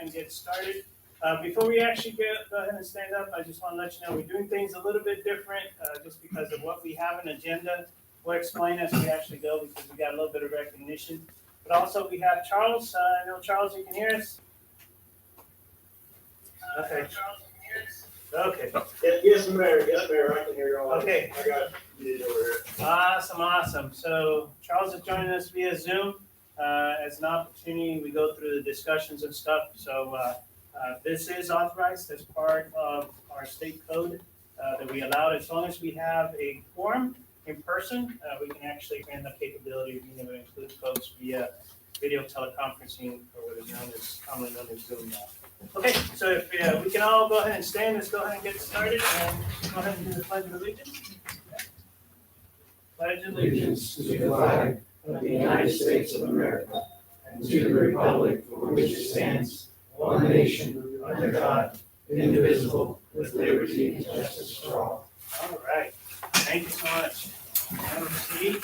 and get started. Before we actually go ahead and stand up, I just want to let you know we're doing things a little bit different just because of what we have an agenda. We'll explain as we actually go because we got a little bit of recognition. But also we have Charles. I know, Charles, you can hear us? Okay. Okay. Yes, Mayor. Yes, Mayor. I can hear you all. Okay. I got you over here. Awesome. So Charles is joining us via Zoom. As an opportunity, we go through the discussions and stuff. So this is authorized as part of our state code that we allow. As long as we have a quorum in person, we can actually expand the capability of being able to include folks via video teleconferencing, or what is commonly known as Zoom now. Okay, so if we can all go ahead and stand, let's go ahead and get started and go ahead and do the Pledge of Allegiance. Pledge Allegiance to the flag of the United States of America and to the republic for which it stands, one nation, under God, indivisible, with liberty and justice for all. All right, thank you so much. Have a seat.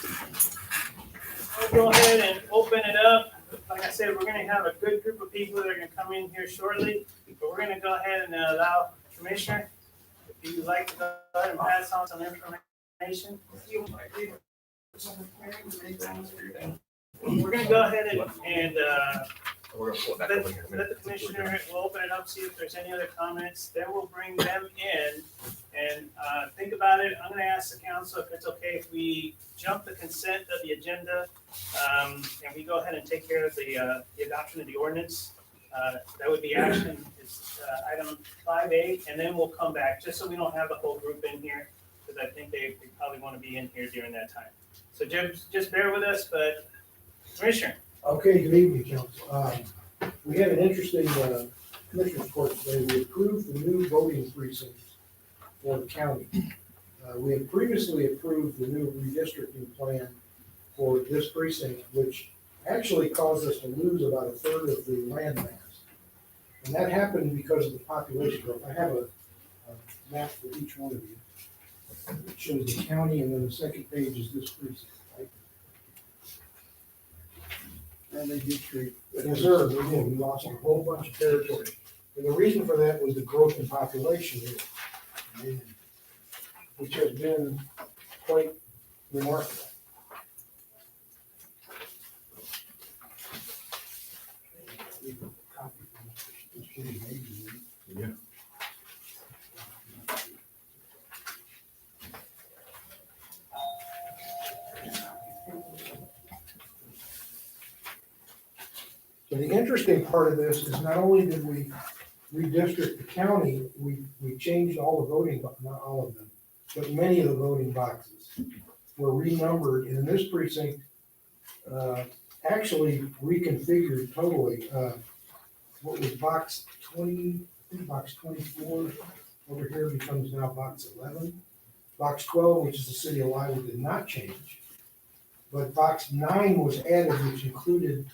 We'll go ahead and open it up. Like I said, we're going to have a good group of people that are going to come in here shortly, but we're going to go ahead and allow Commissioner, if you'd like to go ahead and pass on some information. We're going to go ahead and let the Commissioner, we'll open it up, see if there's any other comments. Then we'll bring them in and think about it. I'm going to ask the council if it's okay if we jump the consent of the agenda and we go ahead and take care of the adoption of the ordinance. That would be action, it's item 5A, and then we'll come back, just so we don't have the whole group in here, because I think they probably want to be in here during that time. So Jim, just bear with us, but Commissioner. Okay, good evening, council. We had an interesting commissioner's court today. We approved the new voting precincts for the county. We had previously approved the new redistricting plan for this precinct, which actually caused us to lose about a third of the land mass. And that happened because of the population growth. I have a map for each one of you. It shows the county, and then the second page is this precinct. And they did treat. Yes, sir, we did. We lost a whole bunch of territory. And the reason for that was the growth in population here, which has been quite remarkable. Yeah. So the interesting part of this is not only did we redistrict the county, we changed all the voting, not all of them, but many of the voting boxes were renumbered, and in this precinct, actually reconfigured totally. What was box 20, I think box 24 over here becomes now box 11. Box 12, which is the city of Lima, did not change, but box 9 was added, which included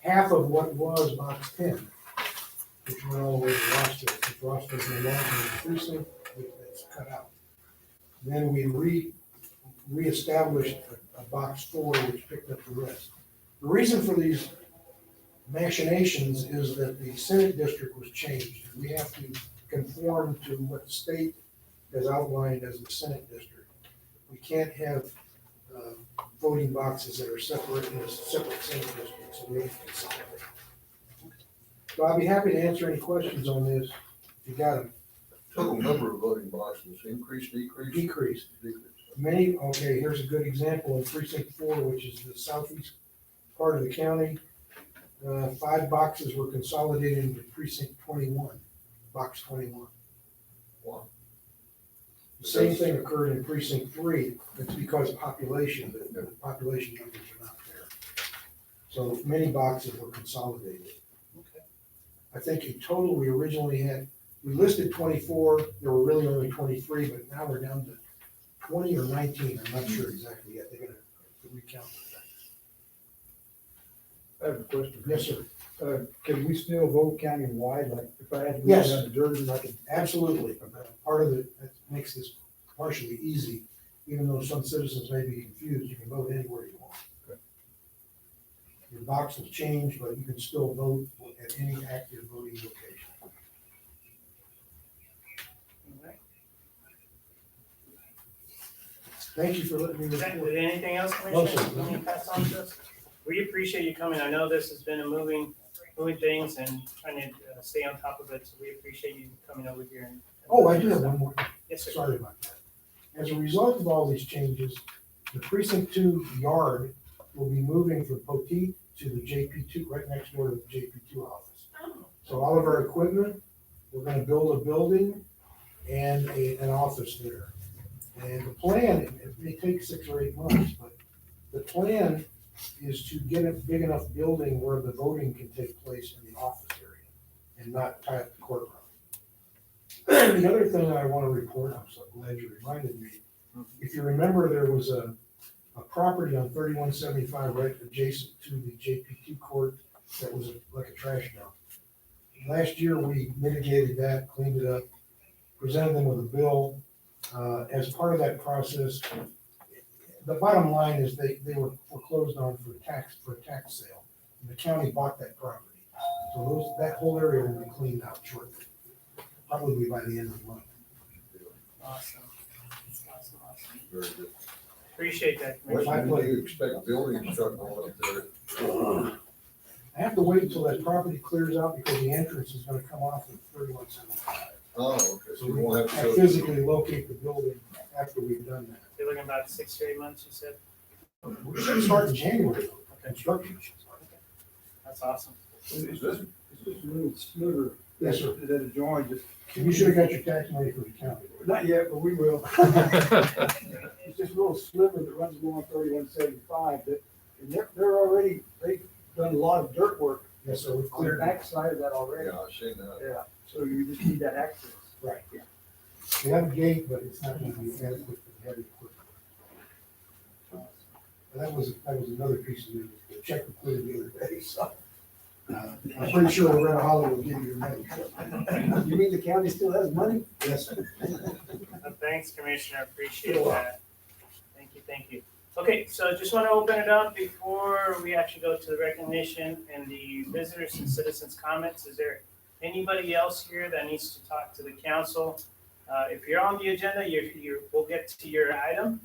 half of what was box 10, which went all the way to Rochester. If Rochester is no longer in the precinct, that's cut out. Then we reestablished a box 4, which picked up the rest. The reason for these machinations is that the Senate district was changed. We have to conform to what the state has outlined as the Senate district. We can't have voting boxes that are separate in a separate Senate district, so we have to consolidate. So I'll be happy to answer any questions on this if you got them. Total number of voting boxes, increase, decrease? Decrease. Many, okay, here's a good example in precinct 4, which is the southeast part of the county. 5 boxes were consolidated into precinct 21, box 21. Wow. The same thing occurred in precinct 3. It's because population, the population numbers are not there. So many boxes were consolidated. Okay. I think in total, we originally had, we listed 24, there were really only 23, but now we're down to 20 or 19, I'm not sure exactly yet. They're gonna recount I have a question. that. Yes, sir. Can we still vote countywide, like if I had to go Yes. down to Durban, I could? Absolutely. Part of it, that makes this partially easy, even though some citizens may be confused, you can vote anywhere you want. Your box will change, but you can still vote at any active voting location. Thank you for letting me report. Anything else, No, Commissioner? sir. Can you pass on to us? We appreciate you coming. I know this has been a moving things and trying to stay on top of it, so we appreciate you coming over here and. Oh, I do have one more. Yes, sir. Sorry about that. As a result of all these changes, the precinct 2 yard will be moving from Poteet to the JP2, right next door to the JP2 office. So all of our equipment, we're gonna build a building and an office there. And the plan, it may take 6 or 8 months, but the plan is to get a big enough building where the voting can take place in the office area and not tie up the courtroom. The other thing that I want to report, I'm so glad you reminded me. If you remember, there was a property on 3175 right adjacent to the JP2 court that was like a trash dump. Last year, we mitigated that, cleaned it up, presented them with a bill. As part of that process, the bottom line is they were foreclosed on for a tax sale. And the county bought that property. So that whole area will be cleaned out shortly, probably by the end of the month. Awesome. Awesome. Very good. Appreciate that, When Commissioner. do you expect building to start going up there? I have to wait until that property clears out because the entrance is gonna come off of 3175. Oh, okay, so So you we won't have I to show. physically locate the building after we've done that. You're looking about 6 to 8 months, you said? We should start in January, though. Construction should start. That's awesome. Is this, It's just a little sliver. Yes, sir. That adjoins just. You should have got your tax money from the county. Not yet, but we will. It's just a little sliver that runs along 3175 that, and they're already, they've done a lot of dirt work Yes, sir, we've on the cleared that. backside of that already. yeah, I've seen that. Yeah, so you just need that access. Right. Yeah. We have a gate, but it's not gonna be adequate for the heavy equipment. And that was another piece of news. The check was cleared the other day, so. I'm pretty sure Loretta Hollow will give you your money. You mean the county still has money? Yes, sir. Thanks, Commissioner, appreciate that. Thank you. Okay, so just want to open it up before we actually go to the recognition and the visitors and citizens comments. Is there anybody else here that needs to talk to the council? If you're on the agenda, we'll get to your item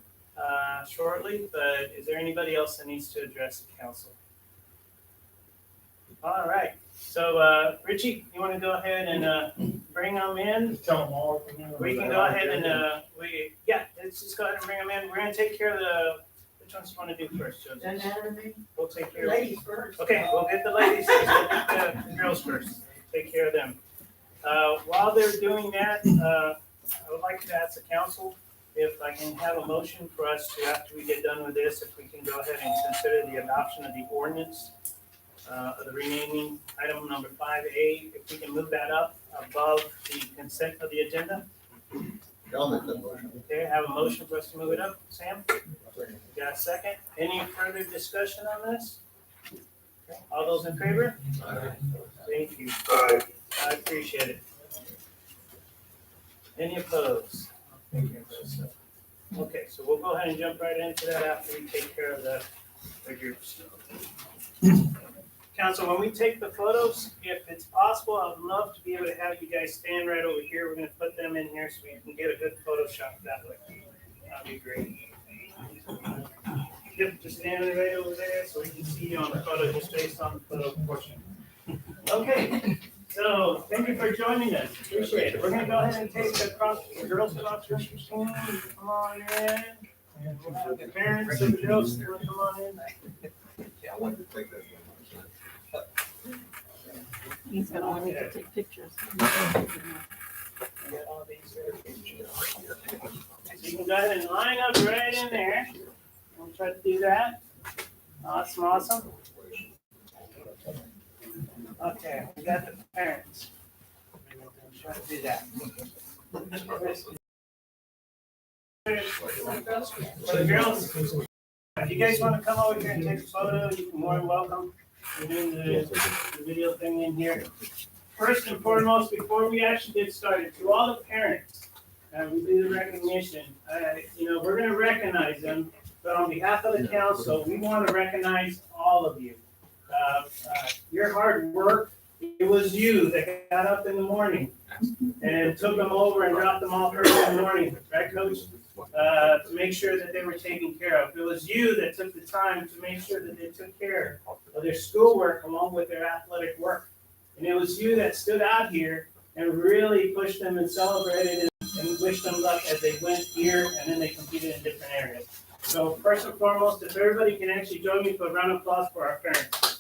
shortly, but is there anybody else that needs to address the council? All right, so Richie, you want to go ahead and bring them in? Tell them all. We can go ahead and, let's just go ahead and bring them in. We're gonna take care of which ones you wanna do first, Joseph? Anatomy, We'll take care of. ladies first. Okay, we'll get the ladies, we'll get the girls first. Take care of them. While they're doing that, I would like to ask the council if I can have a motion for us to, after we get done with this, if we can go ahead and consider the adoption of the ordinance, of the renaming item number 5A, if we can move that up above the consent of the agenda. I'll make that motion. Okay, have a motion for us to move it up, Sam? You got a second? Any further discussion on this? Okay, all those in favor? Thank you. I appreciate it. Any opposed? Okay, so we'll go ahead and jump right into that after we take care of the groups. Council, when we take the photos, if it's possible, I'd love to be able to have you guys stand right over here. We're gonna put them in here so we can get a good photo shot that way. That'd be great. Yep, just stand right over there so we can see you on the photo, just based on the photo portion. Okay, so thank you for joining us. Appreciate it. We're gonna go ahead and take the girls cross country team. Come on in. And we'll have the parents of the girls come on in. Yeah, I wanted to take that. He's gonna want me to take pictures. Get all these here. So you can go ahead and line up right in there. We'll try to do that. Awesome. Okay, we got the parents. We'll try to do that. For the girls, if you guys want to come over here and take a photo, you can more than welcome. We're doing the video thing in here. First and foremost, before we actually get started, to all the parents, we do the recognition. We're going to recognize them, but on behalf of the council, we want to recognize all of you. your hard work, it was you that got up in the morning and took them over and dropped them off early in the morning, right, Coach? To make sure that they were taken care of. It was you that took the time to make sure that they took care of their schoolwork along with their athletic work. And it was you that stood out here and really pushed them and celebrated and wished them luck as they went here and then they competed in different areas. So first and foremost, if everybody can actually join me for a round of applause for our parents.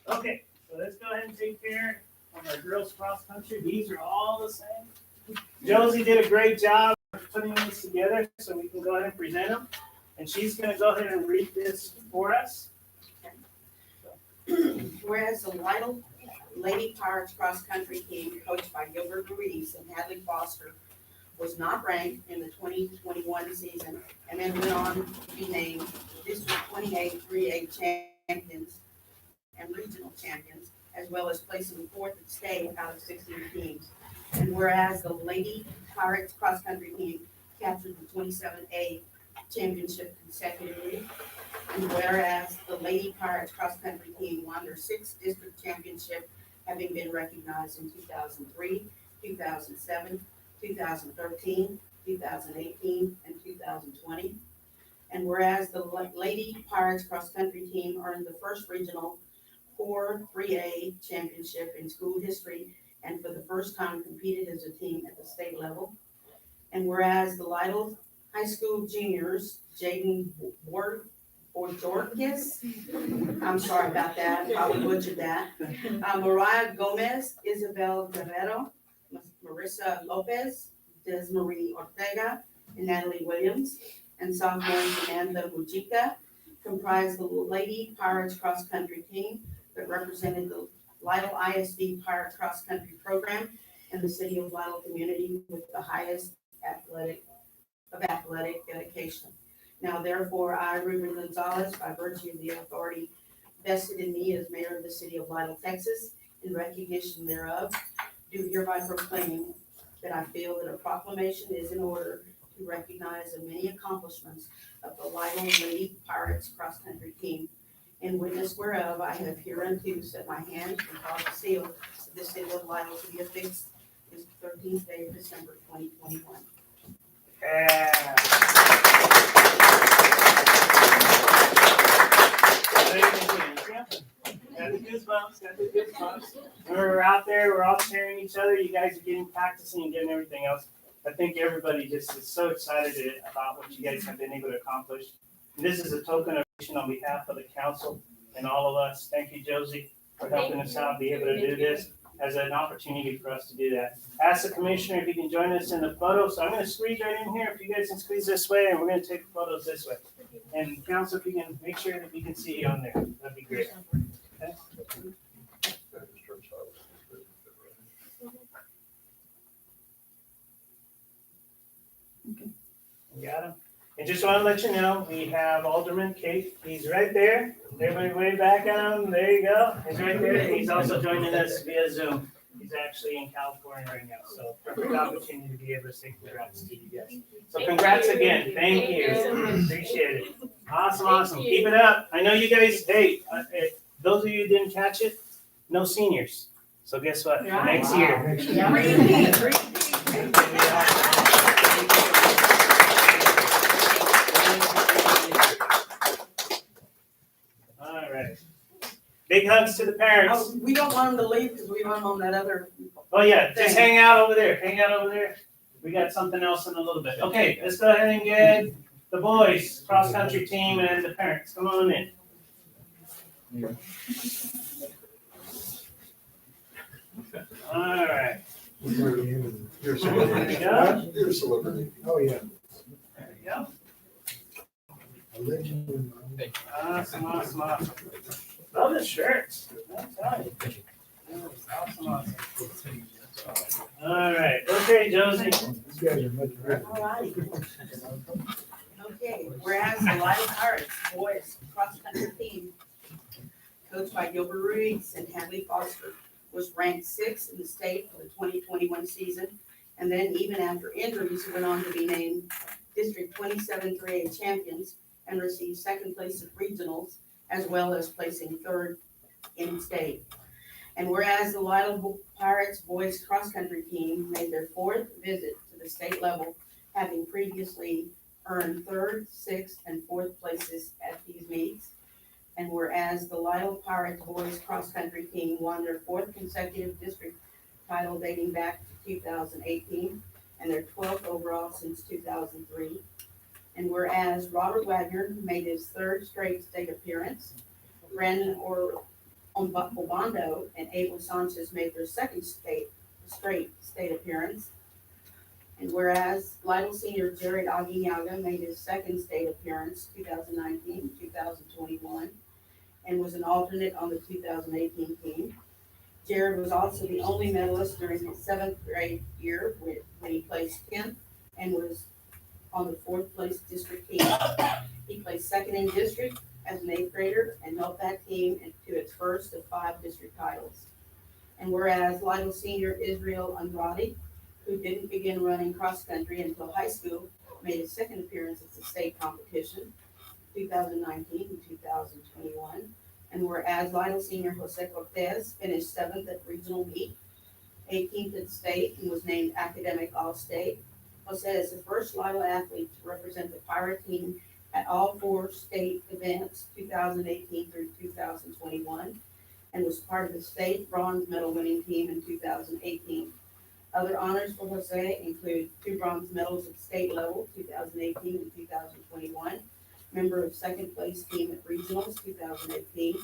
Okay, so let's go ahead and take care of our girls cross country. These are all the same. Josie did a great job putting these together so we can go ahead and present them. And she's going to go ahead and read this for us. Whereas the Lytle Lady Pirates cross country team coached by Gilbert Ruiz and Hadley Foster was not ranked in the 2021 season and then went on to be named District 28 3A champions and regional champions, as well as placing fourth at state out of 16 teams. And whereas the Lady Pirates cross country team captured the 27A championship consecutively, and whereas the Lady Pirates cross country team won their sixth district championship, having been recognized in 2003, 2007, 2013, 2018, and 2020. And whereas the Lady Pirates cross country team earned the first regional Core 3A championship in school history and for the first time competed as a team at the state level. And whereas the Lytle High School juniors, Jaden Bojorquez, I'm sorry about that, I probably butchered that. Mariah Gomez, Isabel Guerrero, Marissa Lopez, Desmarie Ortega, and Natalie Williams, and sophomore Amanda Mujica comprised the Lady Pirates cross country team that represented the Lytle ISD Pirate cross country program in the city of Lytle community with the highest athletic dedication. Now therefore, I, Ruben Gonzalez, by virtue of the authority vested in me as mayor of the city of Lytle, Texas, in recognition thereof, do hereby proclaim that I feel that a proclamation is in order to recognize the many accomplishments of the Lytle Lady Pirates cross country team. In witness whereof, I have hereunto set my hand and caused the seal of the city of Lytle to be affixed this 13th day of December 2021. Yeah. Got the goosebumps. When we're out there, we're all cheering each other. You guys are getting practicing and getting everything else. I think everybody just is so excited about what you guys have been able to accomplish. And this is a token of on behalf of the council and all of us. Thank you, Josie, for helping us out, be able to do this as an opportunity for us to do that. Ask the commissioner if he can join us in the photo. So I'm going to squeeze right in here. If you guys can squeeze this way, and we're going to take photos this way. And council, if you can make sure that we can see you on there, that'd be great. Okay. You got him? And just want to let you know, we have Alderman Kate. He's right there. Everybody wave back at him. There you go. He's right there. He's also joining us via Zoom. He's actually in California right now. So perfect opportunity to be able to say congrats to you guys. So congrats again. Thank you. Appreciate it. Awesome. Keep it up. I know you guys, hey, those of you who didn't catch it, no seniors. So guess what? Next year. All right. Big hugs to the parents. Oh, we don't want them to leave because we want them on that other. Oh yeah, just hang out over there. We got something else in a little bit. Okay, let's go ahead and get the boys, cross country team, and the parents. Come on in. All right. You're a celebrity. Yeah. You're a celebrity. Oh, yeah. There you go. A legend. Awesome. Love the shirts. I'm telling you. Awesome. All right. Okay, Josie. These guys are much better. All righty. Okay, whereas the Lytle Pirates boys cross country team, coached by Gilbert Ruiz and Hadley Foster, was ranked 6th in the state for the 2021 season, and then even after injuries, went on to be named District 27 3A champions and received second place at regionals, as well as placing third in state. And whereas the Lytle Pirates boys cross-country team made their fourth visit to the state level, having previously earned third, sixth, and fourth places at these meets. And whereas the Lytle Pirates boys cross-country team won their fourth consecutive district title dating back to 2018, and their 12th overall since 2003. And whereas Robert Wagner made his third straight state appearance, Brandon Obando and Abel Sanchez made their second straight state appearance. And whereas Lytle senior Jared Aguinaga made his second state appearance, 2019-2021, and was an alternate on the 2018 team. Jared was also the only medalist during his seventh grade year when he placed 10th and was on the fourth place district team. He placed second in district as an eighth grader and helped that team to its first of 5 district titles. And whereas Lytle senior Israel Andrade, who didn't begin running cross country until high school, made his second appearance at the state competition, 2019 and 2021. And whereas Lytle senior Jose Cortez finished 7th at regional meet, 18th at state, and was named academic all-state. Jose is the first Lytle athlete to represent the Pirate team at all 4 state events, 2018 through 2021, and was part of the state bronze medal winning team in 2018. Other honors for Jose include 2 bronze medals at state level, 2018 and 2021, member of second place team at regionals, 2018,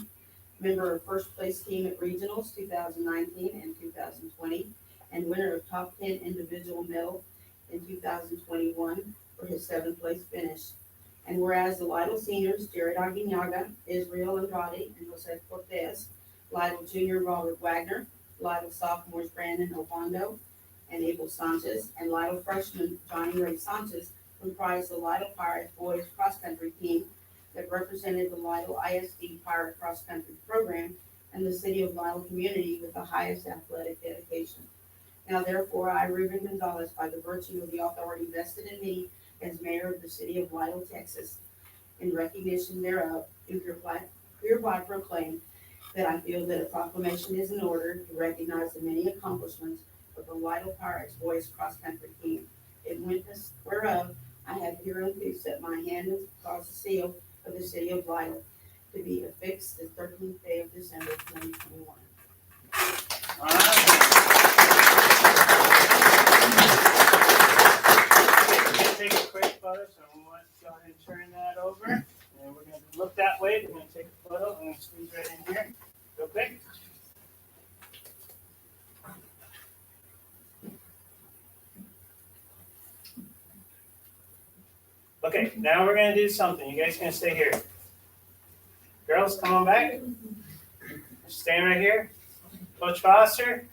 member of first place team at regionals, 2019 and 2020, and winner of top 10 individual medal in 2021 for his 7th place finish. And whereas the Lytle seniors, Jared Aguinaga, Israel Andrade, and Jose Cortez, Lytle junior Robert Wagner, Lytle sophomores Brandon Obando and Abel Sanchez, and Lytle freshman Johnny Ray Sanchez comprised the Lytle Pirate boys cross-country team that represented the Lytle ISD Pirate cross-country program and the city of Lytle community with the highest athletic dedication. Now therefore, I, Ruben Gonzalez, by the virtue of the authority vested in me as mayor of the city of Lytle, Texas, in recognition thereof, do hereby proclaim that I feel that a proclamation is in order to recognize the many accomplishments of the Lytle Pirates boys cross-country team, in witness whereof I have hereunto set my hand and caused the seal of the city of Lytle to be affixed the 13th day of December 2021. All right. Take a quick photo, so we want to go ahead and turn that over. And we're going to look that way. We're going to take a photo. I'm going to squeeze right in here. Real quick. Okay, now we're going to do something. You guys going to stay here. Girls, come on back. Stay right here. Coach Foster,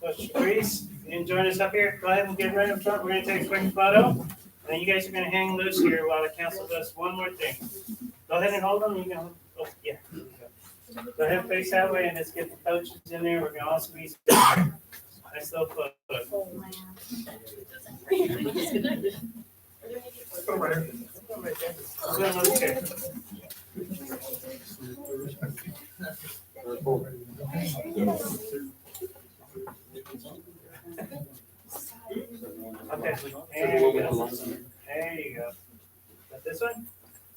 Coach Reese, you can join us up here. Go ahead and get right up front. We're going to take a quick photo. And then you guys are going to hang loose here while the council does one more thing. Go ahead and hold them. You can, oh, yeah. Go ahead and face that way and let's get the coaches in there. We're going to all squeeze in there. Nice little photo. Go right there. Go another chair. Okay, there you go. There you go. Got this one?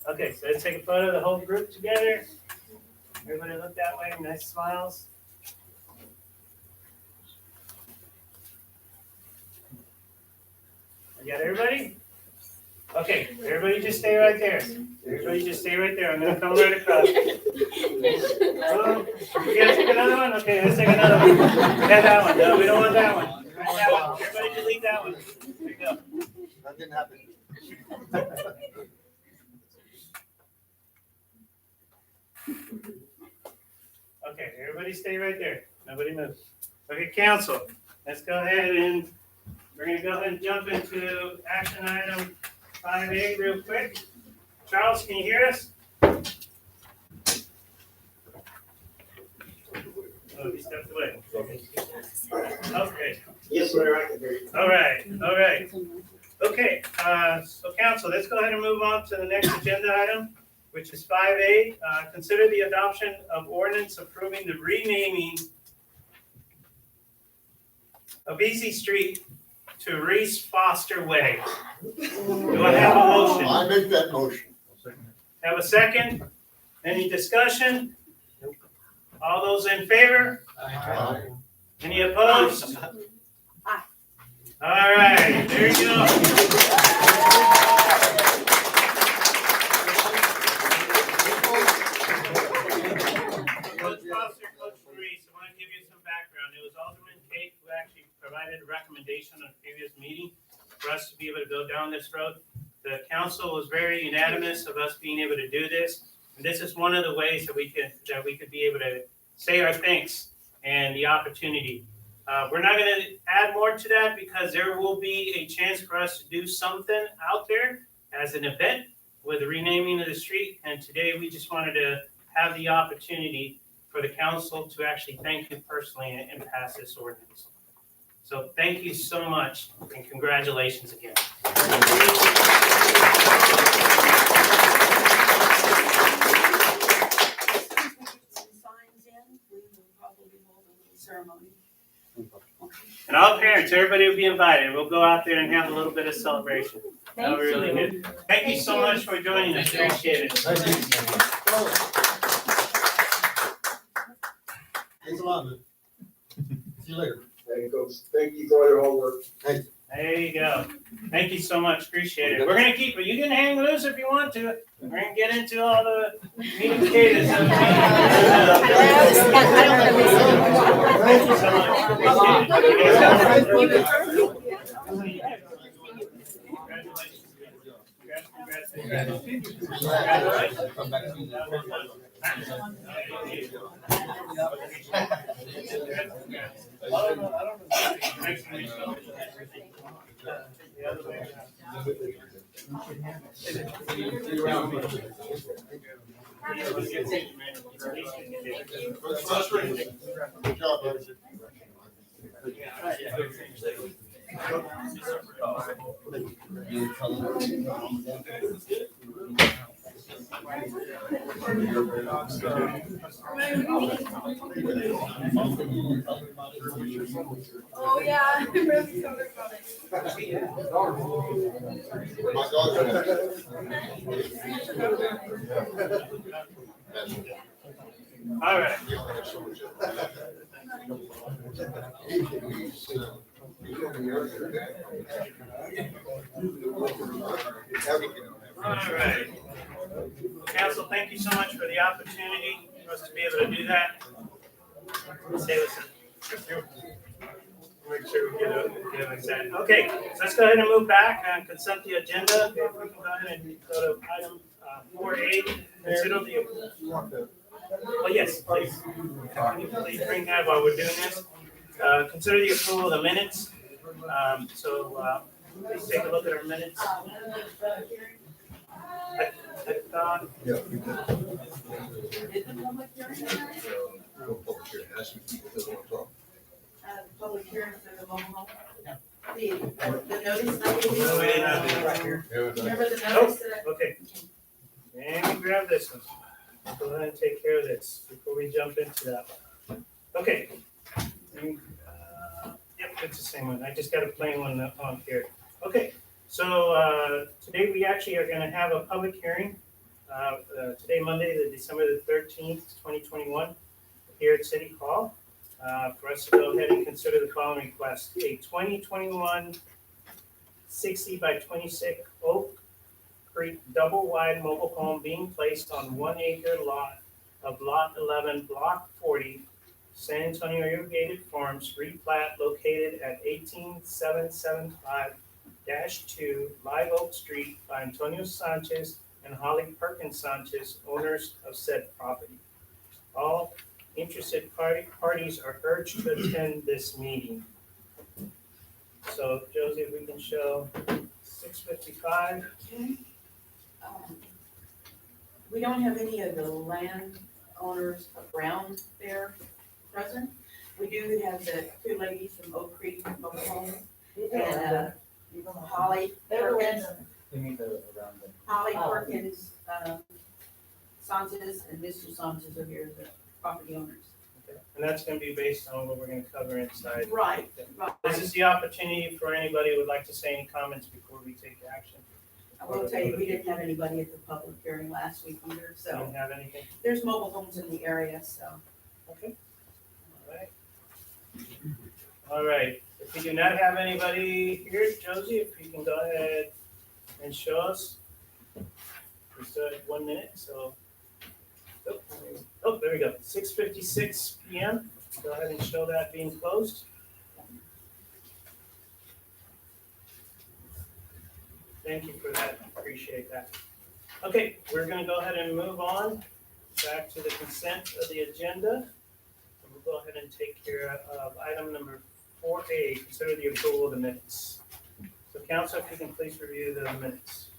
Okay, so let's take a photo of the whole group together. Everybody look that way, nice smiles. You got everybody? Okay, everybody just stay right there. Everybody just stay right there. I'm gonna come right across. You guys take another one? Okay, let's take another one. Yeah, that one. No, we don't want that one. That one. Everybody delete that one. There you go. That didn't happen. Okay, everybody stay right there. Nobody moves. Okay, council, let's go ahead and we're gonna go ahead and jump into action item 5A real quick. Charles, can you hear us? Oh, he stepped away. Okay. Yes, Mayor, I can hear you. All right. Okay, so council, let's go ahead and move on to the next agenda item, which is 5A. Consider the adoption of ordinance approving the renaming of Easy Street to Reese Foster Way. Do I have a motion? I make that motion. Have a second? Any discussion? All those in favor? Aye. Any opposed? Aye. All right, there you go. Coach Foster, Coach Reese, I want to give you some background. It was Alderman Kate who actually provided a recommendation on a previous meeting for us to be able to go down this road. The council was very unanimous of us being able to do this. And this is one of the ways that we could be able to say our thanks and the opportunity. We're not going to add more to that because there will be a chance for us to do something out there as an event with the renaming of the street. And today we just wanted to have the opportunity for the council to actually thank you personally and pass this ordinance. So thank you so much and congratulations again. Signs in, we will probably hold a little ceremony. And all parents, everybody will be invited. We'll go out there and have a little bit of celebration. That'll be really good. Thank you so much for joining us. Appreciate it. Thanks a lot, man. See you later. Thank you, Coach. Thank you for your hard work. There you go. Thank you so much. Appreciate it. We're gonna keep it. You can hang loose if you want to. We're gonna get into all the meat and potatoes of the meeting. Thank you so much. Appreciate it. Good job, buddy. Oh, yeah. My daughter. All right. All right. Council, thank you so much for the opportunity for us to be able to do that. Stay with us. Make sure we get a set. Okay, so let's go ahead and move back and consent the agenda. If we can go ahead and go to item 4A, consider the. Oh, yes, please. Can you please bring that while we're doing this? Consider the approval of the minutes. Please take a look at our minutes. I thought, Yeah. Did the public hearing? Public hearing for the mobile home? The notice that I gave you? no, we didn't have it right here. Remember the Oh, notice that okay. Let me grab this one. Go ahead and take care of this before we jump into that one. Okay. Yep, it's the same one. I just got a plain one on here. Okay, so today we actually are gonna have a public hearing. Today, Monday, December the 13th, 2021, here at City Hall. For us to go ahead and consider the following request. A 2021 60 by 26 Oak Creek double-wide mobile home being placed on 1 acre lot of Lot 11, Block 40, San Antonio Irrigated Farms, replat located at 18775-2 Live Oak Street by Antonio Sanchez and Holly Perkins Sanchez, owners of said property. All interested parties are urged to attend this meeting. So Josie, if we can show 655. we don't have any of the land owners around there present. We do have the two ladies from Oak Creek Mobile Home. And Holly Perkins, We need to around the. Holly Perkins, Sanchez and Mr. Sanchez are here, the property owners. And that's gonna be based on what we're gonna cover inside. Right, This is the opportunity for anybody who would like to say any comments before we take action. I will tell you, we didn't have anybody at the public hearing last week either, so Don't have anything? there's mobile homes in the area, so. Okay. All right. All right, if we do not have anybody here, Josie, if you can go ahead and show us. We still have 1 minute, so. Oh, there we go, 6:56 PM. Go ahead and show that being closed. Thank you for that, appreciate that. Okay, we're gonna go ahead and move on back to the consent of the agenda. And we'll go ahead and take care of item number 4A, consider the approval of the minutes. So council, if you can please review the minutes.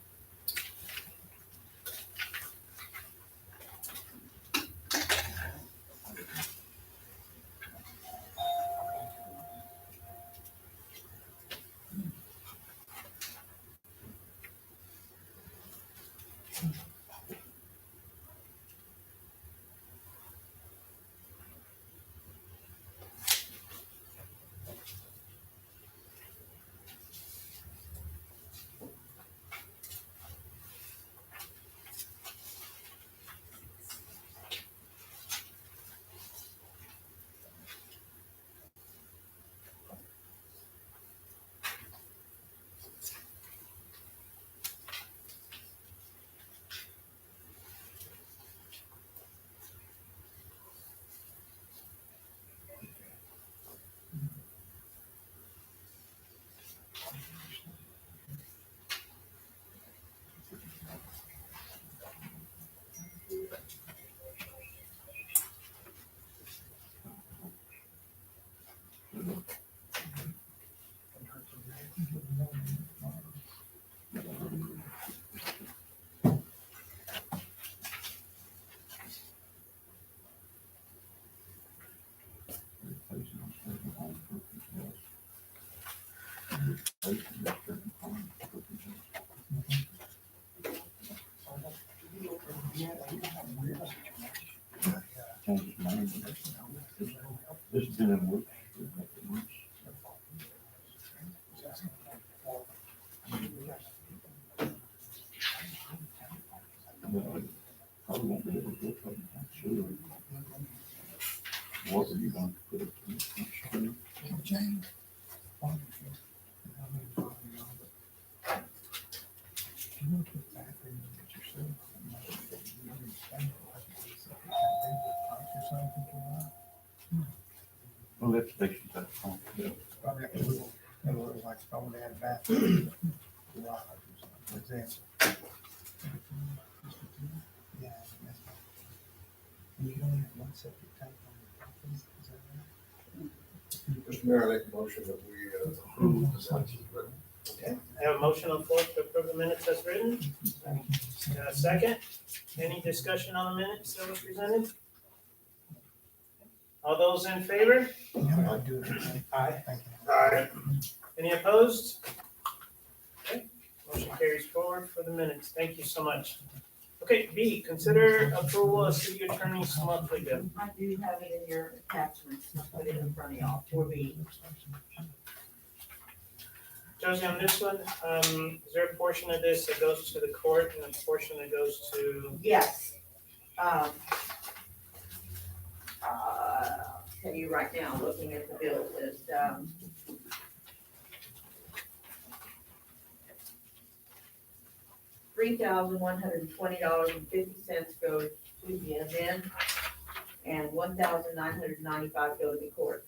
This has been in work. Probably won't be able to go, I'm sure. What are you going to put it in? James. Well, that station's at home. Yeah. Probably like a little, like someone that had a bathroom. For example. Yeah. And you only have one septic tank on your property, is that right? Mr. Mayor, I make a motion that we approve the minutes as written. Okay, I have a motion on the floor to approve the minutes as written. Second, any discussion on the minutes that was presented? All those in favor? Yeah, I do it. Aye. Thank you. Aye. Any opposed? Okay, motion carries forward for the minutes. Thank you so much. Okay, B, consider approval of city attorney's monthly bill. I do have it in your attachments, I'll put it in front of y'all, 4B. Josie, on this one, is there a portion of this that goes to the court and a portion that goes to, Yes. I'll tell you right now, looking at the bill, is, $3,120.50 goes to the event, and $1,995 go to the court.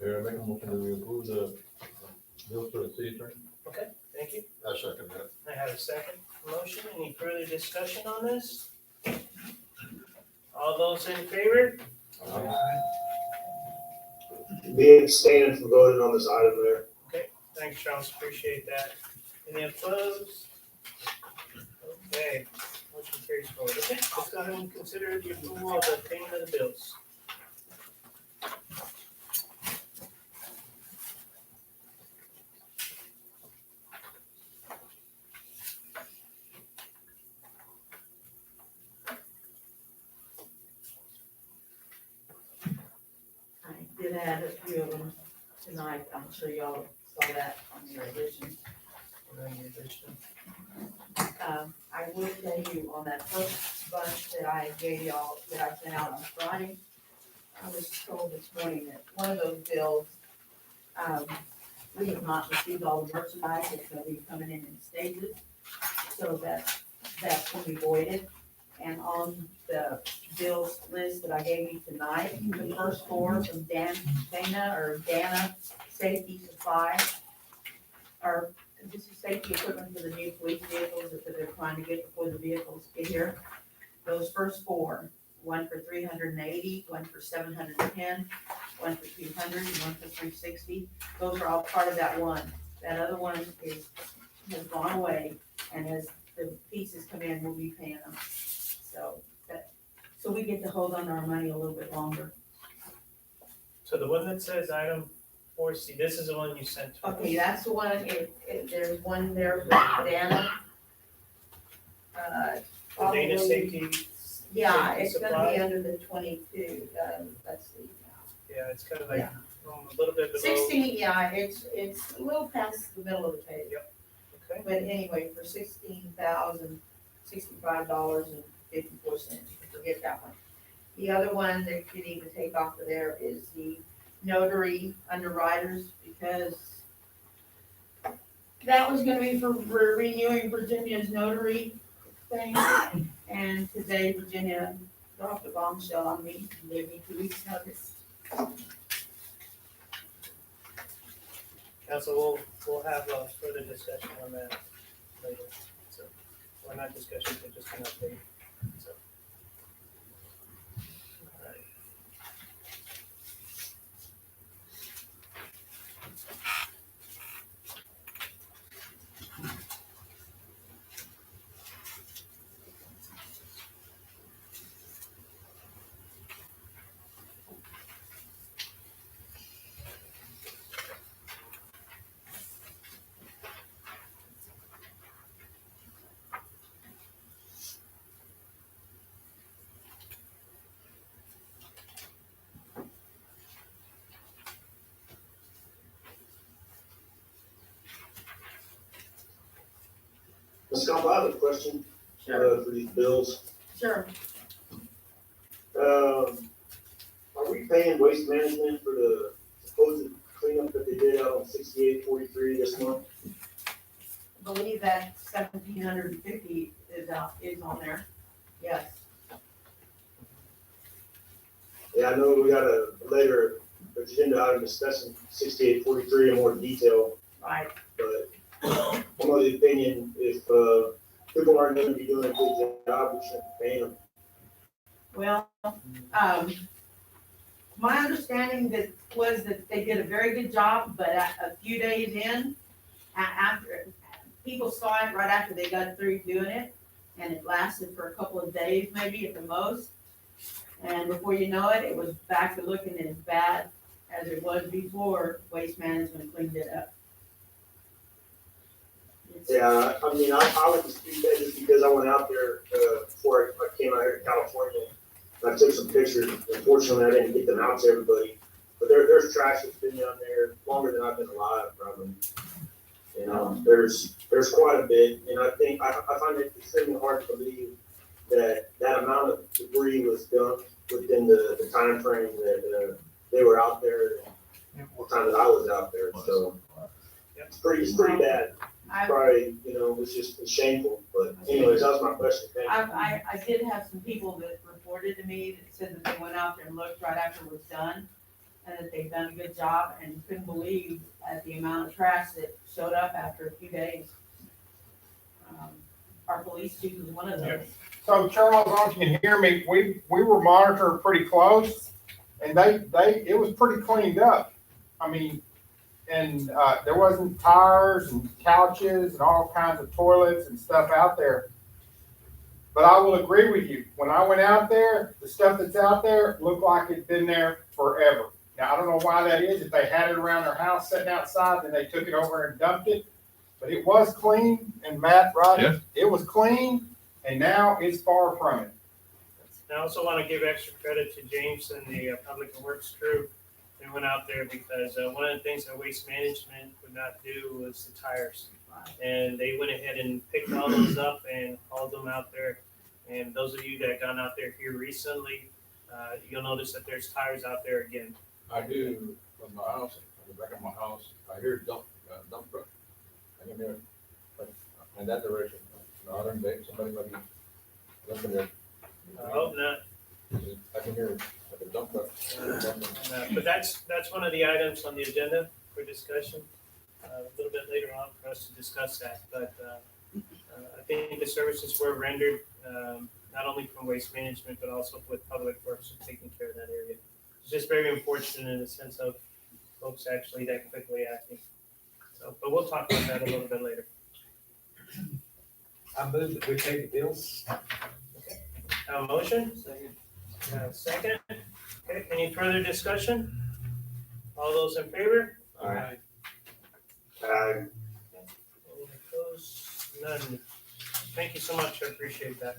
Mayor, I make a motion that we approve the bills for the city attorney. Okay, thank you. I second that. I have a second motion. Any further discussion on this? All those in favor? Be abstaining from voting on this item there. Thanks, Charles, appreciate that. Any opposed? Okay, motion carries forward. Okay, let's go ahead and consider the approval of the payment of the bills. I did add a few of them tonight, I'm sure y'all saw that on your edition. I will tell you on that first bunch that I gave y'all, that I sent out on Friday, I was told this morning that one of those bills, we have not received all the merchandise, it's gonna be coming in stages, so that's gonna be voided. And on the bills list that I gave you tonight, the first four from Dana Safety Supply are, this is safety equipment for the new police vehicles that they're trying to get before the vehicles get here. Those first four, one for 380, one for 710, one for 200, and one for 360. Those are all part of that one. That other one has gone away, and as the pieces come in, we'll be paying them. So we get to hold on to our money a little bit longer. So the one that says item 4C, this is the one you sent to us. Okay, that's the one, there's one there for Dana. The Dana probably- Safety, Yeah, Safety it's gonna Supply? be under the 22, let's see. yeah, it's kind of like Yeah. a little bit below. 16, yeah, it's a little past the middle of the page. Okay, But anyway, for $16,065.54, forget that one. The other one that you need to take off of there is the notary underwriters, because that was gonna be for renewing Virginia's notary thing. And today Virginia dropped a bombshell on me, and gave me 2 weeks notice. council, we'll have a further discussion on that later. So, or not discussion, but just an update, so. All right. Ms. Scott, I have a question, for these bills. Sure. Are we paying waste management for the supposed cleanup that they did out on 6843 this month? I believe that 1,750 is on there. Yes, Yeah, I know we got a later agenda item discussing 6843 in more detail, right. but I'm of the opinion if, people aren't gonna be doing a good job, we shouldn't pay them. Well, my understanding was that they did a very good job, but a few days in, after, people saw it right after they got through doing it, and it lasted for a couple of days maybe at the most. And before you know it, it was back to looking as bad as it was before Waste Management cleaned it up. Yeah, I mean, I would dispute that just because I went out there, before I came out here to California. And I took some pictures. Unfortunately, I didn't get them out to everybody. But there's trash that's been down there longer than I've been alive, probably. You know, there's quite a bit, and I think, I find it extremely hard to believe that amount of debris was dumped within the time frame that, they were out there, the time that I was out there, so. It's pretty bad. Probably, it's shameful, but anyways, that was my question. Thank you. I did have some people that reported to me that said that they went out there and looked right after it was done, and that they've done a good job, and couldn't believe at the amount of trash that showed up after a few days. Our police chief was one of those. So Charles, I don't know if you can hear me, we were monitoring pretty close, and it was pretty cleaned up. I mean, and, there wasn't tires and couches and all kinds of toilets and stuff out there. But I will agree with you, when I went out there, the stuff that's out there looked like it'd been there forever. Now, I don't know why that is, if they had it around their house sitting outside, then they took it over and dumped it. But it was clean, and Matt, right? Yeah. It was clean, and now it's far from it. I also want to give extra credit to James and the Public Works crew. They went out there because one of the things that Waste Management would not do was the tires. And they went ahead and picked all those up and hauled them out there. And those of you that have gone out there here recently, you'll notice that there's tires out there again. I do, from my house, on the back of my house, I hear dump truck. I can hear it, but in that direction, northern bay, somebody might be dumping there. I hope not. I can hear it, like a dump truck. But that's one of the items on the agenda for discussion. A little bit later on for us to discuss that, but I think the services were rendered, not only from Waste Management, but also with Public Works of taking care of that area. It's just very unfortunate in the sense of folks actually that quickly acting. So, but we'll talk about that a little bit later. I move that we pay the bills. Have a motion? Second. Okay, any further discussion? All those in favor? Aye. Any opposed? None. Thank you so much, I appreciate that.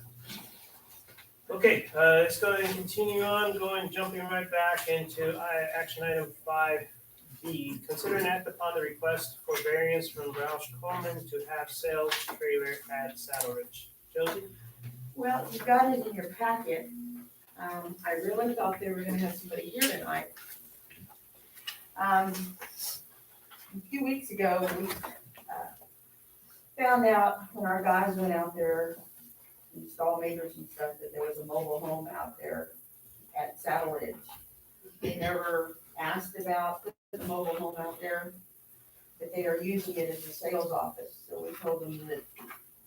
Okay, let's go ahead and continue on, jumping right back into action item 5B. Consider an act upon the request for variance from Roush Coleman to have sales trailer at Saddle Ridge. Josie? Well, you got it in your packet. I really thought they were gonna have somebody here tonight. A few weeks ago, we found out when our guys went out there, install meters and stuff, that there was a mobile home out there at Saddle Ridge. They never asked about the mobile home out there, but they are using it as a sales office. So we told them that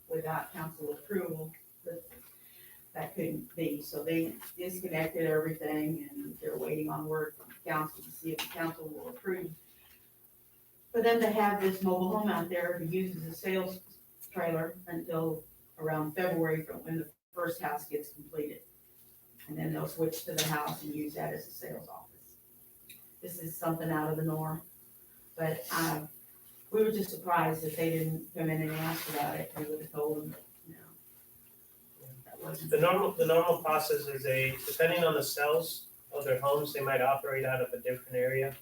without council approval, that couldn't be. So they disconnected everything, and they're waiting on word from council to see if the council will approve for them to have this mobile home out there to use as a sales trailer until around February, from when the first house gets completed. And then they'll switch to the house and use that as a sales office. This is something out of the norm, but we were just surprised that they didn't come in and ask about it. We would have told them that, you know, that wasn't. The normal process is depending on the cells of their homes, they might operate out of a different area.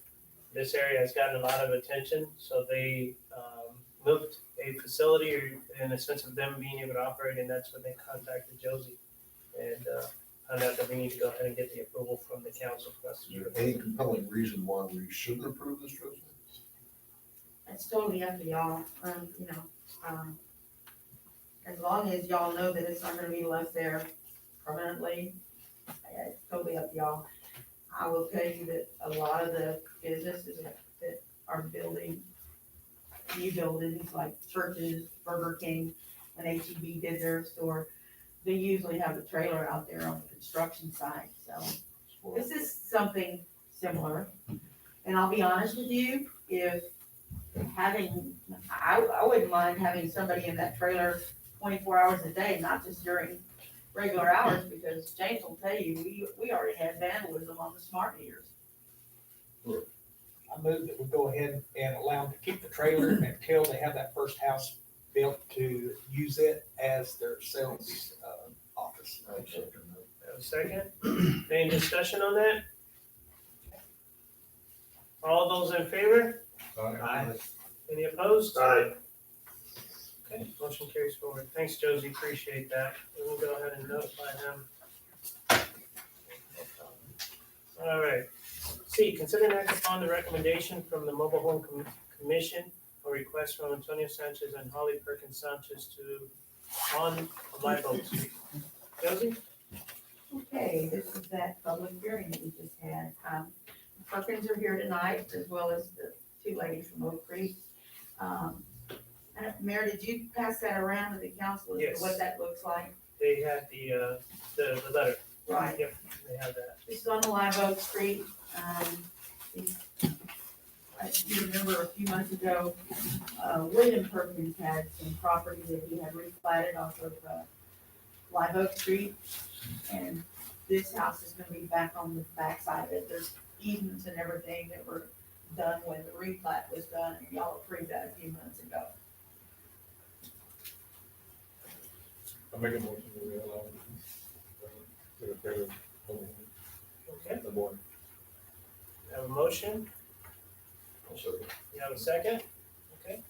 This area has gotten a lot of attention, so they moved a facility, or in a sense of them being able to operate, and that's when they contacted Josie and found out that we need to go ahead and get the approval from the council for us to Is there any compelling reason why we shouldn't approve this resolution? It's totally up to y'all, you know, as long as y'all know that it's not gonna be left there permanently, it's totally up to y'all. I will tell you that a lot of the businesses that are building new buildings, like churches, Burger King, when H-E-B did their store, they usually have a trailer out there on the construction site, so this is something similar. And I'll be honest with you, if I wouldn't mind having somebody in that trailer 24 hours a day, not just during regular hours, because James will tell you, we already had vandalism on the smart meters. I move that we go ahead and allow them to keep the trailer until they have that first house built to use it as their sales office. Have a second? Any discussion on that? All those in favor? Aye. Any opposed? Aye. Okay, motion carries forward. Thanks, Josie, appreciate that. We'll go ahead and notify them. All right. C, consider an act upon the recommendation from the Mobile Home Commission or request from Antonio Sanchez and Holly Perkins Sanchez on Live Oak Street. Josie? Okay, this is that public hearing that we just had. Perkins are here tonight, as well as the two ladies from Oak Creek. Mayor, did you pass that around to the council as Yes. to what that looks like? They had the letter. Right. Yep, they have that. This is on the Live Oak Street. If you remember a few months ago, William Perkins had some property that he had replatted off of, Live Oak Street. And this house is gonna be back on the back side of it. There's easements and everything that were done when the replat was done, and y'all approved that a few months ago. I make a motion to allow. Okay, The board. we have a motion. You have a second? Okay.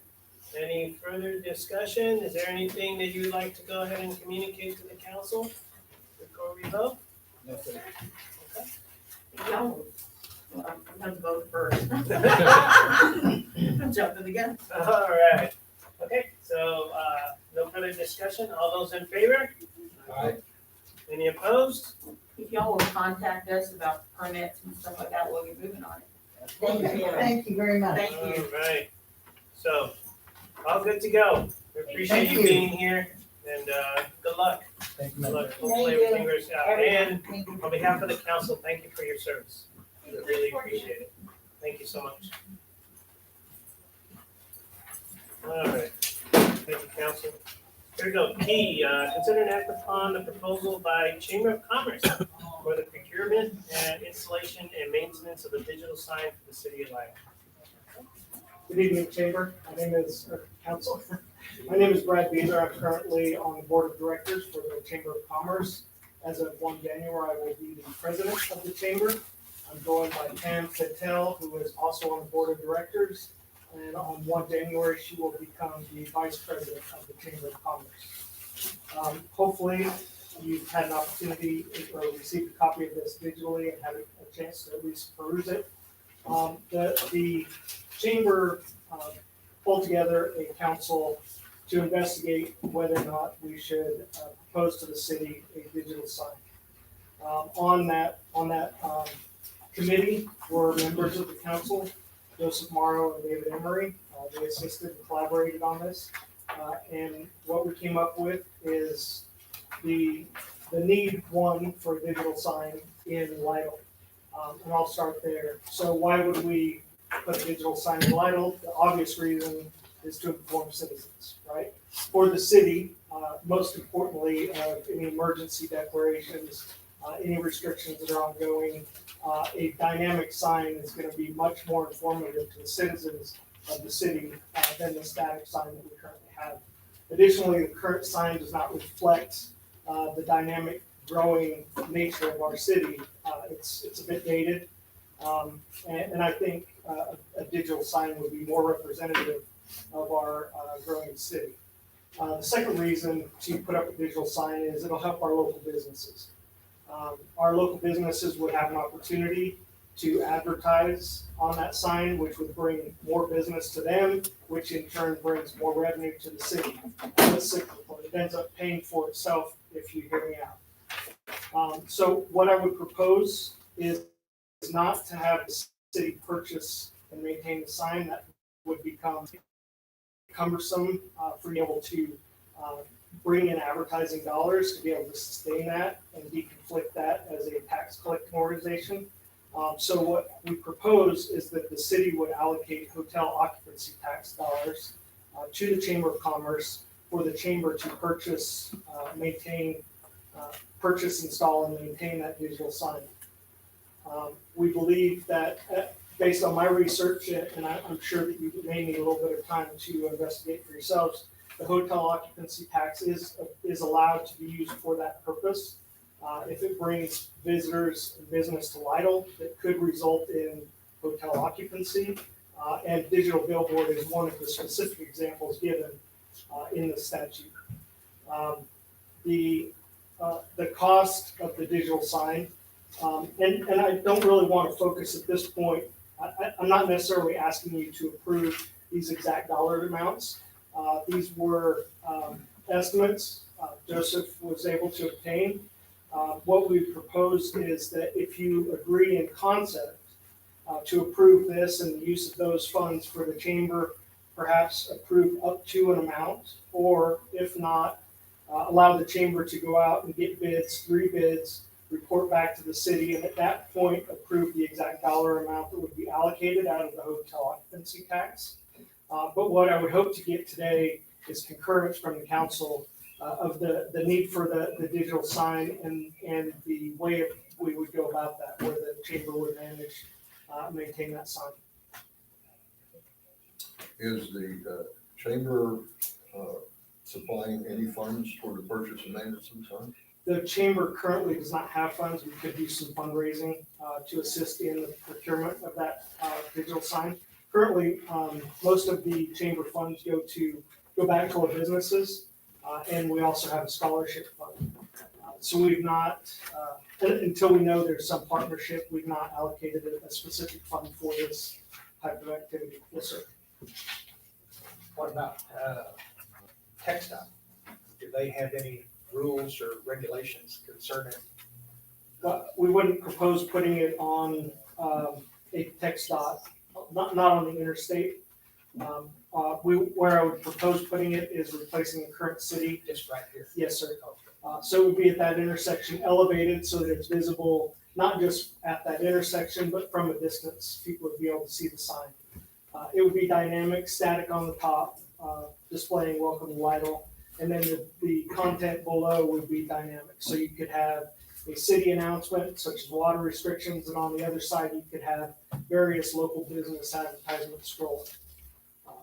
Any further discussion? Is there anything that you'd like to go ahead and communicate to the council before we vote? Y'all, well, I'm gonna vote first. I'm jumping the gun. All right. Okay, so, no further discussion. All those in favor? Aye. Any opposed? If y'all will contact us about permits and stuff like that, we'll get moving on it. Thank you very much. Thank you. All right. So, all good to go. We appreciate Thank you you. being here and, good luck. Thank Good luck. Hopefully Thank you. everything works out. And on behalf of the council, thank you for your service. We really appreciate it. Thank you so much. All right. Thank you, council. Here we go. P, consider and act upon the proposal by Chamber of Commerce for the procurement and installation and maintenance of a digital sign for the city of Lyon. Good evening, Chamber. My name is, or Council. My name is Brad Beazer. I'm currently on the Board of Directors for the Chamber of Commerce. As of 1 January, I will be the president of the Chamber. I'm joined by Pam Patel, who is also on the Board of Directors. And on 1 January, she will become the vice president of the Chamber of Commerce. Hopefully, you've had an opportunity or received a copy of this digitally and had a chance to at least peruse it. The Chamber pulled together a council to investigate whether or not we should propose to the city a digital sign. On that committee were members of the council, Joseph Morrow and David Emery. They assisted and collaborated on this. And what we came up with is the need, one, for a digital sign in Lytle. And I'll start there. So why would we put a digital sign in Lytle? The obvious reason is to inform citizens, right? For the city, most importantly, of any emergency declarations, any restrictions that are ongoing, a dynamic sign is going to be much more informative to the citizens of the city than the static sign that we currently have. Additionally, the current sign does not reflect the dynamic, growing nature of our city. It's a bit dated, and I think a digital sign would be more representative of our growing city. The second reason to put up a digital sign is it'll help our local businesses. Our local businesses would have an opportunity to advertise on that sign, which would bring more business to them, which in turn brings more revenue to the city. It's cyclical. It ends up paying for itself if you hear me out. So what I would propose is not to have the city purchase and maintain the sign. That would become cumbersome for being able to bring in advertising dollars to be able to sustain that and deconflict that as a tax collecting organization. So what we propose is that the city would allocate hotel occupancy tax dollars to the Chamber of Commerce for the chamber to purchase, install, and maintain that digital sign. We believe that based on my research, and I'm sure that you may need a little bit of time to investigate for yourselves, the hotel occupancy tax is allowed to be used for that purpose. If it brings visitors and business to Lytle, it could result in hotel occupancy. And digital billboard is one of the specific examples given in the statute. The cost of the digital sign, and I don't really want to focus at this point. I'm not necessarily asking you to approve these exact dollar amounts. These were estimates Joseph was able to obtain. What we proposed is that if you agree in concept to approve this and the use of those funds for the chamber, perhaps approve up to an amount, or if not, allow the chamber to go out and get bids, 3 bids, report back to the city, and at that point, approve the exact dollar amount that would be allocated out of the hotel occupancy tax. But what I would hope to get today is concurrence from the council of the need for the digital sign and the way we would go about that, where the chamber would manage, maintain that sign. Is the chamber supplying any funds for the purchase and maintenance of the sign? The chamber currently does not have funds. We could do some fundraising to assist in the procurement of that digital sign. Currently, most of the chamber funds go back to our businesses, and we also have a scholarship fund. So we've not, until we know there's some partnership, we've not allocated a specific fund for this type of activity. Yes, sir. What about, textile? Do they have any rules or regulations concerning? We wouldn't propose putting it on a text dot, not on the interstate. Where I would propose putting it is replacing the current city. Just right here? Yes, sir. So it would be at that intersection, elevated so that it's visible, not just at that intersection, but from a distance. People would be able to see the sign. It would be dynamic, static on the top, displaying welcome to Lytle. And then the content below would be dynamic. So you could have a city announcement such as water restrictions, and on the other side, you could have various local business advertisements scrolling.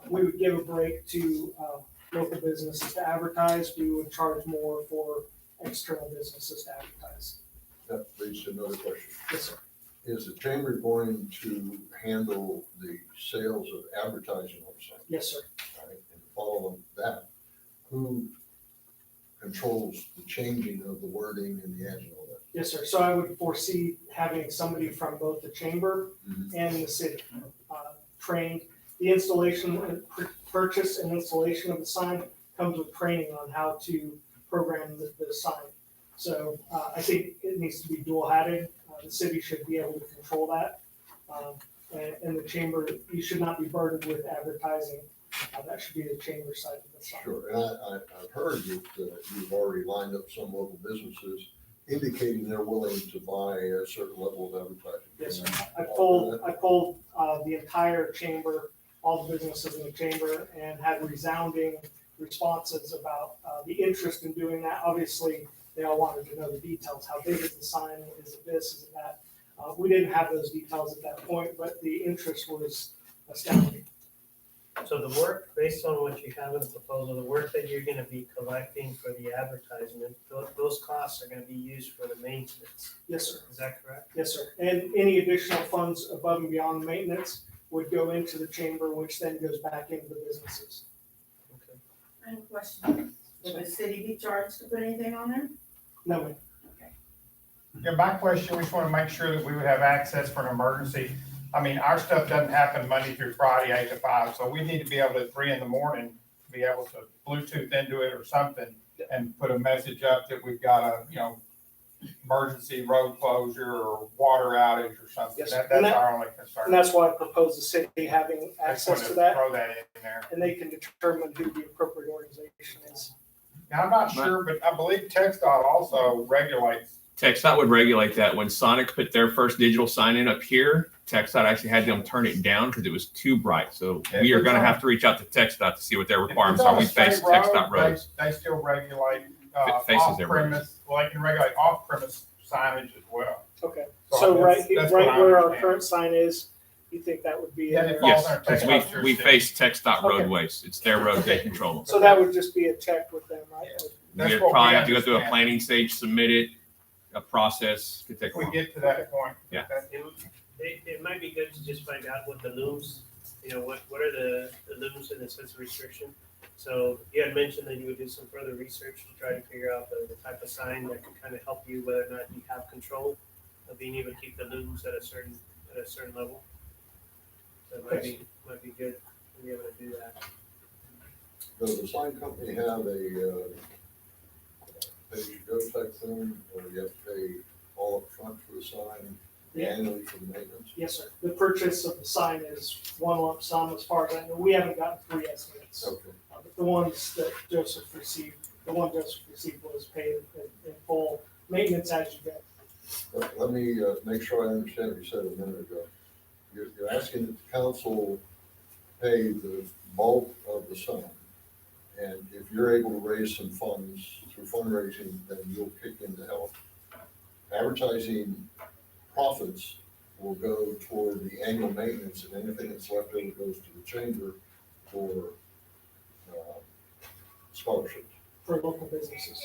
We would give a break to local businesses to advertise. We would charge more for external businesses to advertise. That leads to another question. Yes, sir. Is the chamber going to handle the sales of advertising on the site? Yes, sir. Right? And following that, who controls the changing of the wording and the ads and all that? Yes, sir. So I would foresee having somebody from both the chamber and the city trained. The installation, purchase and installation of the sign comes with training on how to program the sign. So I think it needs to be dual hatted. The city should be able to control that. And the chamber, you should not be burdened with advertising. That should be the chamber side of the sign. Sure, and I've heard that you've already lined up some local businesses indicating they're willing to buy a certain level of advertising. Yes, sir. I polled the entire chamber, all the businesses in the chamber, and had resounding responses about the interest in doing that. Obviously, they all wanted to know the details. How big is the sign? Is it this? Is it that? We didn't have those details at that point, but the interest was astounding. So the work, based on what you have in the proposal, the work that you're gonna be collecting for the advertisement, those costs are gonna be used for the maintenance. Yes, sir. Is that correct? Yes, sir. And any additional funds above and beyond maintenance would go into the chamber, which then goes back into the businesses. Okay. I have a question. Will the city be charged to put anything on there? No, ma'am. Yeah, my question, we just want to make sure that we would have access for an emergency. I mean, our stuff doesn't happen Monday through Friday, 8 to 5, so we need to be able to, at 3 in the morning, to be able to Bluetooth into it or something and put a message up that we've got a, emergency road closure or water outage or something. Yes, That's and our only concern. And that's why I proposed the city having I just wanted access to that, Throw that in there. and they can determine who the appropriate organization is. Now, I'm not sure, but I believe TxDOT also regulates. TxDOT would regulate that. When Sonic put their first digital sign in up here, TxDOT actually had them turn it down because it was too bright. So we are going to have to reach out to TxDOT to see what their requirements are. We face TxDOT roads. They still regulate Faces their off-premise, well, they can regulate off-premise signage as well. Okay, So so right that's what I where our understand. current sign is, you think that would be Yeah, in it there? falls Yes, under because TxDOT we face TxDOT Okay. roadways. It's their road, they control them. So that would just be a check with them, right? That's We'd what we probably have to go through a understand. planning stage, submit it, a process, could take If a we while. get to that point. Yeah. It might be good to just find out what the looms, what are the looms in the sense of restriction? So you had mentioned that you would do some further research to try to figure out the type of sign that can kind of help you whether or not you have control of being able to keep the looms at a certain level. So it might be good to be able to do that. Does the sign company have a pay-as-you-go type thing, or you have to pay all up front for the sign? annually for the maintenance? Yes, sir. The purchase of the sign is one lump sum as far as I know. We haven't gotten 3 estimates. Okay. But the ones that Joseph received, the one Joseph received was paid in full, maintenance as you go. Let me make sure I understand what you said a minute ago. You're asking that the council pay the bulk of the sum, and if you're able to raise some funds through fundraising, then you'll kick in to help. Advertising profits will go toward the annual maintenance, and anything that's left over goes to the chamber for scholarships. For local businesses.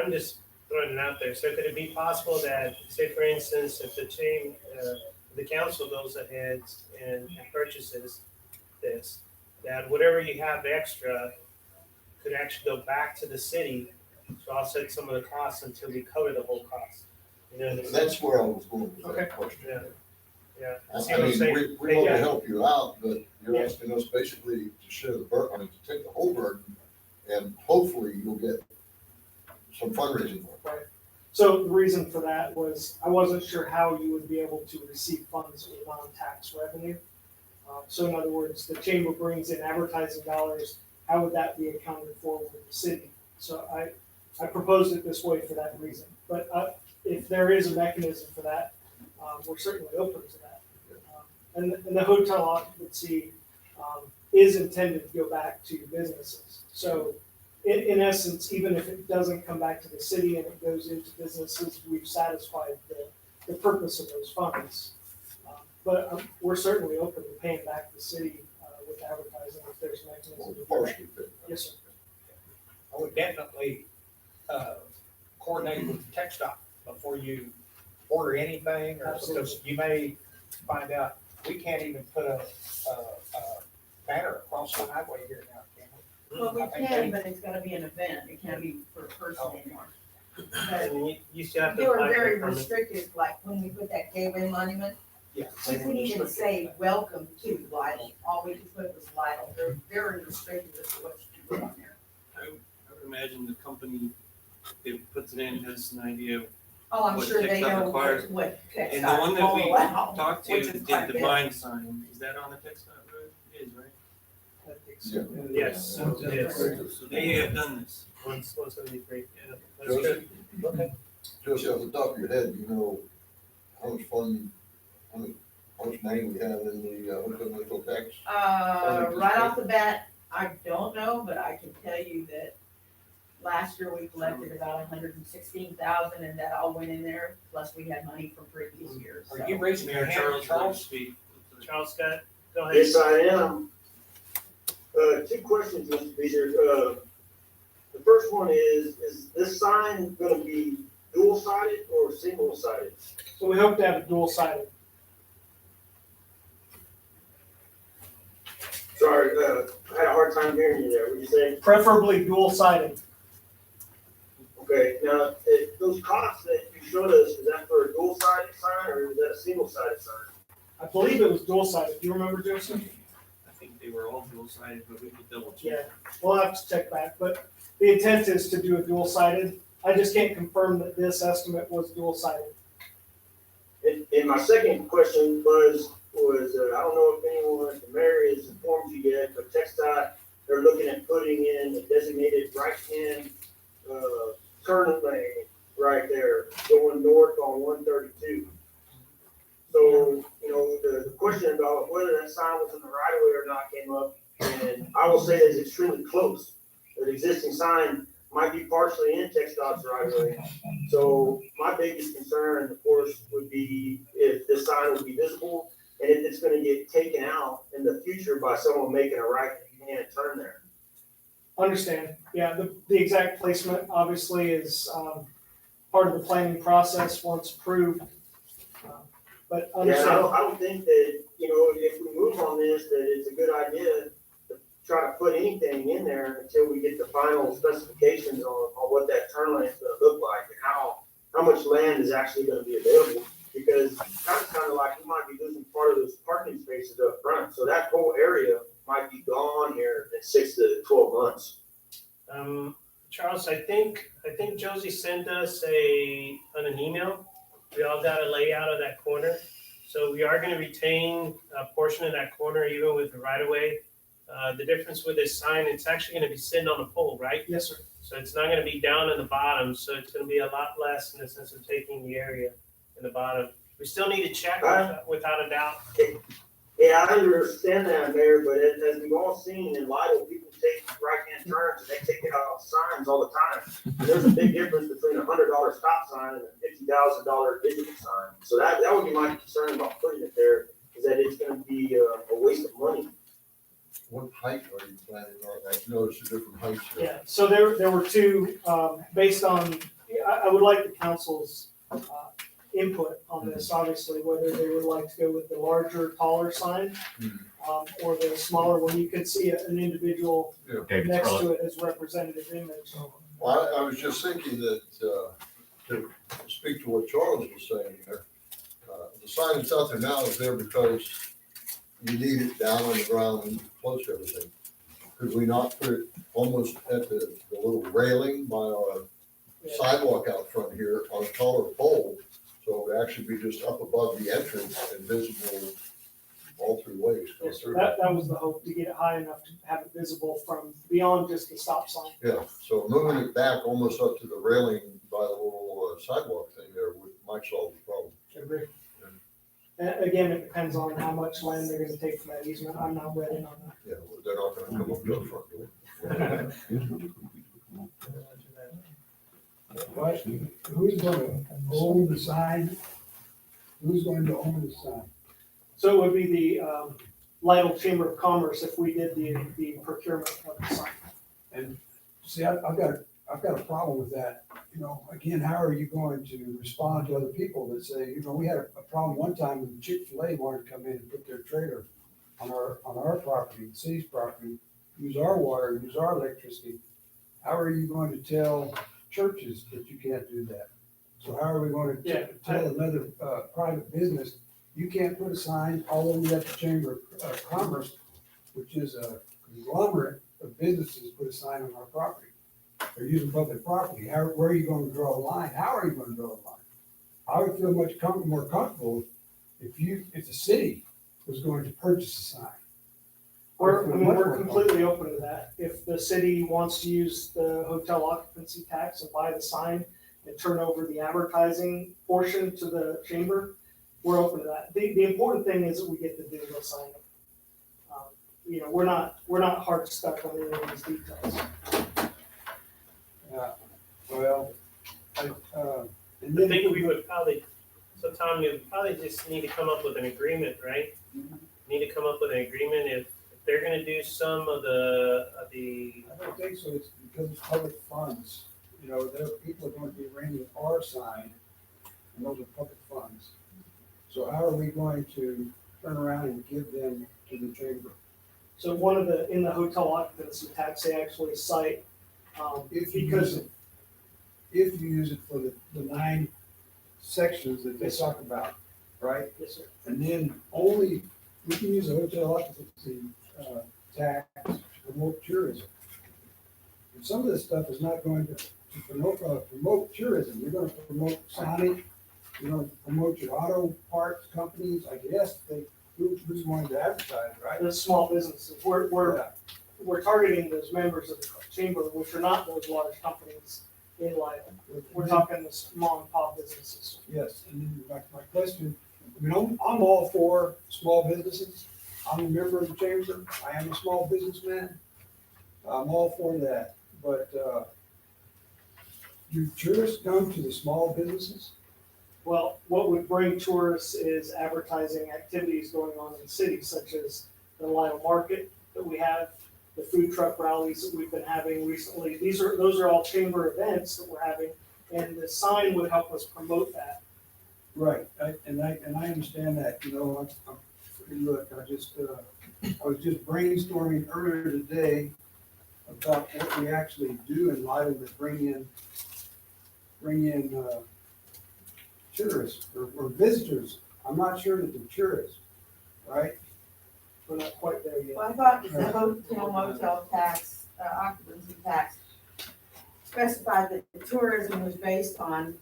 I'm just throwing it out there. So could it be possible that, say for instance, if the council goes ahead and purchases this, that whatever you have extra could actually go back to the city to offset some of the costs until we cover the whole cost? You know, That's where I was going with Okay. that question. Yeah. Yeah. I See what I'm mean, saying? we want Yeah. to help you out, but you're Yeah. asking us basically to share the burden, I mean, to take the whole burden, and hopefully you'll get some fundraising for it. Right. So the reason for that was I wasn't sure how you would be able to receive funds with non-tax revenue. So in other words, the chamber brings in advertising dollars, how would that be accounted for with the city? So I proposed it this way for that reason. But if there is a mechanism for that, we're certainly open to that. And the hotel occupancy is intended to go back to businesses. So in essence, even if it doesn't come back to the city and it goes into businesses, we've satisfied the purpose of those funds. But we're certainly open to paying back the city with advertising if there's a mechanism. to do that. Partially paid. Yes, sir. I would definitely coordinate with Tech Stop before you order anything, or Absolutely. because you may find out, we can't even put a banner across the highway here now, can we? Well, we I think can, but it's gotta be an event, it can't be for a person anymore. But And you still have to they were apply for a very permit. restrictive, like when we put that gateway monument, Yeah. we couldn't even say welcome to Lytle, all we could put was Lytle, they're very restrictive as to what you can put on there. I would imagine the company that puts it in has an idea of, Oh, I'm What sure they Tech Stop know requires. what Tech and the Stop one that we will allow, talked to which is did quite a the bit. blind sign, is that on the Texas Road? It is, right? I think so. Yeah. Yes, So, yes. so they have done this. 173. Yeah, that's Joseph, good. Okay. just off the top of your head, you know how much fund, how much money we have in the hotel tax? Right off the bat, I don't know, but I can tell you that last year we collected about 116,000 and that all went in there, plus we had money from previous years, so. Are you raising your Mayor hand, Charles, Charles? speak. Charles Scott, go ahead. Yes, I am. Two questions, Mr. Beezer. The first one is this sign gonna be dual-sided or single-sided? So we hope to have it dual-sided. Sorry, I had a hard time hearing you there. What you say? Preferably dual-sided. Okay, now, those costs that you showed us, is that for a dual-sided sign or is that a single-sided sign? I believe it was dual-sided. Do you remember, Joseph? I think they were all dual-sided, but we could double check. Yeah, we'll have to check back, but the intent is to do a dual-sided. I just can't confirm that this estimate was dual-sided. And my second question was, I don't know if anyone at the mayor has informed you yet, but TxDOT, they're looking at putting in a designated right-hand, turn lane right there, going north on 132. So, you know, the question about whether that sign was in the right of way or not came up, and I will say that it's extremely close. The existing sign might be partially in TxDOT's right of way. So my biggest concern, of course, would be if this sign would be visible and if it's gonna get taken out in the future by someone making a right-hand turn there. Understand, yeah, the exact placement obviously is, part of the planning process once approved. But Yeah, understand. I don't think that, you know, if we move on this, that it's a good idea to try to put anything in there until we get the final specifications on what that turn lane is gonna look like and how much land is actually gonna be available. Because it's kind of like we might be losing part of those parking spaces up front, so that whole area might be gone here in 6 to 12 months. Charles, I think Josie sent us an email we all got a layout of that corner. So we are gonna retain a portion of that corner even with the right of way. The difference with this sign, it's actually gonna be sitting on a pole, right? Yes, sir. So it's not gonna be down in the bottom, so it's gonna be a lot less in the sense of taking the area in the bottom. We still need to check without a doubt. Yeah, I understand that, Mayor, but as we've all seen in Lidle, people take right-hand turns and they take it off signs all the time. And there's a big difference between $100 stop sign and a $50,000 digital sign. So that would be my concern about putting it there, is that it's gonna be a waste of money. What height are you planning on? I noticed the different heights here. Yeah, so there were two, based on, I would like the council's input on this, obviously, whether they would like to go with the larger, taller sign, or the smaller one. You could see an individual David, next scroll to it as representative image. Well, I was just thinking that, to speak to what Charles was saying there, the sign that's out there now is there because you need it down on the ground and close to everything. Could we not put it almost at the little railing by our sidewalk out front here on a taller pole? So it would actually be just up above the entrance and visible all three ways. Yes, sir. That was the hope, to get it high enough to have it visible from beyond just the stop sign. Yeah, so moving it back almost up to the railing by the little sidewalk thing there might solve the problem. Agree. And again, it depends on how much land they're gonna take from that easement. I'm not ready on that. Yeah, they're not gonna come up to the front door. But who's gonna own the sign? Who's going to own the sign? So it would be the Lytle Chamber of Commerce if we did the procurement of the sign. And see, I've got a problem with that. You know, again, how are you going to respond to other people that say, you know, we had a problem one time when Chick-fil-A wanted to come in and put their trailer on our property, the city's property, use our water, use our electricity. How are you going to tell churches that you can't do that? So how are we going to tell another private business, you can't put a sign all over at the Chamber of Commerce, which is a conglomerate of businesses, put a sign on our property? They're using public property. Where are you going to draw a line? How are you going to draw a line? I would feel much more comfortable if the city was going to purchase a sign. We're completely open to that. If the city wants to use the hotel occupancy tax and buy the sign and turn over the advertising portion to the chamber, we're open to that. The important thing is that we get the digital sign. You know, we're not hard stuck on any of these details. Yeah, well, I think we would probably, so Tom, you probably just need to come up with an agreement, right? Need to come up with an agreement if they're gonna do some of the. I don't think so. It's because it's public funds. You know, people are going to be renting our sign, and those are public funds. So how are we going to turn around and give them to the chamber? So in the hotel occupancy tax, they actually cite, If you use it for the 9 sections that they talk about, right? yes, sir. And then only, we can use a hotel occupancy tax to promote tourism. And some of this stuff is not going to promote tourism. You're going to promote Sonic, you're going to promote your auto parts companies, I guess. Who's going to advertise, right? The small businesses, we're targeting those members of the chamber, which are not those large companies in Lytle. We're talking the small and pop businesses. Yes, and then my question, I mean, I'm all for small businesses. I'm a member of the chamber. I am a small businessman. I'm all for that. But do tourists come to the small businesses? Well, what would bring tourists is advertising activities going on in the city, such as the Lytle Market that we have, the food truck rallies that we've been having recently. Those are all chamber events that we're having, and the sign would help us promote that. Right, and I understand that. You know, look, I was just brainstorming earlier today about what we actually do in Lytle to bring in tourists or visitors. I'm not sure that they're tourists, right? We're not quite there yet. Well, I thought the hotel motel tax, occupancy tax specified that the tourism was based on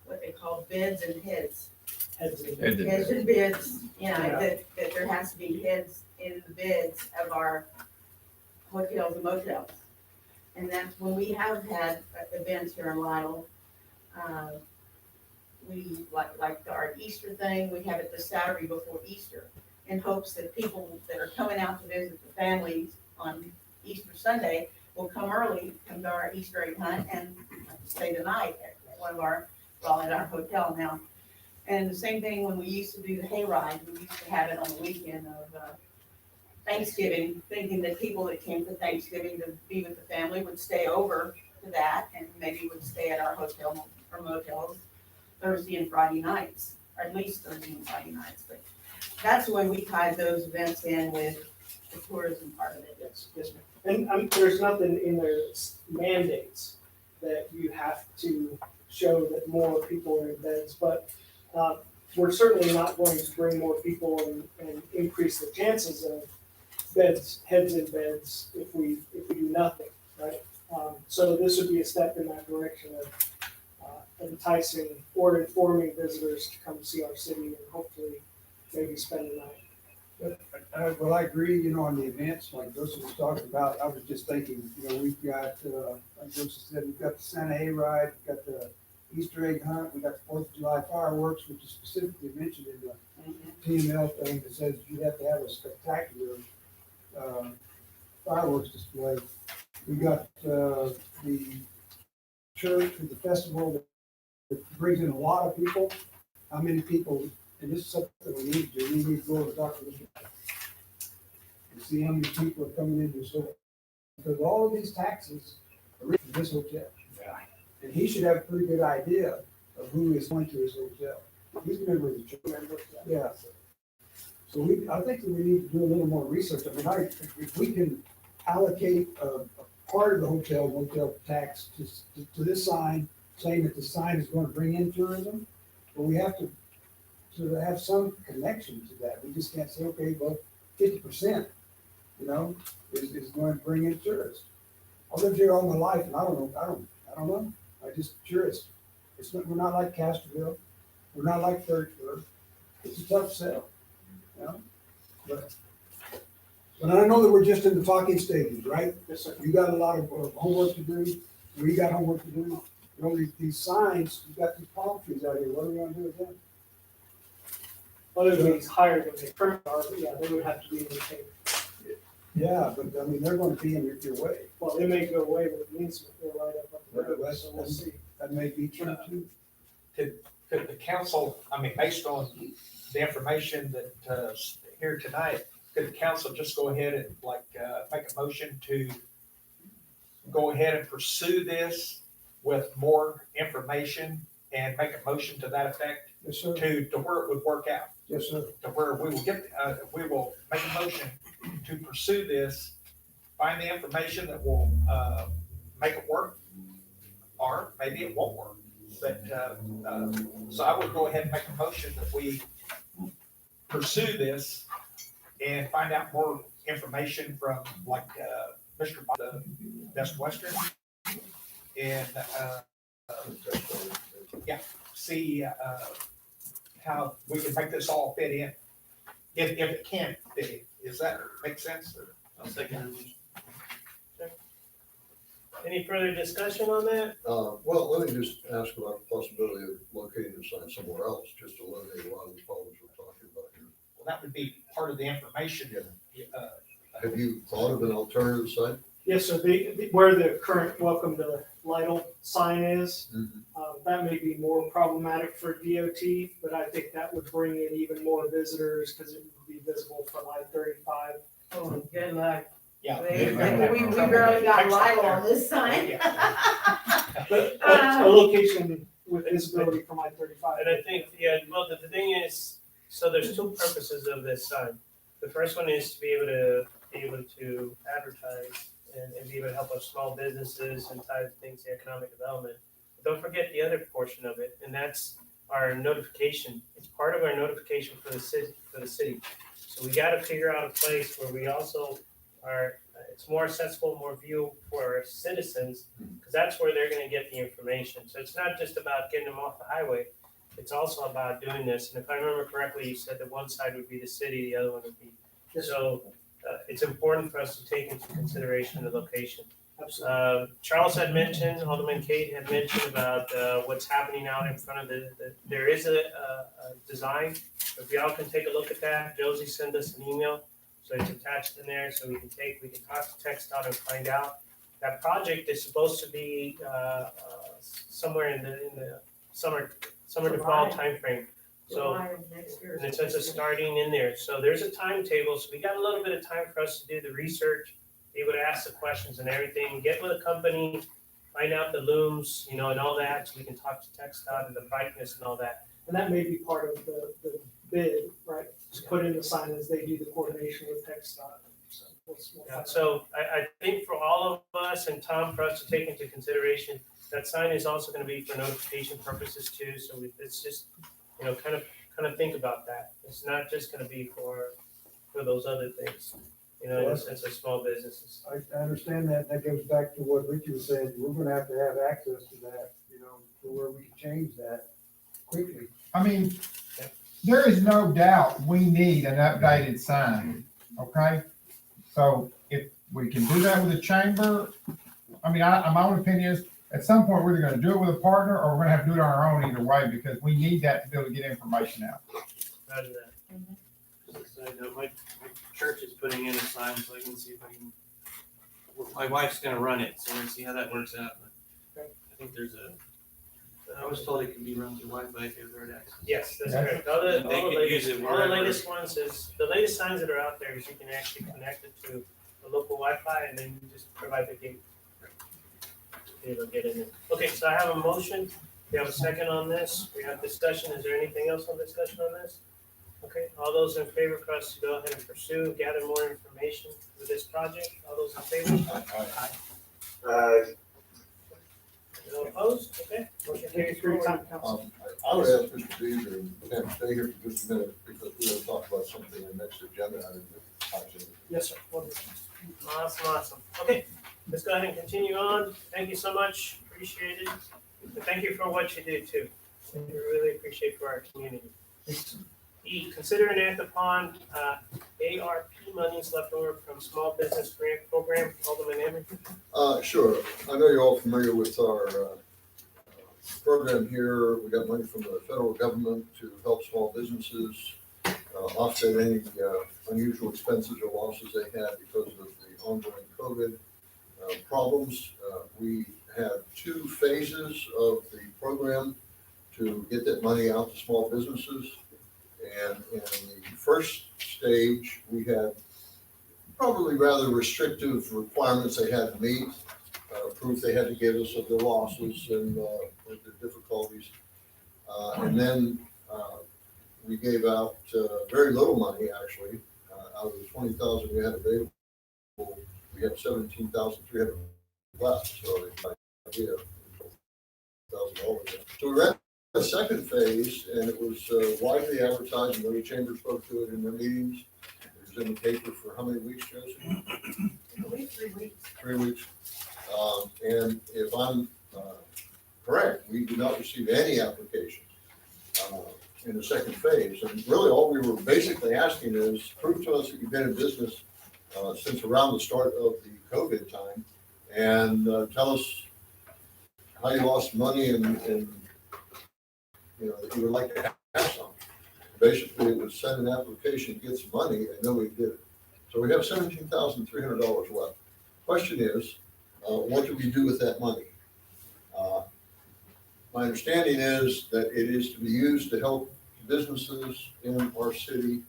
what they call beds and heads. Heads in. Heads in. Heads and beds, you know, Yeah. that there has to be heads in the beds of our hotels and motels. And that's when we have had events here in Lytle. We, like our Easter thing, we have it the Saturday before Easter in hopes that people that are coming out to visit the families on Easter Sunday will come early, come to our Easter egg hunt and stay the night at one of our, well, at our hotel now. And the same thing when we used to do the hayride, we used to have it on the weekend of Thanksgiving, thinking that people that came for Thanksgiving to be with the family would stay over to that and maybe would stay at our hotel or motels Thursday and Friday nights, or at least Thursday and Friday nights. But that's the way we tied those events in with the tourism part of it. Yes, yes, ma'am. And there's nothing in their mandates that you have to show that more people are in beds, but we're certainly not going to bring more people and increase the chances of beds, heads in beds if we do nothing, right? So this would be a step in that direction of enticing or informing visitors to come see our city and hopefully maybe spend the night. Well, I agree, on the events, like Joseph was talking about, I was just thinking, we've got, like Joseph said, we've got the Santa hayride, we've got the Easter egg hunt, we got the 4th of July fireworks, which is specifically mentioned in the TML thing that says you have to have a spectacular fireworks display. We got the church with the festival that brings in a lot of people. How many people, and this is something we need to do, we need to go and talk to them and see how many people are coming into this hotel. Because all of these taxes are written in this hotel. And he should have a pretty good idea of who is going to his hotel. He's a member of the church. Yeah. So I think that we need to do a little more research. I mean, if we can allocate a part of the motel tax to this sign, saying that the sign is going to bring in tourism, but we have to sort of have some connection to that. We just can't say, okay, well, 50%, is going to bring in tourists. I lived here all my life, and I don't know. I just tourist. We're not like Castroville. We're not like Fredericksburg. It's a tough sell, But I know that we're just in the talking stages, right? Yes, sir. You got a lot of homework to do. We got homework to do. These signs, you got these palm trees out here. What are we gonna do with them? Other than it's higher than they currently are, but yeah, they would have to be maintained. Yeah, but I mean, they're gonna be in your way. Well, they may go away with the easement, they're right up the road, That's- so we'll see. That may be true too. Could the council, based on the information that, here tonight, could the council just go ahead and make a motion to go ahead and pursue this with more information and make a motion to that effect Yes, sir. to where it would work out? Yes, sir. To where we will make a motion to pursue this, find the information that will, make it work, or maybe it won't work. But, so I would go ahead and make a motion that we pursue this and find out more information from Mr. the Best Western. And, see, how we can make this all fit in. If it can fit in, does that make sense? I'll second it. Any further discussion on that? Well, let me just ask about the possibility of locating the sign somewhere else, just to eliminate a lot of the problems we're talking about here. Well, that would be part of the information. Have you thought of an alternative site? Yes, sir, where the current welcome to Lytle sign is, that may be more problematic for DOT, but I think that would bring in even more visitors because it would be visible from I-35. Oh, good luck. Yeah. We barely got Lytle on this sign. But a location with visibility from I-35. And I think, well, the thing is, so there's two purposes of this sign. The first one is to be able to advertise and be able to help our small businesses and tie things to economic development. But don't forget the other portion of it, and that's our notification. It's part of our notification for the city. So we got to figure out a place where we also it's more accessible, more view for citizens, because that's where they're gonna get the information. So it's not just about getting them off the highway, it's also about doing this. And if I remember correctly, you said that one side would be the city, the other one would be. So it's important for us to take into consideration the location. Charles had mentioned, Alderman Kate had mentioned about what's happening out in front of there is a design. If y'all can take a look at that, Josie sent us an email, so it's attached in there, so we can talk to TxDOT and find out. That project is supposed to be somewhere in the summer to fall timeframe. So, July of next year. and it says it's starting in there, so there's a timetable, so we got a little bit of time for us to do the research, be able to ask the questions and everything, get with a company, find out the looms, and all that, so we can talk to TxDOT and the brightness and all that. And that may be part of the bid, right? To put in the sign as they do the coordination with TxDOT. So we'll Yeah, find out. so I think for all of us and Tom, for us to take into consideration, that sign is also gonna be for notification purposes too, so it's just, kind of think about that. It's not just gonna be for those other things, in the sense of small businesses. I understand that. That goes back to what Richie was saying. We're gonna have to have access to that, to where we can change that quickly. I mean, there is no doubt we need an updated sign, okay? So if we can do that with the chamber, my own opinion is, at some point, we're either gonna do it with a partner, or we're gonna have to do it on our own either way, because we need that to be able to get information out. Roger that. Just a side note, my church is putting in a sign, so I can see if I can, my wife's gonna run it, so we're gonna see how that works out. But I think I was told it can be run through Wi-Fi if you have hard access. Yes, that's Yeah. correct. They could use it All the wherever. latest ones the latest signs that are out there is you can actually connect it to a local Wi-Fi and then you just provide the gate. It'll get in there. Okay, so I have a motion. We have a second on this. We have discussion. Is there anything else on discussion on this? Okay, all those in favor for us to go ahead and pursue, gather more information for this project? All those in favor? No opposed? Okay, motion Thank you carries for your forward. time, council. I would ask Mr. Beaver, to stay here for just a minute, because we're gonna talk about something in the next agenda item that ties in. Yes, sir. Wonderful. Awesome. Okay, let's go ahead and continue on. Thank you so much. Appreciate it. And thank you for what you do too. We really appreciate for our community. E, consider and act upon ARP monies left over from small business grant program. Alderman Emory. Sure. I know you're all familiar with our program here. We got money from the federal government to help small businesses offset any unusual expenses or losses they had because of the ongoing COVID problems. We have two phases of the program to get that money out to small businesses. And in the first stage, we had probably rather restrictive requirements they had to meet, proof they had to give us of their losses and their difficulties. And then we gave out very little money, actually. Out of the 20,000 we had available, we had 17,300 left. So the idea of $12,000. So we ran the second phase, and it was widely advertised, and the chamber spoke to it in their meetings. It was in the paper for how many weeks, Josie? 3 weeks. 3 weeks. And if I'm correct, we did not receive any applications in the second phase. And really all we were basically asking is prove to us that you've been in business since around the start of the COVID time, and tell us how you lost money and that you would like to have some. Basically, it was send an application, get some money, and nobody did it. So we have $17,300 left. Question is, what do we do with that money? My understanding is that it is to be used to help businesses in our city,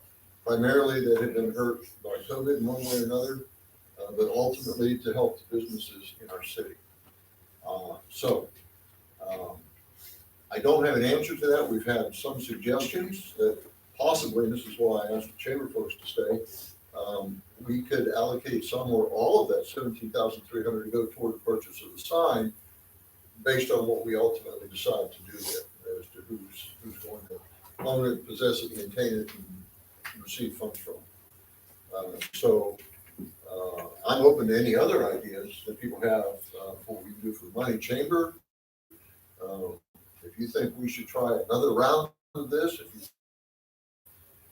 primarily that have been hurt by COVID in one way or another, but ultimately to help the businesses in our city. I don't have an answer to that. We've had some suggestions that possibly, and this is why I asked the chamber folks to stay, we could allocate some or all of that $17,300 to go toward the purchase of the sign, based on what we ultimately decide to do there, as to who's going to own it, possess it, maintain it, and receive funds from. I'm open to any other ideas that people have for what we can do for the money chamber. If you think we should try another round of this, if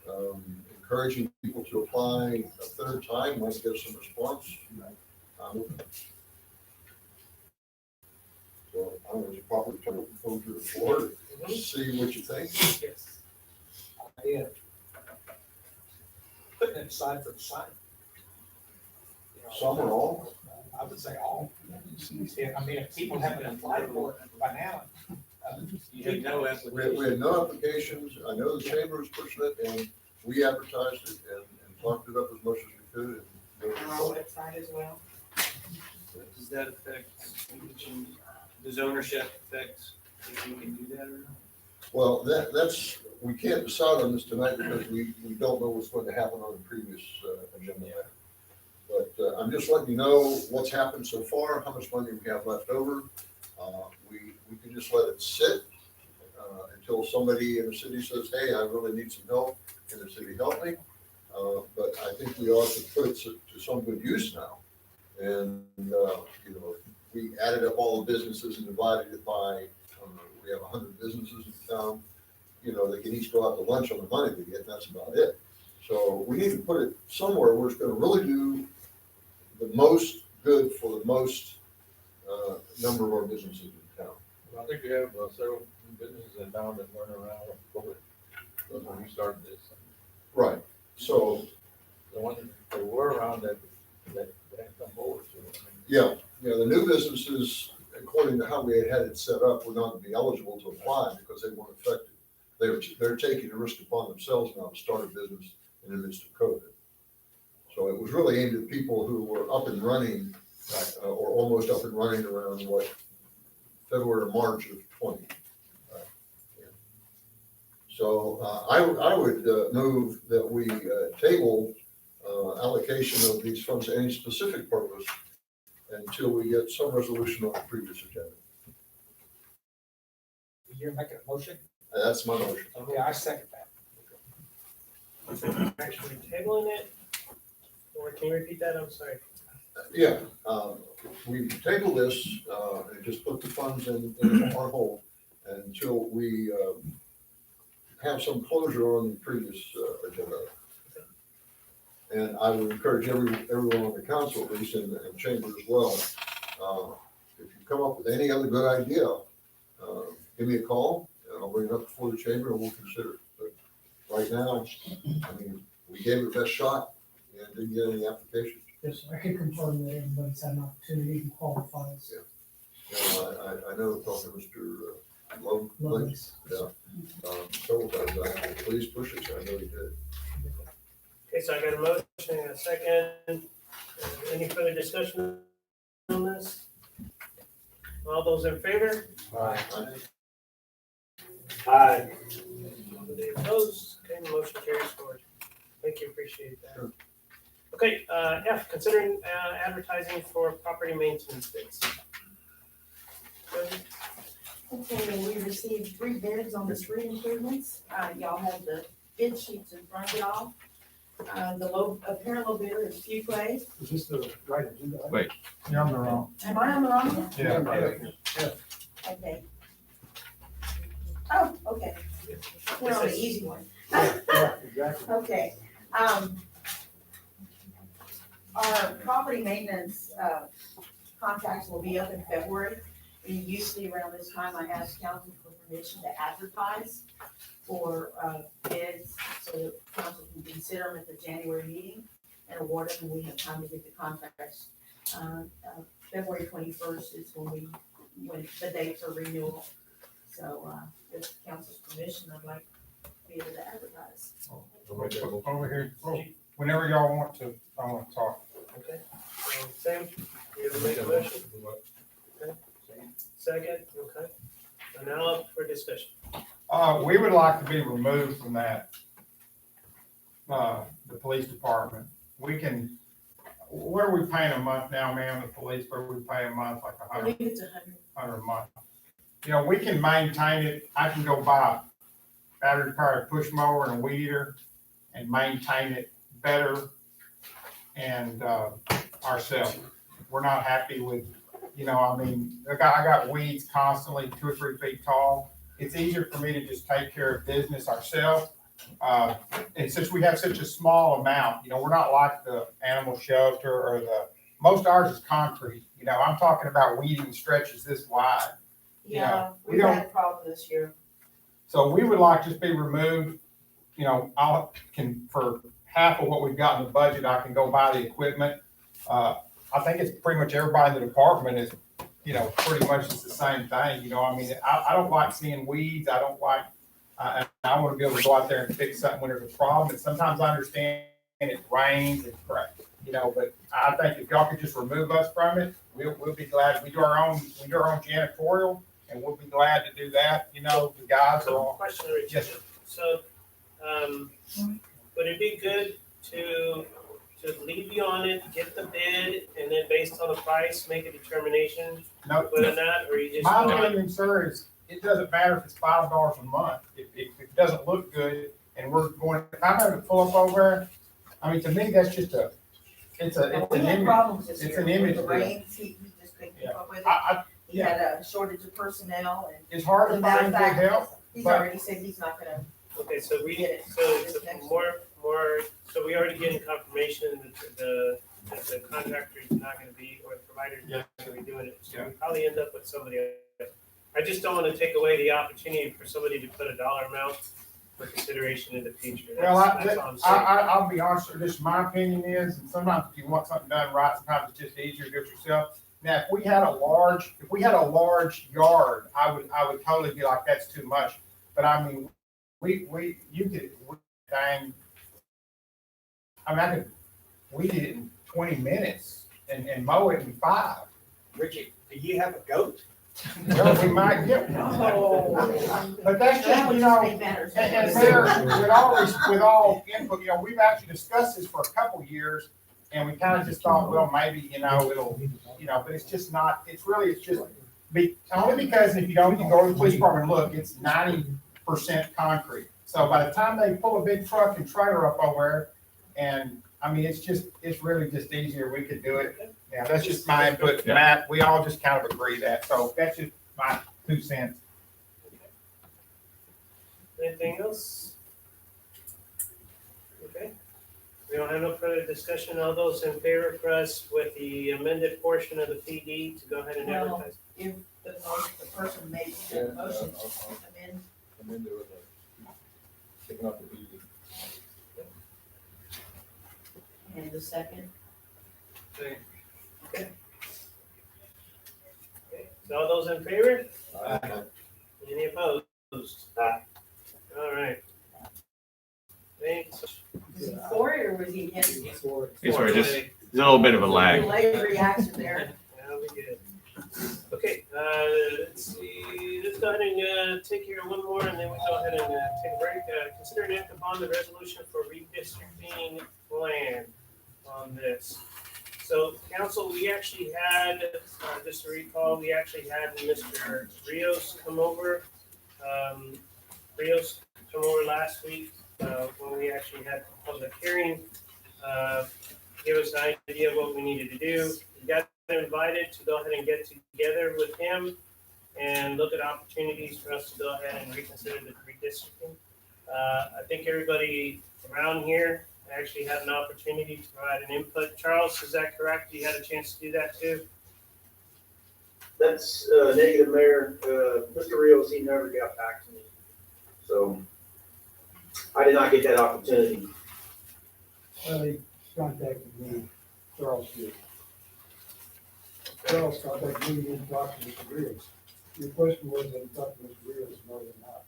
you encouraging people to apply a third time, might get some response. So I don't know, it's probably turn it over to the floor, see what you think. Yes. Yeah. Putting it aside for the sign. You know, Some or all. I would say all. Yeah, I mean, if people haven't applied for it by now. You had no We application. had no applications. I know the chamber was pushing it, and we advertised it and talked it up as much as we could. On our website as well. Does that affect, does ownership affect if you can do that or not? Well, that's, we can't decide on this tonight because we don't know what's going to happen on the previous agenda. But I'm just letting you know what's happened so far, how much money we have left over. We can just let it sit until somebody in the city says, hey, I really need some help. Can the city help me? But I think we ought to put it to some good use now. And, we added up all the businesses and divided it by, we have 100 businesses in town. They can each go out to lunch on the money they get, and that's about it. So we need to put it somewhere where it's going to really do the most good for the most number of our businesses in town. I think we have several businesses in town that weren't around before. That's when we started this. Right. So, The ones that were around that didn't come forward. So, the new businesses, according to how we had it set up, were not to be eligible to apply because they weren't affected. They're taking a risk upon themselves now to start a business in the midst of COVID. So it was really aimed at people who were up and running, or almost up and running around February or March of 20. So I would move that we table allocation of these funds to any specific purpose until we get some resolution on the previous agenda. You're making a motion? That's my motion. Okay, I second that. Actually tabling it, or can you repeat that? I'm sorry. Yeah, we table this and just put the funds in on hold until we have some closure on the previous agenda. And I would encourage everyone on the council, at least in the chamber as well, if you come up with any other good idea, give me a call and I'll bring it up before the chamber and we'll consider it. But right now, we gave it the best shot and didn't get any applications. Yes, I can confirm that everybody's had an opportunity to qualify. I know talking to Mr. Lovelace. Several times, please push it, I know he did. Okay, so I got a motion and a second. Any further discussion on this? All those in favor? Aye. Aye. Anybody opposed? Okay, the motion carries forward. Thank you, appreciate that. Sure. Okay, F, considering advertising for property maintenance bids. Okay, we received 3 bids on the street improvements. Y'all have the bid sheets in front of y'all. The apparent low bidder is Fuquay. Is this the right agenda? Wait. You're on the wrong. Am I on the wrong one? Yeah. Okay. Oh, okay. We're on the easy one. Yeah, exactly. Okay. Our property maintenance contracts will be up in February. And usually around this time, I ask council for permission to advertise for bids so that council can consider them at the January meeting and award them, and we have time to get the contracts. February 21st is when the dates are renewal. So with council's permission, I'd like to be able to advertise. Over here, whenever y'all want to, I want to talk. Okay, so Sam, you have to make a motion? Okay. Second, okay. So now up for discussion. We would like to be removed from that, the police department. We can, what are we paying a month now, ma'am, the police, what are we paying a month, like I believe it's 100. $100 a month? We can maintain it. I can go buy a battery powered push mower and a weed eater and maintain it better. And, ourselves. We're not happy with, I mean, I got weeds constantly 2 or 3 feet tall. It's easier for me to just take care of business ourselves. And since we have such a small amount, we're not like the animal shelter or most of ours is concrete. I'm talking about weeding stretches this wide. Yeah, we we've don't- had a problem this year. So we would like to just be removed, for half of what we've got in the budget, I can go buy the equipment. I think it's pretty much everybody in the department is, pretty much it's the same thing, I mean, I don't like seeing weeds, I don't like, and I want to be able to go out there and fix something when there's a problem, and sometimes I understand it rains and crap, but I think if y'all could just remove us from it, we'll be glad. We do our own janitorial, and we'll be glad to do that, the guys are all. Question, Richard. Yes, sir. So, would it be good to leave you on it, get the bid, and then based on the price, make a determination No, whether or not, or you just? my want- opinion, sir, is it doesn't matter if it's $5 a month. If it doesn't look good and we're going, if I'm having to pull up over there, I mean, to me, that's just it's We an had image. problems this It's year an with image the deal. rains, he just couldn't keep Yeah. up with it. I, He had a shortage of personnel and it's hard as to a matter find of good fact, help, he's but already said he's not gonna Okay, so we, get it. so it's more, so we already getting confirmation that the contractor is not gonna be, or the provider is not gonna be doing it. So we probably end up with somebody else. I just don't wanna take away the opportunity for somebody to put a dollar amount for consideration in the future. well, That's all I'm saying. I'll be honest, with you, just my opinion is, and sometimes if you want something done right, sometimes it's just easier to do it yourself. Now, if we had a large yard, I would totally be like, that's too much. But I mean, dang, we did it in 20 minutes and mow it in 5. Richie, do you have a goat? Well, we might get one. But that's That just, would just make matters. and there, with all input, we've actually discussed this for a couple years, and we kind of just thought, well, maybe, it'll, but it's just not, it's just, only because if you go to the police department and look, it's 90% concrete. So by the time they pull a big truck and trailer up over there, and, I mean, it's really just easier, we could do it. Yeah, that's just my input, Matt, we all just kind of agree that, so that's just my 2 cents. Anything else? Okay. We don't have no further discussion. All those in favor for us with the amended portion of the PD to go ahead and Well, advertise? if the person made Yeah, the motion, I'll amend, come into it, taking off the PD. and the second, Okay. So all those in favor? Any opposed? All right. Thanks. was he for it or was he against it? It's where just, there's a little bit of a lag. Delayed reaction there. That'll be good. Okay, let's see, let's go ahead and take care of one more and then we go ahead and take a break. Consider an act upon the resolution for redistricting plan on this. So council, we actually had, just to recall, we actually had Mr. Rios come over. Rios come over last week when we actually had a public hearing. Give us an idea of what we needed to do. We got invited to go ahead and get together with him and look at opportunities for us to go ahead and reconsider the redistricting. I think everybody around here actually had an opportunity to provide an input. Charles, is that correct? You had a chance to do that too? That's negative, Mayor. Mr. Rios, he never got back to me. So I did not get that opportunity. Well, he contacted me, Charles did. Charles contacted me and talked to Mr. Rios. Your question was, that he talked to Mr. Rios, no, they're not.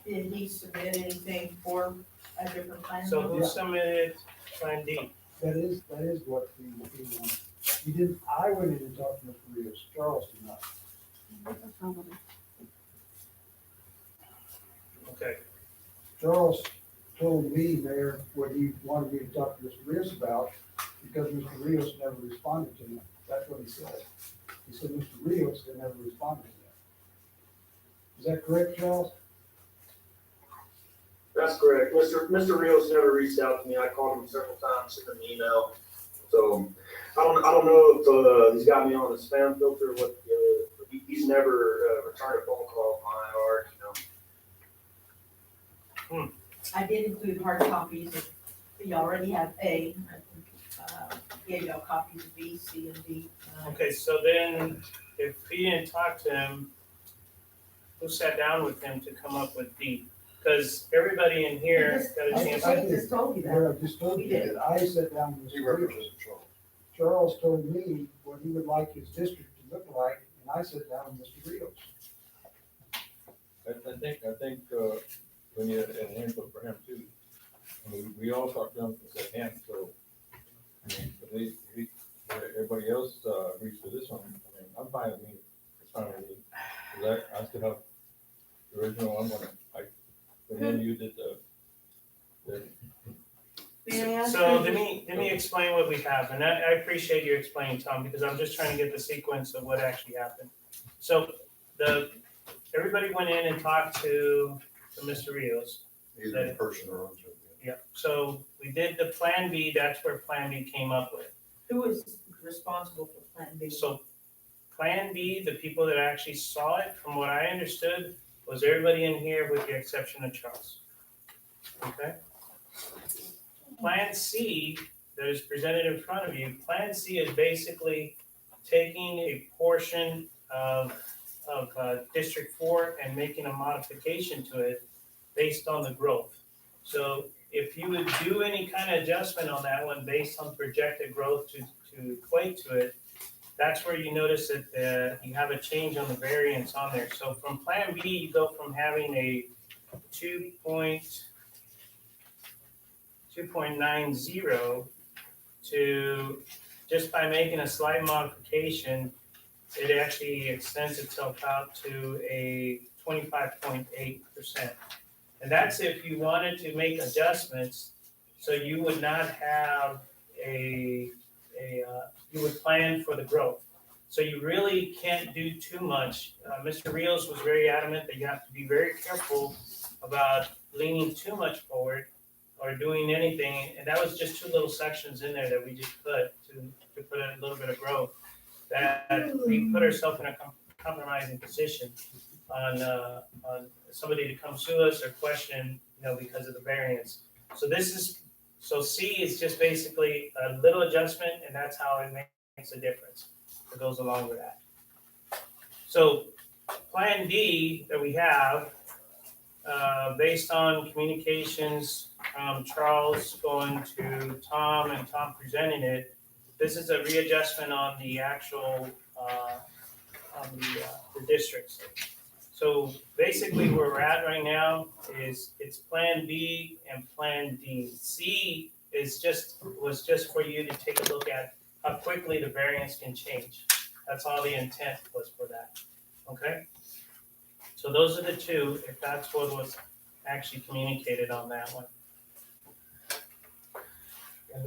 Did he submit anything for a different plan? So who submitted Plan D? That is what he wanted. He didn't, I went in and talked to Mr. Rios, Charles did not. Okay, Charles told me, Mayor, what he wanted me to talk to Mr. Rios about, because Mr. Rios never responded to him. That's what he said. He said Mr. Rios had never responded to that. Is that correct, Charles? That's correct. Mr. Rios never reached out to me. I called him several times, sent him an email. So I don't know if he's got me on the spam filter or what. He's never returned a phone call on my IR. I did include hard copies. You already have A. I think, gave y'all copies of B, C, and D. Okay, so then if he didn't talk to him, who sat down with him to come up with D? Because everybody in here got a chance. I just told you that. I just told you that. I sat down with He Mr. Rios. represents Charles. Charles told me what he would like his district to look like, and I sat down with Mr. Rios. I think, we need an input for him too. I mean, we all talked to him at hand, so, I mean, at least everybody else, agrees to this one. I mean, I'm fine with me, it's fine with me. 'Cause I still have the original, and then you did the May I ask So you- let me explain what we have, and I appreciate you explaining, Tom, because I'm just trying to get the sequence of what actually happened. So everybody went in and talked to Mr. Rios. Either in person or on Zoom. Yeah, so we did the Plan B, that's where Plan B came up with. Who is responsible for Plan B? So Plan B, the people that actually saw it, from what I understood, was everybody in here with the exception of Charles. Okay? Plan C that is presented in front of you, Plan C is basically taking a portion of District 4 and making a modification to it based on the growth. So if you would do any kind of adjustment on that one based on projected growth to equate to it, that's where you notice that you have a change on the variance on there. So from Plan B, you go from having a 2.90 to, just by making a slight modification, it actually extends itself out to a 25.8%. And that's if you wanted to make adjustments, so you would not have you would plan for the growth. So you really can't do too much. Mr. Rios was very adamant that you have to be very careful about leaning too much forward or doing anything. And that was just two little sections in there that we just put to put a little bit of growth. That we put ourselves in a compromising position on somebody to come sue us or question, because of the variance. So C is just basically a little adjustment, and that's how it makes a difference. It goes along with that. So Plan D that we have, based on communications from Charles going to Tom and Tom presenting it, this is a readjustment on the actual, on the districts. So basically where we're at right now is it's Plan B and Plan D. C was just for you to take a look at how quickly the variance can change. That's all the intent was for that, okay? So those are the two, if that's what was actually communicated on that one. And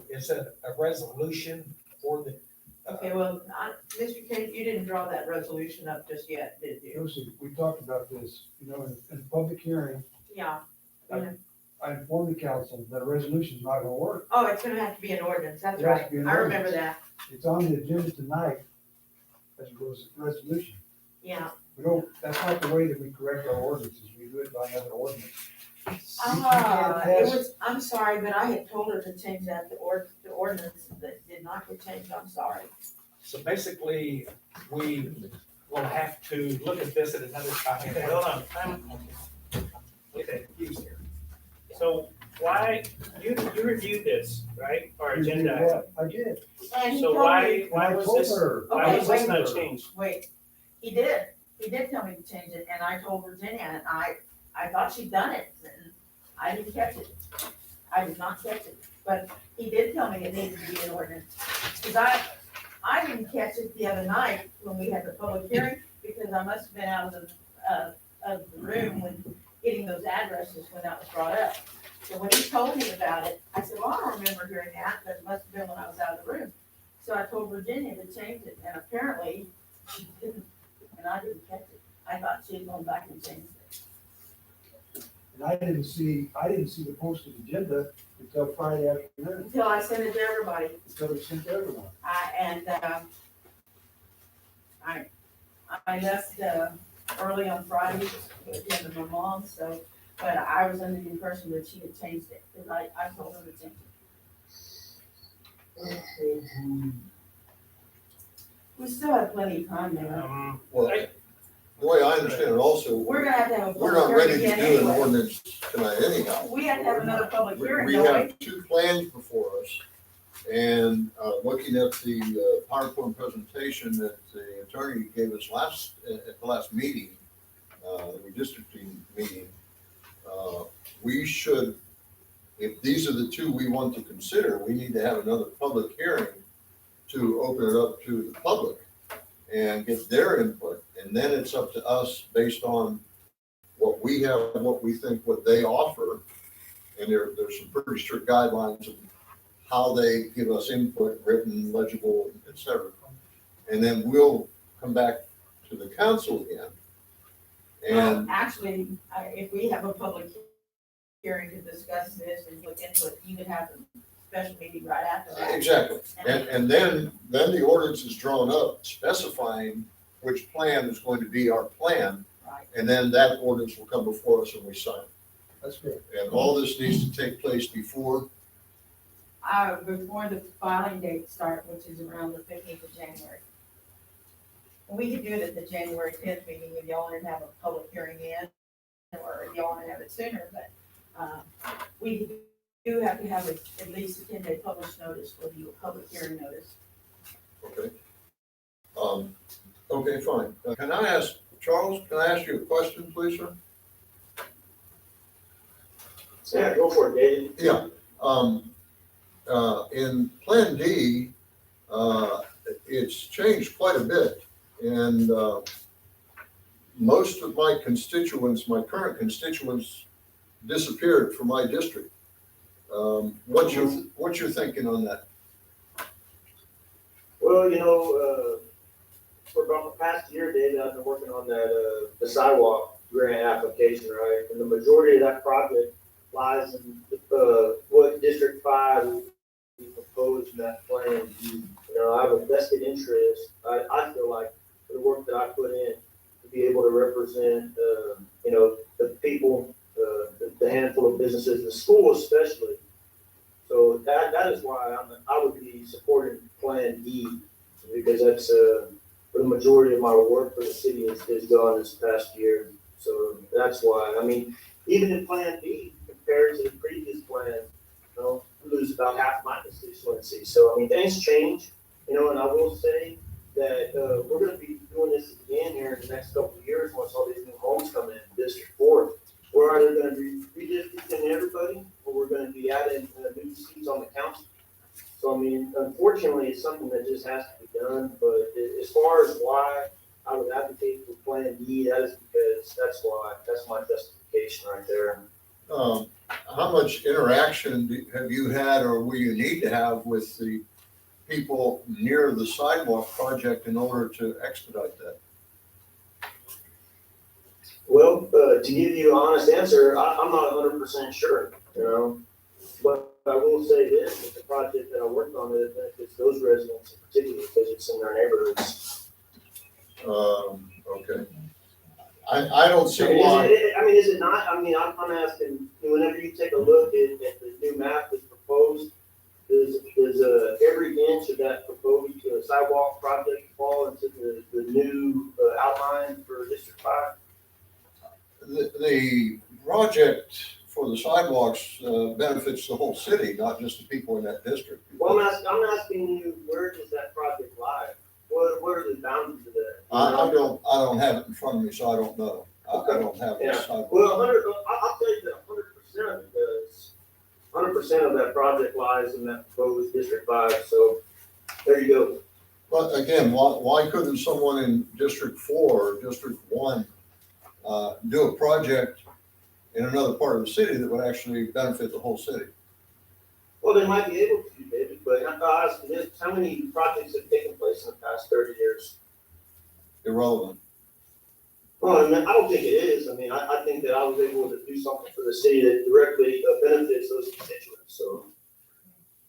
is it a resolution for the? Okay, well, Mr. Kate, you didn't draw that resolution up just yet, did you? Josie, we talked about this, in a public hearing, Yeah. I informed the council that a resolution is not gonna work. Oh, it's gonna have to be an ordinance, that's It has right. to be an I remember ordinance. that, It's on the agenda tonight as a resolution. yeah. That's not the way that we correct our ordinances, we do it by another ordinance. I'm sorry, but I had told her to change that to ordinance that did not get changed, I'm sorry. So basically, we will have to look at this at another time. Okay, hold on. Okay. So why, you reviewed this, right? Our agenda. I did. And he So told me- why I was told this, her. why Okay, was this wait. not changed? Wait, he did tell me to change it, and I told Virginia, and I thought she'd done it, and I didn't catch it. I did not catch it, but he did tell me it needed to be an ordinance. Cause I didn't catch it the other night when we had the public hearing, because I must have been out of the room when getting those addresses when that was brought up. So when he told me about it, I said, well, I don't remember hearing that, but it must have been when I was out of the room. So I told Virginia to change it, and apparently she didn't, and I didn't catch it. I thought she had gone back and changed it. And I didn't see the posted agenda until Friday afternoon, Until I sent it to everybody. until it sent to everyone. I left, early on Friday, to attend to my mom, so, but I was under the impression that she had changed it, because I told her to change it. We still have plenty of time now. Well, the way I understand it also, We're gonna have to have a we're public not ready hearing to again do an anyway. ordinance tonight anyhow. We have to have another public hearing, We don't we? have two plans before us, and looking at the PowerPoint presentation that the attorney gave us at the last meeting, the redistricting meeting, we should, if these are the two we want to consider, we need to have another public hearing to open it up to the public and get their input, and then it's up to us based on what we have, what we think, what they offer. And there's some pretty strict guidelines of how they give us input, written, legible, et cetera. And then we'll come back to the council again. Well, And actually, if we have a public hearing to discuss this and look into it, you could have a special meeting right after that. exactly. And then the ordinance is drawn up specifying which plan is going to be our plan. Right. And then that ordinance will come before us and we sign it. That's great. And all this needs to take place before. Before the filing date start, which is around the 15th of January. And we could do it at the January 10th meeting if y'all want to have a public hearing in, or if y'all want to have it sooner, but, we do have to have at least a 10-day published notice for the public hearing notice. Okay. Okay, fine. Can I ask, Charles, can I ask you a question, please, sir? Yeah, go for it, David. Yeah. In Plan D, it's changed quite a bit. And most of my constituents, my current constituents, disappeared from my district. What's your thinking on that? Well, for about the past year, David, I've been working on that, the sidewalk grant application, right? And the majority of that project lies in, what District 5 we proposed in that plan. I have a vested interest, I feel like, for the work that I put in, to be able to represent, the people, the handful of businesses, the school especially. So that is why I would be supporting Plan D, because that's, for the majority of my work for the city is gone this past year. So that's why, even in Plan B, compared to the previous plan, I lose about half my constituency. So, things change, and I will say that, we're gonna be doing this again here in the next couple of years, once all these new homes come in, District 4. We're either gonna be redistricting everybody, or we're gonna be adding, new seats on the council. So, unfortunately, it's something that just has to be done, but as far as why I would advocate for Plan D, that is because that's my justification right there. How much interaction have you had or will you need to have with the people near the sidewalk project in order to expedite that? Well, to give you an honest answer, I'm not 100% sure, but I will say this, that the project that I worked on, it benefits those residents in particular because it's in their neighborhoods. Okay. I don't see why. Is it not? I'm asking, whenever you take a look at the new map that's proposed, does every inch of that proposed sidewalk project fall into the new outline for District 5? The project for the sidewalks benefits the whole city, not just the people in that district. Well, I'm asking you, where does that project lie? What are the boundaries of that? I don't have it in front of me, so I don't know. I don't have Yeah. the sidewalk. Well, I'll tell you that 100% of it does. 100% of that project lies in that proposed District 5, so there you go. But again, why couldn't someone in District 4 or District 1 do a project in another part of the city that would actually benefit the whole city? Well, they might be able to, David, but I'm asking this, how many projects have taken place in the past 30 years? Irrelevant. Well, and I don't think it is. I mean, I think that I was able to do something for the city that directly benefits those constituents, so.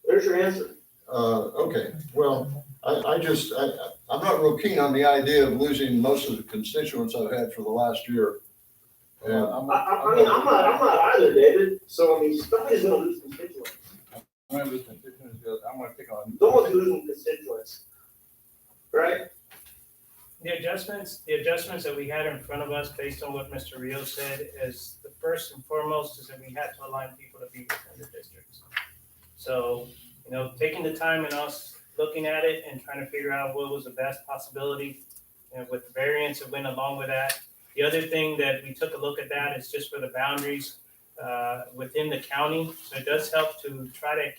There's your answer. Okay, well, I'm not real keen on the idea of losing most of the constituents I've had for the last year. And I mean, I'm not either, David, so I mean, somebody's gonna lose constituents. I'm gonna lose constituents, because I'm gonna pick on. Someone's losing constituents, right? The adjustments that we had in front of us, based on what Mr. Rio said, is the first and foremost is that we had to align people to be within the districts. So, you know, taking the time and us looking at it and trying to figure out what was the best possibility, and with the variance that went along with that. The other thing that we took a look at that is just for the boundaries within the county. So it does help to try to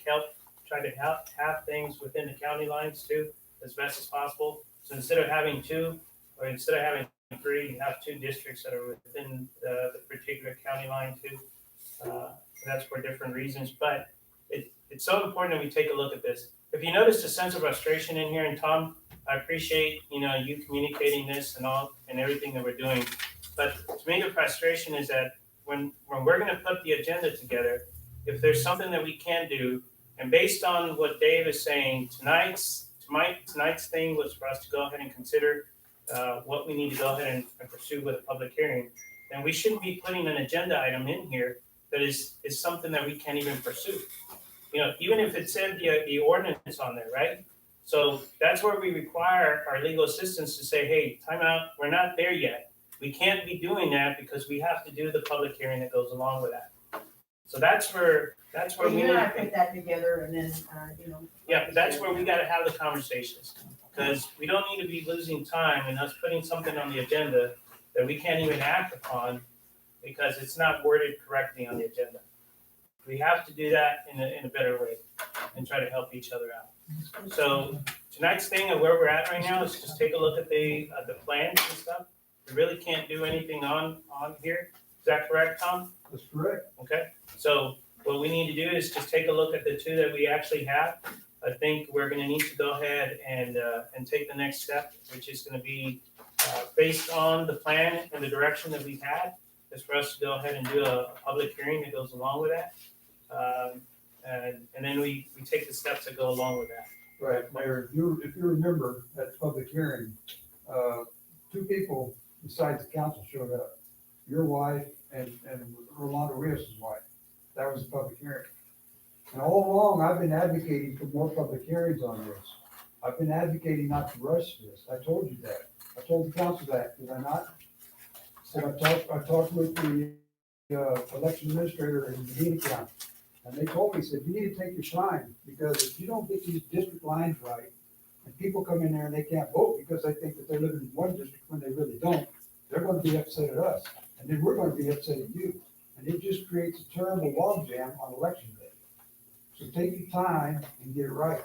have things within the county lines too, as best as possible. So instead of having two, or instead of having three, you have two districts that are within the particular county line too. That's for different reasons, but it's so important that we take a look at this. If you notice a sense of frustration in here, and Tom, I appreciate, you know, you communicating this and all, and everything that we're doing. But to me, the frustration is that when we're gonna put the agenda together, if there's something that we can do, and based on what Dave is saying, tonight's thing was for us to go ahead and consider what we need to go ahead and pursue with a public hearing, then we shouldn't be putting an agenda item in here that is something that we can't even pursue. You know, even if it said the ordinance on there, right? So that's where we require our legal assistants to say, hey, time out, we're not there yet. We can't be doing that because we have to do the public hearing that goes along with that. So that's where Well, we you and I need, put that together and then, you know. yeah, that's where we gotta have the conversations. Because we don't need to be losing time and us putting something on the agenda that we can't even act upon because it's not worded correctly on the agenda. We have to do that in a better way and try to help each other out. So tonight's thing of where we're at right now is just take a look at the plans and stuff. We really can't do anything on here. Is that correct, Tom? That's correct. Okay, so what we need to do is just take a look at the two that we actually have. I think we're gonna need to go ahead and take the next step, which is gonna be based on the plan and the direction that we've had, is for us to go ahead and do a public hearing that goes along with that. And then we take the steps that go along with that. Right, Mayor, if you remember that public hearing, two people besides the council showed up. Your wife and Rolando Rios' wife. That was a public hearing. And all along, I've been advocating for more public hearings on this. I've been advocating not to rush this. I told you that. I told the council that, did I not? Said I talked with the election administrator in Medina County. And they told me, said, you need to take your time, because if you don't get these district lines right, and people come in there and they can't vote because they think that they live in one district when they really don't, they're gonna be upset at us, and then we're gonna be upset at you. And it just creates a terrible logjam on election day. So take your time and get it right.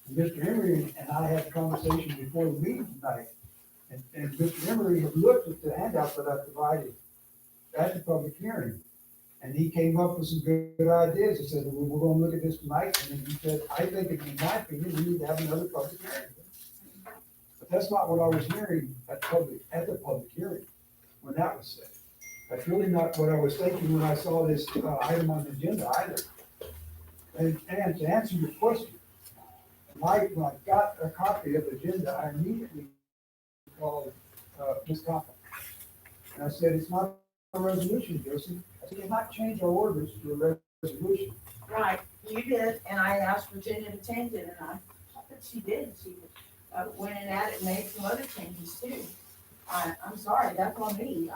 And Mr. Emery and I had a conversation before the meeting tonight, and Mr. Emery had looked at the handout that I provided at the public hearing. And he came up with some good ideas. He said, well, we're gonna look at this tonight. And then he said, I think, in my opinion, we need to have another public hearing. But that's not what I was hearing at the public hearing, when that was said. That's really not what I was thinking when I saw this item on the agenda either. And to answer your question, when I got a copy of the agenda, I immediately called Ms. Coppell. And I said, it's not a resolution, Joseph. I cannot change our orders to a resolution. Right, you did, and I asked Virginia to change it, and I thought that she did. She went and added, made some other changes too. I'm sorry, that's on me.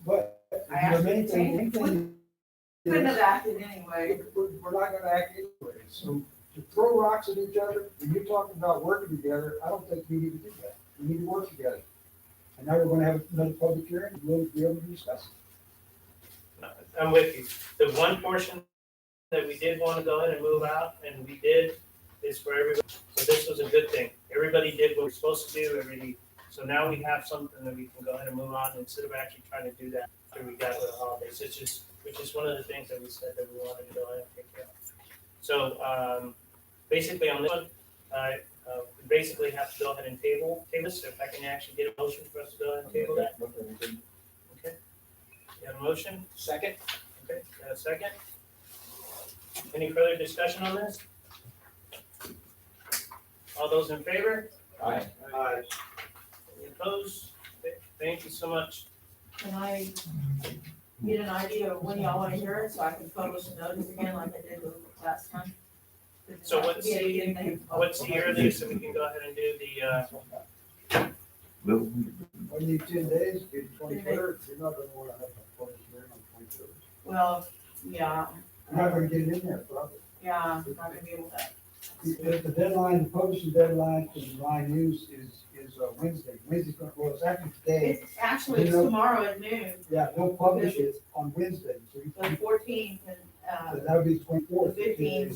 But I asked the her main to thing, change it. Couldn't have acted anyway. we're not gonna act anyway. So to throw rocks at each other, when you're talking about working together, I don't think we need to do that. We need to work together. And now we're gonna have another public hearing, and we'll be able to discuss it. I'm with you. The one portion that we did want to go ahead and move out, and we did, is for everybody. So this was a good thing. Everybody did what we're supposed to do, everybody. So now we have something that we can go ahead and move on instead of actually trying to do that after we got with the holidays. Which is one of the things that we said that we wanted to go ahead and take care of. So basically on this one, we basically have to go ahead and table this, if I can actually get a motion for us to go ahead and table that. Okay. You have a motion? Second? Okay, got a second? Any further discussion on this? All those in favor? Aye. Any opposed? Okay, thank you so much. Can I get an idea of when y'all wanna hear it, so I can publish a notice again like I did the last time? So what's the earliest that we can go ahead and do the, We need 10 days, get 23rd, you're not gonna wanna have a public hearing on 23rd. Well, yeah, You're not gonna get it in there, probably. yeah, I'm not gonna be able to. The deadline, the publishing deadline for the Line News is Wednesday. Wednesday's gonna, well, it's actually today. It's tomorrow at noon, Yeah, they'll publish it on Wednesday, so the 14th, and, so that would be the 24th. 15th.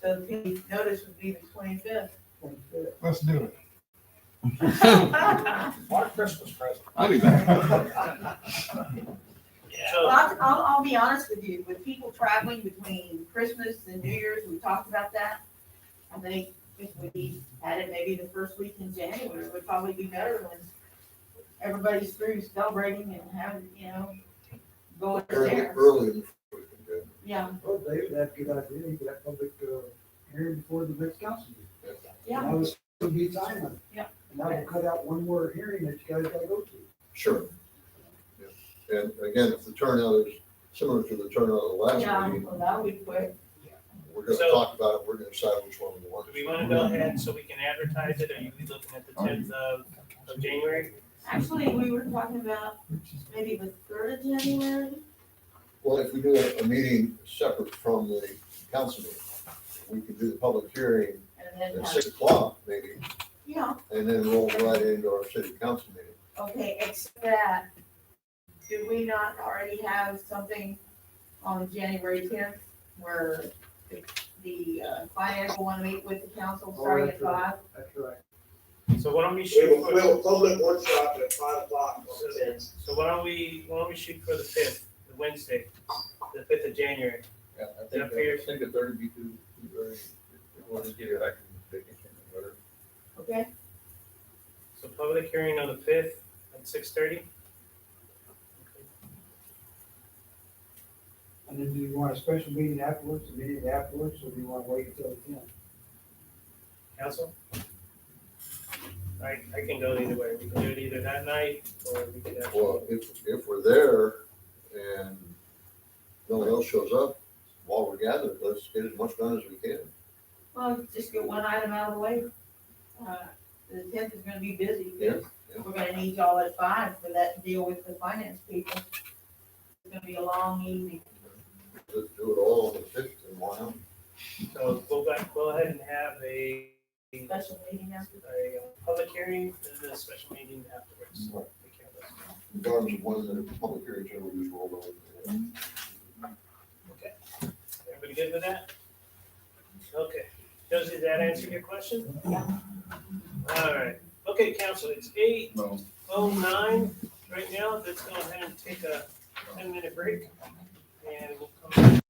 so the notice would be the 25th. 25th. Let's do it. What a Christmas present. I'll be back. Well, I'll be honest with you, with people traveling between Christmas and New Year's, we talked about that. I think if we had it maybe the first week in January, it would probably be better when everybody's through celebrating and having, going there. Early in the week, okay. Yeah, Well, David, that's a good idea. You could have public hearing before the next council meeting. yeah, That would still be time limit. Yeah. And that will cut out one more hearing that you guys gotta go to. Sure. Yeah. And again, if the turnout is similar to the turnout of the last yeah, meeting, well, that'll be quick. we're gonna So- talk about it, we're gonna decide which one we want. do we want to go ahead so we can advertise it, or are you looking at the 10th of January? Actually, we were talking about maybe the 3rd of January. Well, if we do a meeting separate from the council meeting, we can do the public hearing And then, at 6 o'clock maybe, yeah, and then roll right into our city council meeting. okay, except that, do we not already have something on January 10th where the finance will want to meet with the council starting at 5? That's right. So why don't we We shoot have a for, public workshop at 5 o'clock on the 10th. so why don't we shoot for the 5th, the Wednesday, the 5th of January? Yeah, That appears- I think the 30 be too early. If you want to get it, I can take it. Whatever. Okay, So public hearing on the 5th at 6:30? And then do you want a special meeting afterwards, immediately afterwards, or do you want to wait until the 10th? Council? I can go either way. We can do it either that night, or we can actually. Well, if we're there and no one else shows up while we're gathered, let's get as much done as we can. well, just get one item out of the way. The 10th is gonna be busy, because Yeah. we're gonna need y'all at 5 for that to deal with the finance people. It's gonna be a long evening. Let's do it all on the 5th and why not? So go ahead and have a Special meeting after. public hearing, and then a special meeting afterwards. Right. Take care of that. Regardless of when the public hearing, generally just roll over. Okay, everybody good with that? Okay, Josie, did that answer your question? Yeah. All right, okay, council, it's 8:09 right now, let's go ahead and take a 10-minute break, and we'll come back.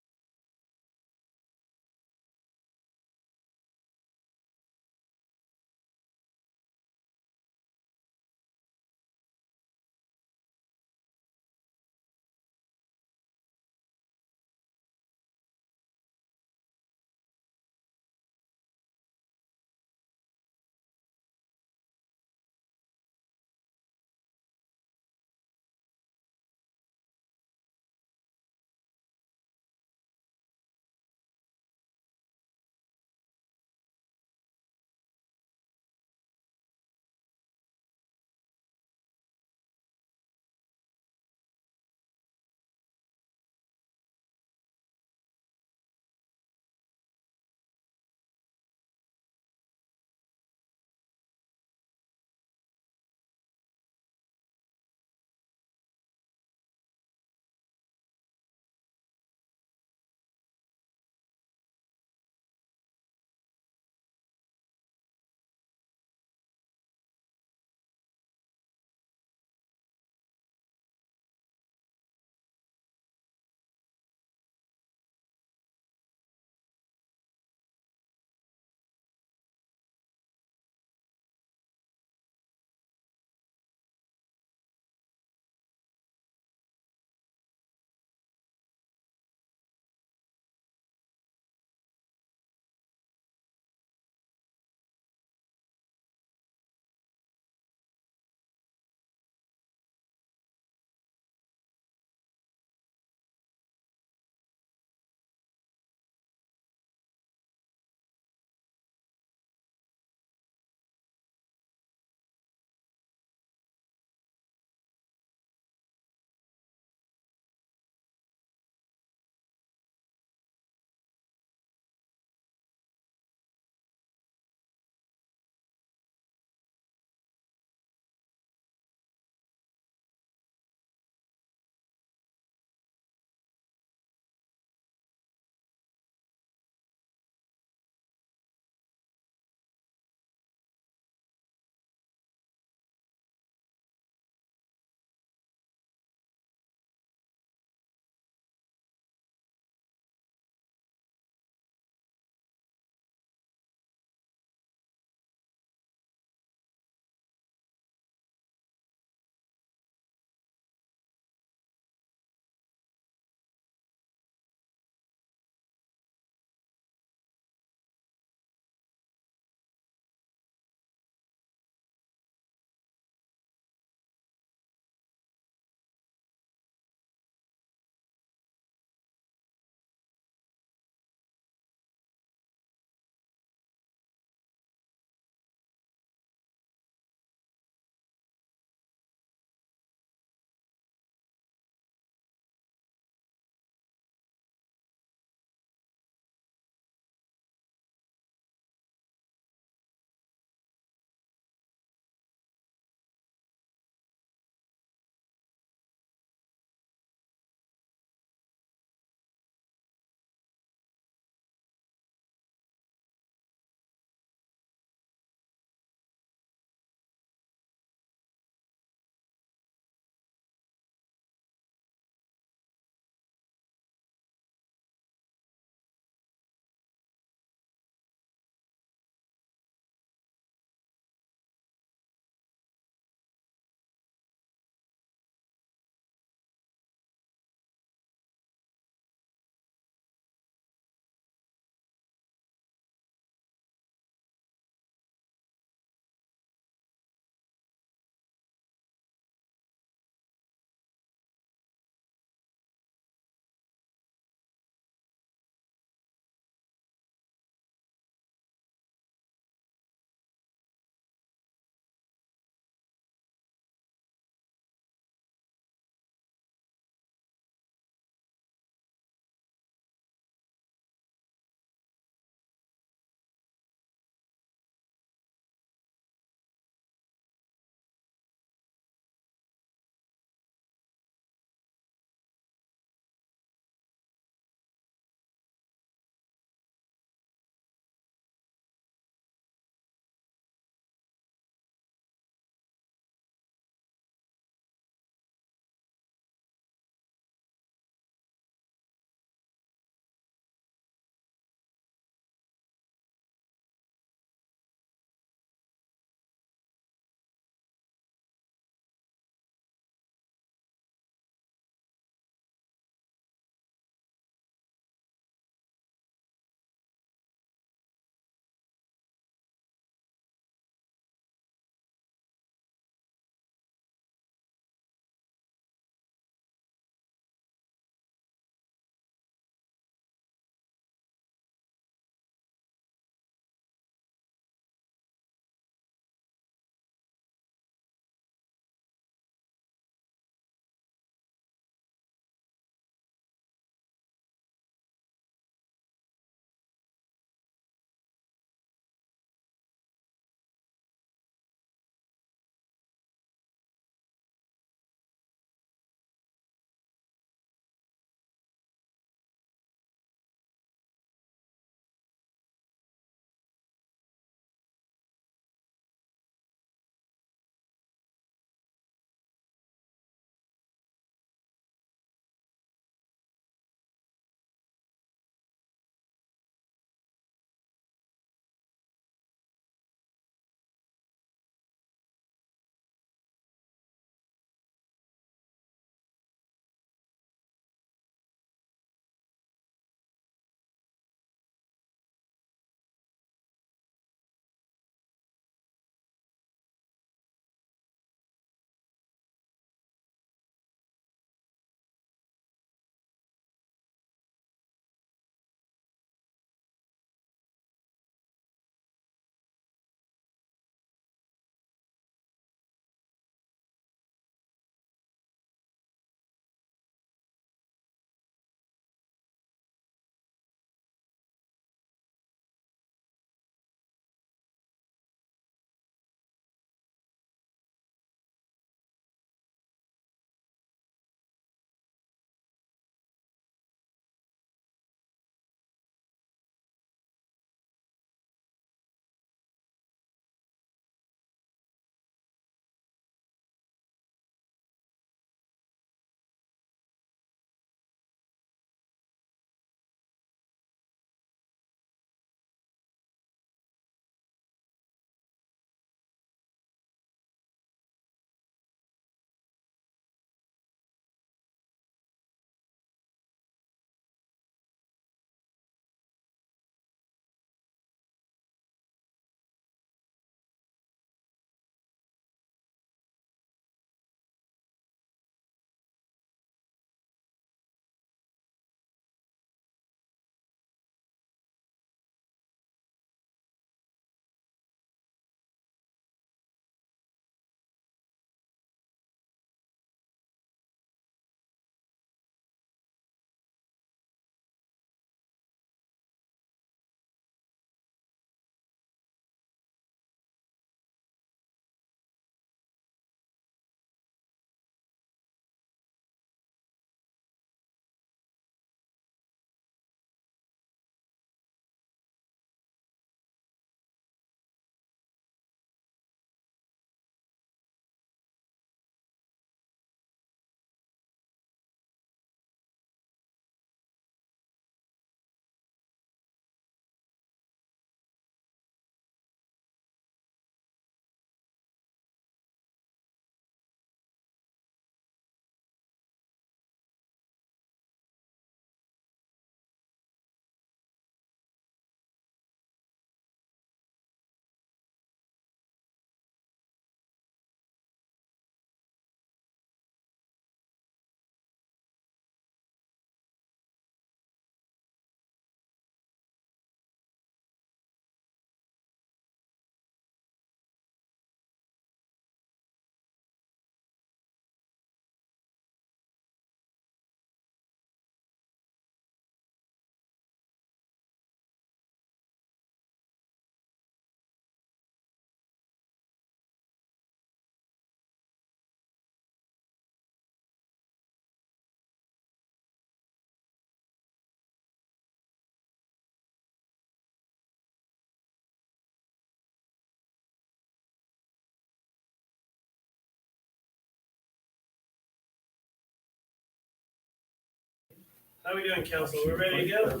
How we doing, council? We're ready to go?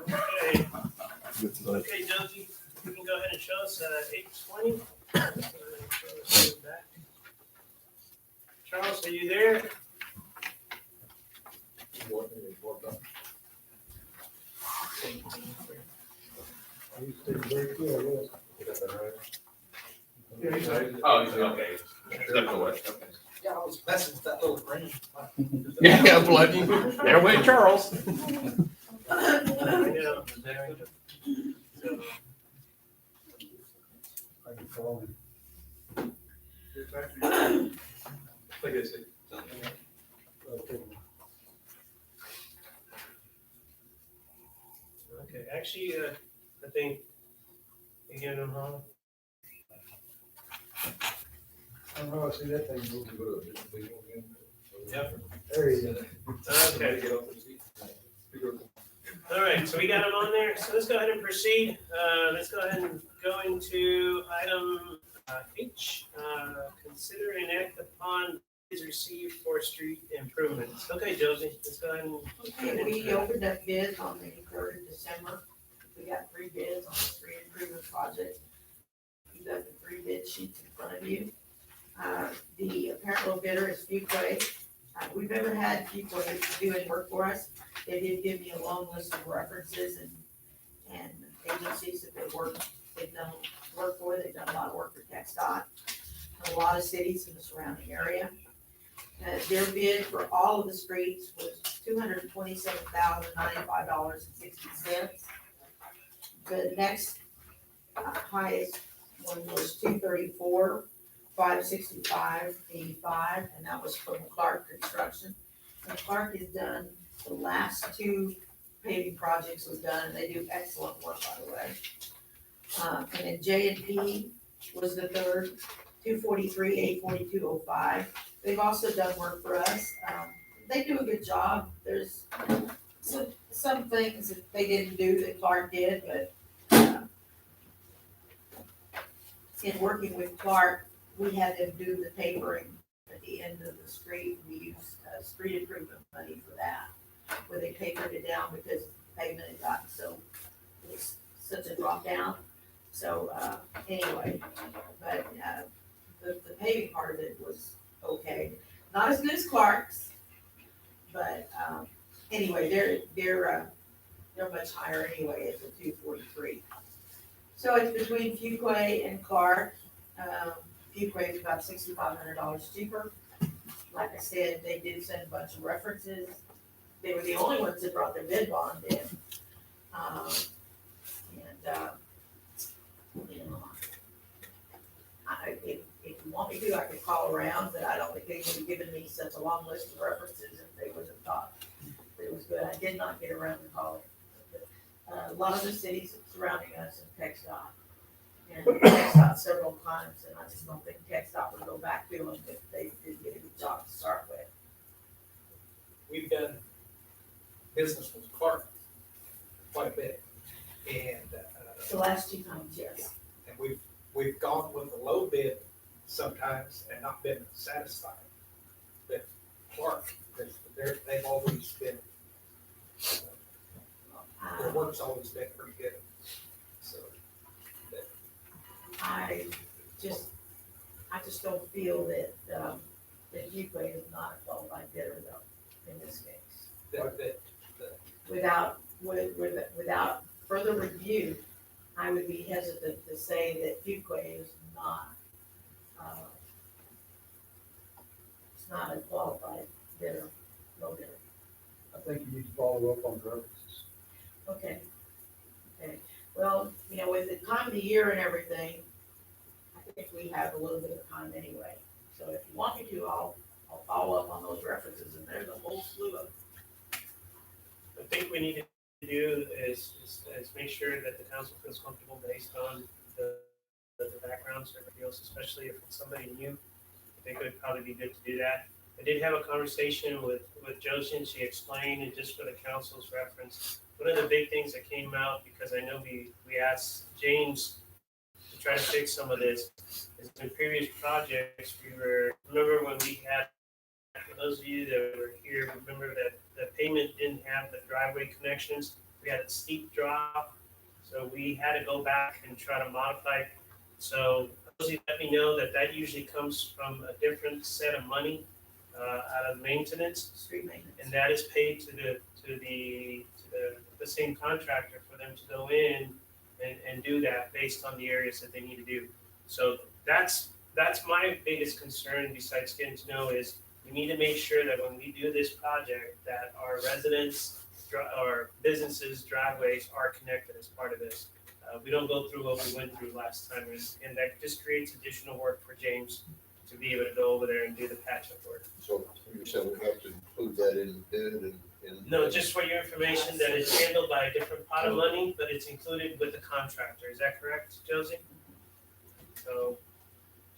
Okay. Okay, Josie, you can go ahead and show us, 8:20. Charles, are you there? Oh, okay. Step away. Yeah, I was messing with that little green. Yeah, bloody. There went Charles. I know. So, okay, actually, I think, you get them home. I don't know, I see that thing moving. Yep. There he is. Okay. All right, so we got them on there. So let's go ahead and proceed. Let's go ahead and go into item H. Consider and act upon bids received for street improvements. Okay, Josie, let's go ahead and. Okay, we opened up bids on the 3rd of December. We got 3 bids on the street improvement project. You got the 3 bid sheets in front of you. The apparent low bidder is Fuquay. We've never had Fuquay do any work for us. They did give me a long list of references and agencies that they've done work for. They've done a lot of work for TxDOT, a lot of cities in the surrounding area. Their bid for all of the streets was $227,095.60. The next highest one was $234,565.85, and that was from Clark Construction. And Clark has done the last 2 paving projects was done, and they do excellent work, by the way. And then J&P was the third, $243,842.05. They've also done work for us. They do a good job. There's some things that they didn't do that Clark did, but in working with Clark, we had them do the papering at the end of the street. We used street improvement money for that, where they papered it down because the pavement had gotten so, it was such a drop down. So, anyway, but, the paving part of it was okay. Not as good as Clark's, but, anyway, they're much higher anyway at the 243. So it's between Fuquay and Clark. Fuquay is about $6,500 cheaper. Like I said, they did send a bunch of references. They were the only ones that brought their bid bond in. You know, if you want me to, I could call around, but I don't think they would have given me such a long list of references if they would have thought it was good. I did not get around to calling. A lot of the cities surrounding us in TxDOT. And TxDOT several times, and I just don't think TxDOT would go back to them if they did get a good job to start with. We've done business with Clark quite a bit. And, The last 2 times, yes. and we've gone with the low bid sometimes and not been satisfied. But Clark, they've always been, their work's always been pretty good. So, I just don't feel that Fuquay is not a qualified bidder though, in this case. Without further review, I would be hesitant to say that Fuquay is not, it's not a qualified bidder, low bidder. I think you need to follow up on references. Okay. Well, you know, with the time of the year and everything, I think we have a little bit of time anyway. So if you want me to, I'll follow up on those references, and there's a whole slew of them. I think we need to do is make sure that the council feels comfortable based on the backgrounds of everybody else, especially if it's somebody new. I think it would probably be good to do that. I did have a conversation with Josie, and she explained, and just for the council's reference, one of the big things that came out, because I know we asked James to try to fix some of this, is in previous projects, remember when we had, for those of you that were here, remember that the pavement didn't have the driveway connections. We had a steep drop, so we had to go back and try to modify. So Rosie let me know that that usually comes from a different set of money out of maintenance, Street maintenance. and that is paid to the same contractor for them to go in and do that based on the areas that they need to do. So that's my biggest concern besides getting to know is we need to make sure that when we do this project, that our residents, our businesses, driveways are connected as part of this. We don't go through what we went through last time, and that just creates additional work for James to be able to go over there and do the patch-up work. So you said we have to include that in the bid and. No, just for your information, that it's handled by a different pot of money, but it's included with the contractor. Is that correct, Josie? So,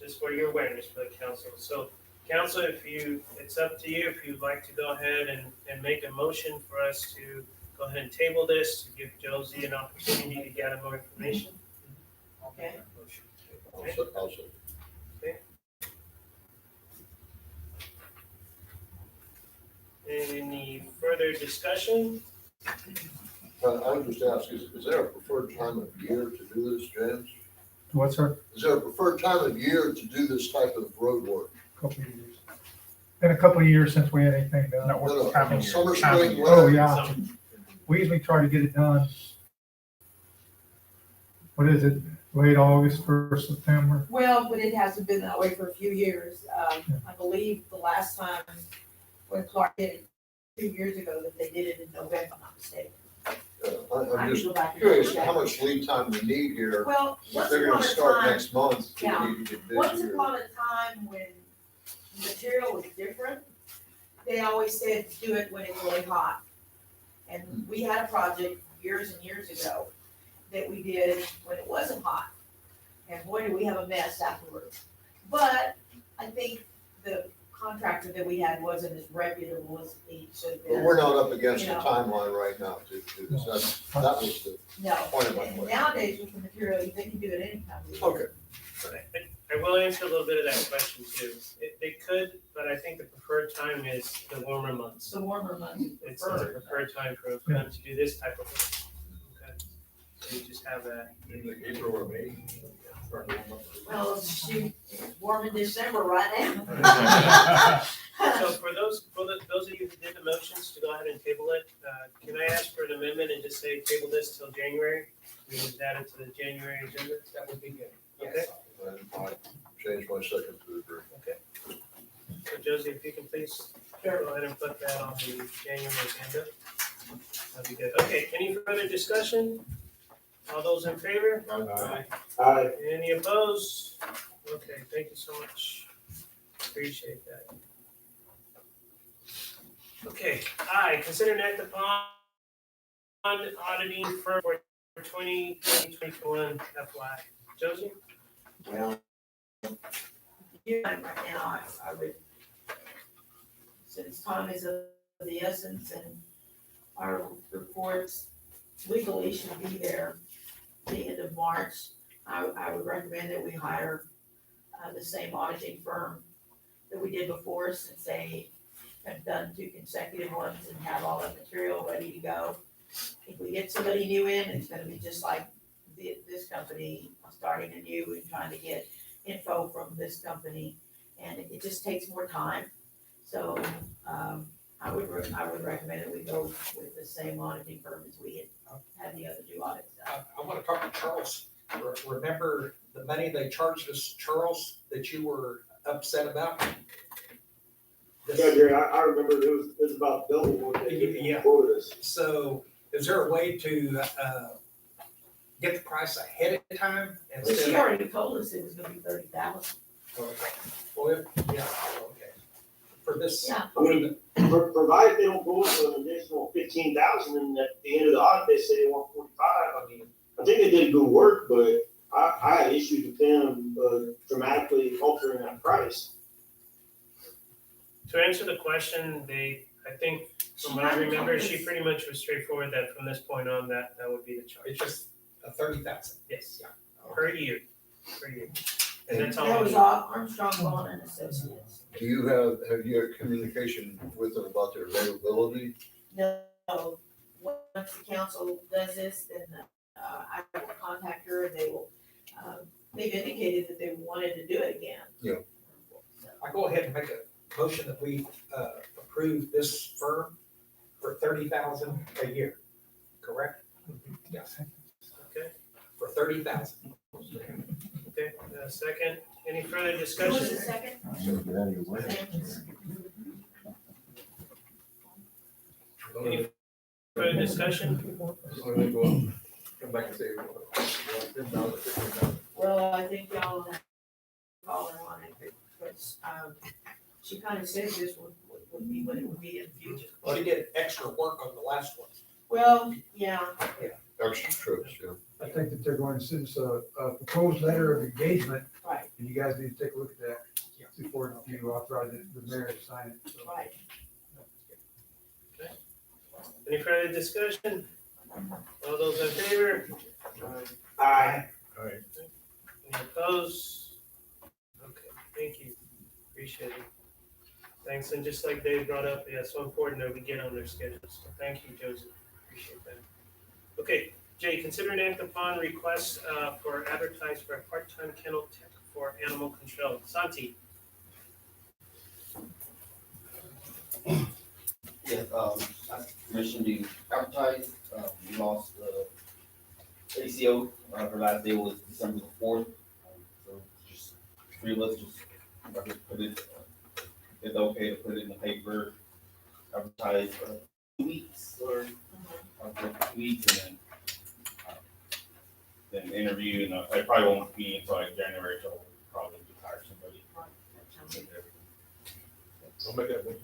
just for your awareness for the council. So, council, it's up to you if you'd like to go ahead and make a motion for us to go ahead and table this, to give Josie an opportunity to gather more information. Okay. Also. Any further discussion? I would just ask, is there a preferred time of year to do this, James? What's our Is there a preferred time of year to do this type of road work? couple of years? Been a couple of years since we had anything done. Summer, spring, Oh, winter? yeah. We usually try to get it done. What is it? Late August, 1st September? Well, but it hasn't been that way for a few years. I believe the last time when Clark did it 2 years ago, that they did it in November, if I'm not mistaken. I I'm can just go back and curious check. how much lead time we need here. Well, If once they're upon gonna a start time, next month, yeah. we need to get once busy. upon a time when material was different, they always said do it when it's really hot. And we had a project years and years ago that we did when it wasn't hot. And boy, did we have a mess afterwards. But I think the contractor that we had wasn't as reputable as he should have But been. we're not up against You the know. timeline right now to do this. That was the No, point of my and question. nowadays with the material, they can do it anytime. Okay. I will answer a little bit of that question too. They could, but I think the preferred time is the warmer months. The warmer months. It's a preferred time for them to do this type of work. Okay. So you just have that. April or May. Well, shoot, it's warm in December right now. So for those of you who did the motions to go ahead and table it, can I ask for an amendment and just say table this till January? We just add it to the January agenda? That would be good. Okay. And I changed my second to agree. Okay. So Josie, if you can please go ahead and put that on the January agenda. That'd be good. Okay, any further discussion? All those in favor? Aye. Any opposed? Okay, thank you so much. Appreciate that. Okay, I consider an act upon auditing firm for 2021 FY. Josie? Well, yeah, right now, I would, since time is of the essence and our reports legally should be there the end of March, I would recommend that we hire the same auditing firm that we did before, since they have done 2 consecutive ones and have all the material ready to go. If we get somebody new in, it's gonna be just like this company, starting anew and trying to get info from this company, and it just takes more time. So, I would recommend that we go with the same auditing firm as we had the other 2 audits done. I want to talk to Charles. Remember the money they charged us, Charles, that you were upset about? Yeah, Jerry, I remember it was about double what they Yeah. quoted us. So is there a way to get the price ahead of time? But she already told us it was gonna be 30,000. Well, yeah, okay. For this. Yeah. I mean, provided they don't go for an additional 15,000, and at the end of the audit, they say they want 45. I mean, I think they did good work, but I had issues with them dramatically altering that price. To answer the question, I think, from what I remember, she pretty much was straightforward that from this point on, that would be the charge. It's just 30,000. Yes, per year. And that's all. That we was need. Armstrong, Bond and Associates. Do you have you had communication with them about their availability? No, once the council does this, then, I will contact her and they will, they've indicated that they wanted to do it again. Yeah. I go ahead and make a motion that we, approve this firm for 30,000 a year, correct? Yes, Okay, for 30,000. okay, second, any further Who was discussion? the second? Any further discussion? So they go up, come back and say, well, $10, $15. Well, I think y'all have to call her on it, because, she kind of said this would be what it would be in the future. Well, he did extra work on the last one. Well, yeah, Extra trips, yeah. I think that they're going to send us a proposed letter of engagement, right, and you guys need to take a look at that before you authorize the mayor to sign it, so. right. Any further discussion? All those in favor? Aye. All right. Any opposed? Okay, thank you, appreciate it. Thanks, and just like Dave brought up, yeah, it's so important that we get on their schedules, so thank you, Joseph, appreciate that. Okay, Jay, consider an act upon request for advertise for a part-time kennel tech for animal control. Santi? Yeah, I commissioned to advertise, we lost, ACO, her last day was December the 4th. So just 3 of us just put it, it's okay to put it in the paper, advertise for 2 weeks or 2 weeks and then interview, and I probably won't be until like January, so I'll probably hire somebody. I'll make that motion.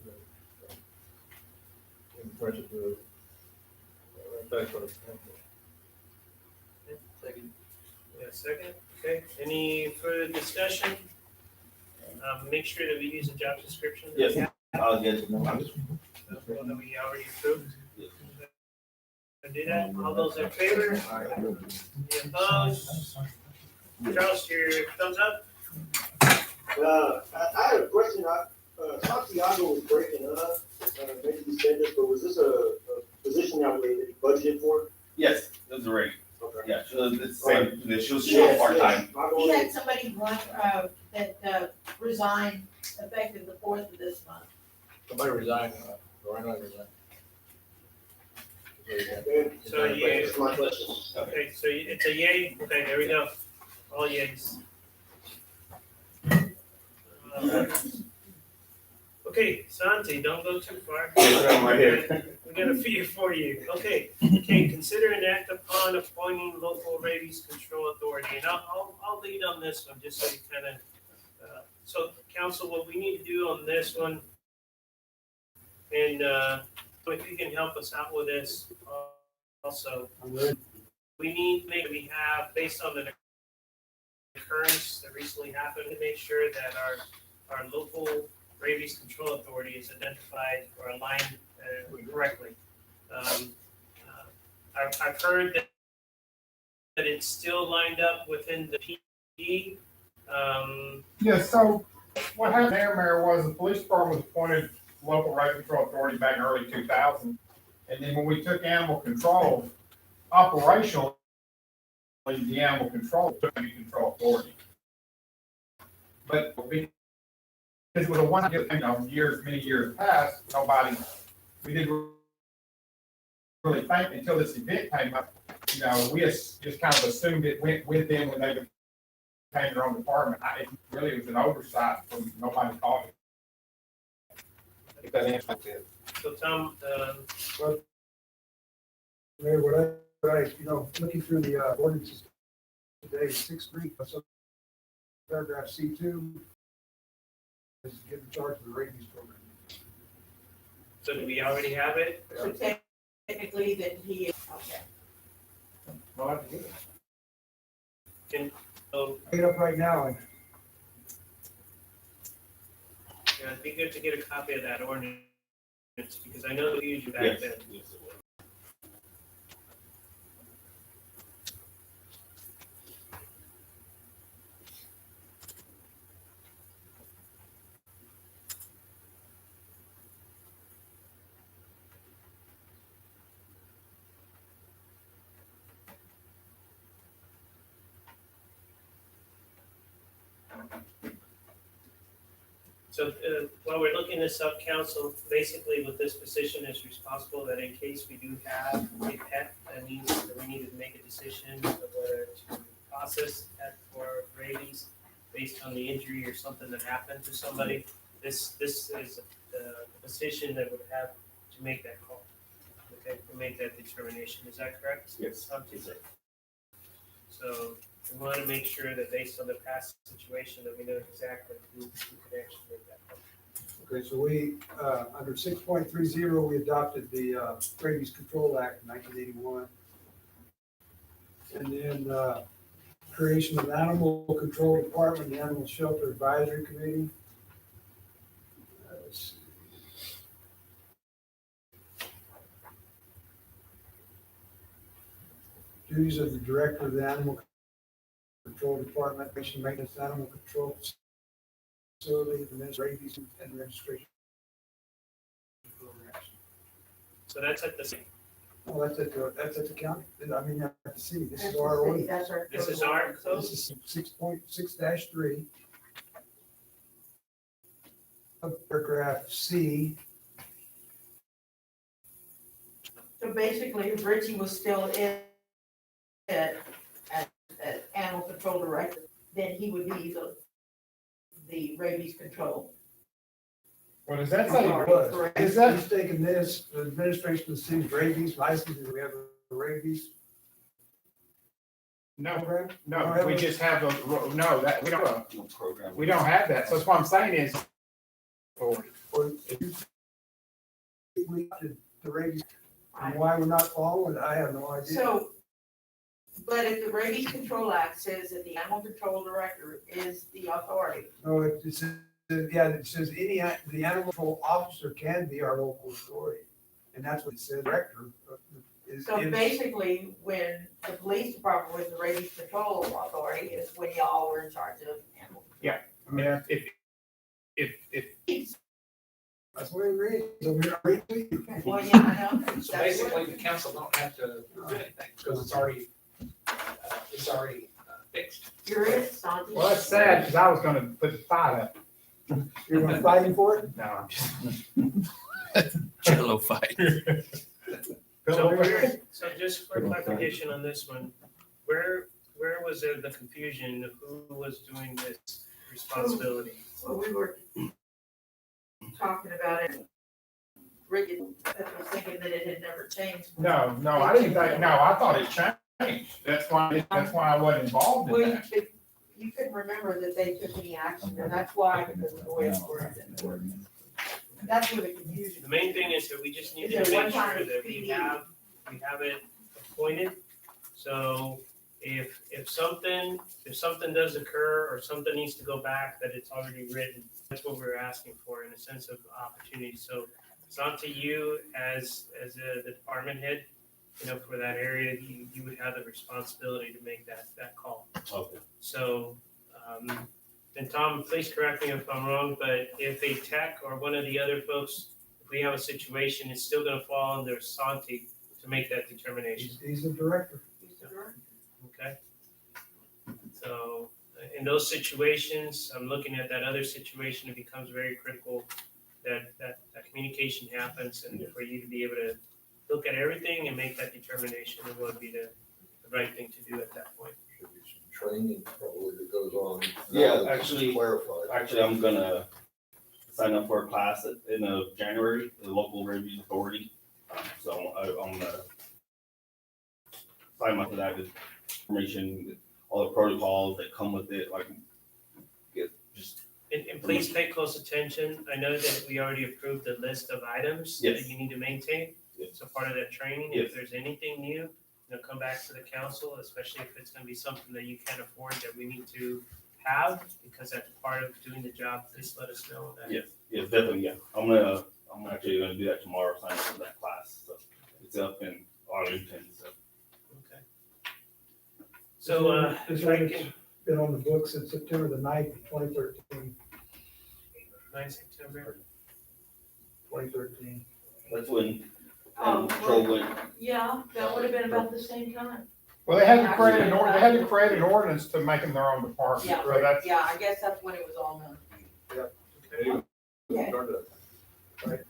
In purchase of, thanks for the. Second. Yeah, second, okay, any further discussion? Make sure that we use the job description. Yes, I'll get it. The one that we already approved. Yes. I do that, all those in favor? Any opposed? Charles, your thumbs up? I had a question. Santiago was breaking up, maybe you said this, but was this a position that we budgeted for? Yes, that's right. Okay. Yeah, so it's the same position, she'll show part-time. He had somebody run, that resigned effective the 4th of this month. Somebody resigned, Ryan resigned. So, yeah. That's my question. Okay, so it's a yay, okay, there we go, all yays. Okay, Santi, don't go too far. I'm right here. We got a few for you, okay, consider an act upon appointing local rabies control authority, and I'll lead on this one, just so you kind of, so council, what we need to do on this one, and, if you can help us out with this, also, we need, maybe we have, based on the occurrence that recently happened, to make sure that our local rabies control authority is identified or aligned correctly. I've heard that it's still lined up within the PD. Yeah, so what happened there, Mayor, was the police department was appointed local rate control authority back in early 2000. And then when we took animal control, operationally, the animal control took the control authority. But because with a one, many years past, we didn't really think until this event came up, we just kind of assumed it went with them when they became their own department. It really was an oversight from nobody called it. I think that answers it. So Tom, Mayor, what I, looking through the ordinances today, 6.3, so paragraph C2 is given charge of the rabies program. so do we already have it? So technically, that he, okay. Well, I have to get it. So, Pick it up right now, and yeah, it'd be good to get a copy of that ordinance, because I know we used you back then. Yes. So, while we're looking this up, council, basically what this position is responsible, that in case we do have a pet that we need to make a decision of whether to process that for rabies based on the injury or something that happened to somebody, this is the position that would have to make that call. Okay, to make that determination, is that correct? Yes. So we want to make sure that based on the past situation, that we know exactly who could actually make that call. Okay, so we, under 6.30, we adopted the Rabies Control Act in 1981. And then creation of the Animal Control Department, the Animal Shelter Advisory Committee. Let's see. Duties of the Director of the Animal Control Department, Patient Maintenance, Animal Control Facility, Administration and Registration Programs. So that's at the, Oh, that's at the county, I mean, at the city, this is That's our the city, ordinance. that's our. this is our code? This is 6.6-3. Paragraph C, So basically, if Richie was still in at animal control director, then he would be the rabies control. What does that say? Correct. Is that, he's taking this, the administration of the city's rabies licenses, we have a rabies no, program. no, we just have no, that, we don't, No program. we don't have that. So that's what I'm saying is, Or we did the rabies, and why we're not following it, I have no idea. So, but if the Rabies Control Act says that the animal control director is the authority, No, it says, yeah, it says the animal control officer can be our local authority, and that's what it says, director is. so basically, when the police department was the Rabies Control Authority, is when y'all were in charge of animal. I mean, if, That's what it reads, so we're reading. Well, yeah, I know. So That's what- basically, the council don't have to do anything, because it's already fixed. You're it, Santi. well, that's sad, because I was gonna put the fight up. You're gonna fight him for it? No, I'm just. Jello fight. So just for clarification on this one, where was there the confusion of who was doing this responsibility? Well, we were talking about it. Rick was thinking that it had never changed. No, I didn't think, no, I thought it changed. That's why I wasn't involved in Well, that. you couldn't remember that they took any action, and that's why, because of the way it's worded in the ordinance. That's where the confusion. The main thing is that we just need Is to there make one time sure that we PD? have it appointed. So if something does occur or something needs to go back, that it's already written. That's what we're asking for in a sense of opportunity. So it's on to you as the department head, for that area, you would have the responsibility to make that call. Okay. So, and Tom, please correct me if I'm wrong, but if a tech or one of the other folks, if we have a situation, it's still gonna fall under Santi to make that determination, He's the director. okay? So, in those situations, I'm looking at that other situation, it becomes very critical that communication happens and for you to be able to look at everything and make that determination of what would be the right thing to do at that point. Should be some training probably that goes on. Yeah, Now that it's actually- clarified. Actually, I'm gonna sign up for a class in January, the local rabies authority. So I'm gonna sign up for that with information, all the protocols that come with it, like, just, And please pay close attention. I know that we already approved the list of items that Yes. you need to maintain. Yes. So part of that training, Yes. if there's anything new, come back to the council, especially if it's gonna be something that you can't afford that we need to have, because that's part of doing the job. Please let us know that. yes, definitely, yeah. I'm actually gonna do that tomorrow, sign up for that class, so it's up in Arlington, so. Okay. So, This if I ordinance can, has been on the books since September the 9th, 2013. 9 September. 2013. That's when Oh, animal control went, Yeah, that would have been about the same time. Well, they had to create an ordinance to make them their own department, Yeah, so that's. yeah, I guess that's when it was all known. Anyway, Okay. start it.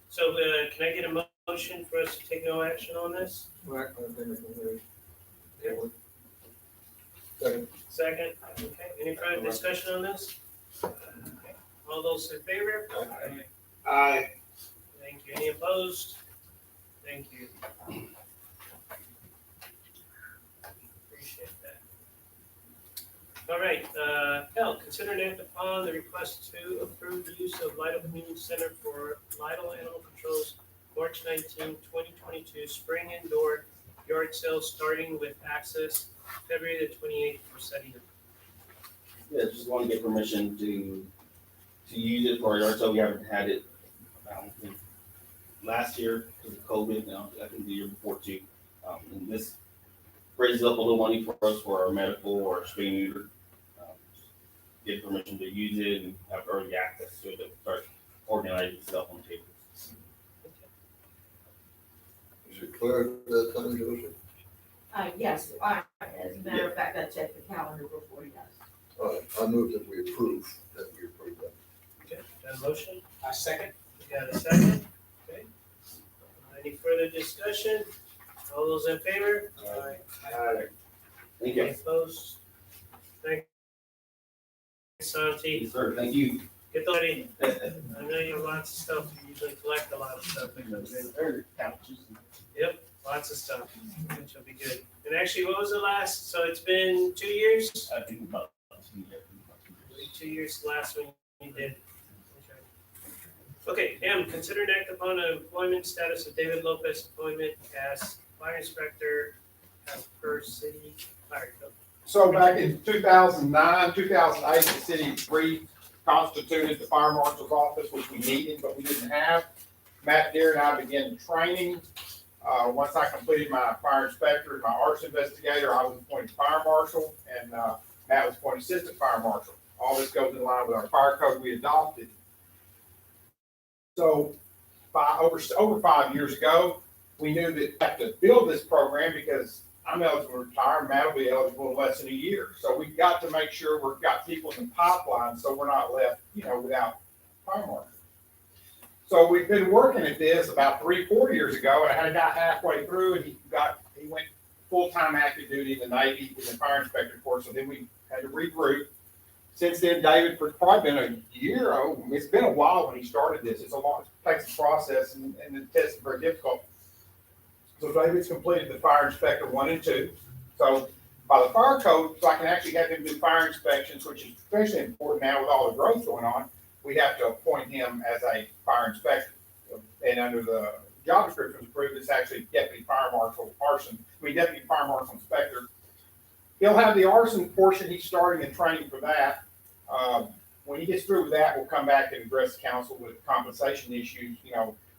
So, can I get a motion for us to take no action on this? Right, I think we can do it. Second. Second, okay, any further discussion on this? Okay. All those in favor? Aye. Thank you, any opposed? Thank you. Appreciate that. All right, L, consider and act upon the request to approve the use of Lytle Community Center for Lytle Animal Control's March 19, 2022 spring indoor yard sale, starting with access February the 28th for setting up. Yeah, just want to get permission to use it for our yard sale. We haven't had it, I don't think, last year because of COVID, now I think the year before too. And this raises up a little money for us for our medical or spay neuter. Get permission to use it and have early access to it to start organizing stuff on tables. Is it clear at that time, Joseph? Yes, as a matter of fact, I checked the calendar before you guys. All right, I move that we approve that. Okay, got a motion? I second. We got a second? Okay. Any further discussion? All those in favor? Aye. Thank Any you. opposed? Thank you, Santi. Yes, sir. Thank you. Get the money. I know you have lots of stuff. You usually collect a lot of stuff that comes in. Yep, lots of stuff, which will be good. And actually, what was the last, so it's been 2 years? I think about 2 years. 2 years, the last one you did. Okay, M, consider and act upon the employment status of David Lopez appointment as fire inspector as per city fire code. So back in 2009, 2008, the city reconstituted the fire marshal's office, which we needed, but we didn't have. Matt Deere and I began training. Once I completed my fire inspector, my arson investigator, I was appointed fire marshal, and Matt was appointed assistant fire marshal. All this goes in line with our fire code we adopted. So over 5 years ago, we knew that we had to build this program because I'm eligible to retire, and Matt will be eligible in less than a year. So we've got to make sure we've got people in the pipeline so we're not left, without fire marshal. So we've been working at this about 3-4 years ago, and I had a guy halfway through, and he went full-time active duty in the Navy in the fire inspector course. So then we had to regroup. Since then, David, for probably been a year, it's been a while when he started this. It's a long, it takes a process, and the test is very difficult. So David's completed the fire inspector 1 and 2. So by the fire code, so I can actually have him do fire inspections, which is especially important now with all the growth going on. We have to appoint him as a fire inspector. And under the job description was approved, it's actually deputy fire marshal deputy fire marshal inspector. He'll have the arson portion. He's starting in training for that. When he gets through with that, we'll come back and address council with compensation issues,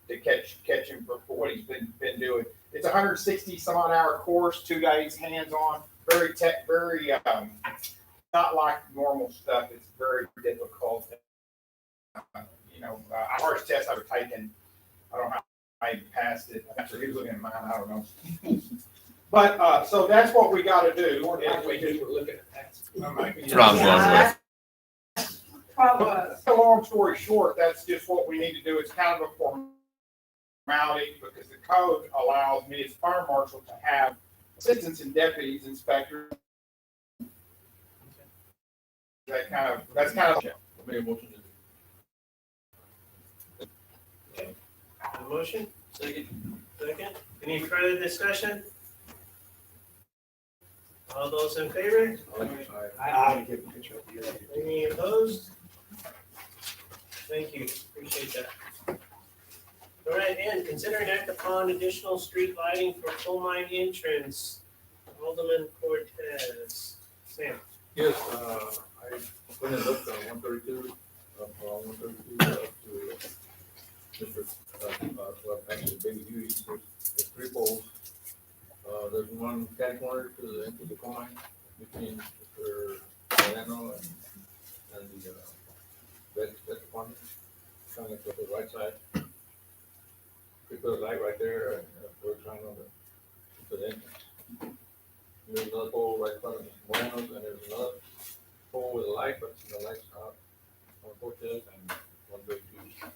to catch him for what he's been doing. It's a 160 some odd hour course, 2 days hands-on, very not like normal stuff. It's very difficult. Hardest test I've ever taken. I don't know how I passed it. Actually, he was looking at mine. I don't know. But so that's what we got to do. We're looking at that. That's what I'm going with. A long story short, that's just what we need to do. It's kind of a formality because the code allows me as fire marshal to have assistants and deputies, inspectors. That's kind of. Make a motion to Okay, a motion? Second. Any further discussion? All those in favor? Any opposed? Thank you, appreciate that. All right, and consider and act upon additional street lighting for coal mine entrance. Alderman Cortez. Sam. Yes, I went and looked on 132, up to District, actually Baby Beauty, there's 3 poles. There's one catty corner to the coal mine between Mr. Milano and the vet department, kind of to the right side. We put a light right there, we're trying on the entrance. there's another pole right in front of Moreno's, and there's another pole with a light, but the light's out on Cortez and 132.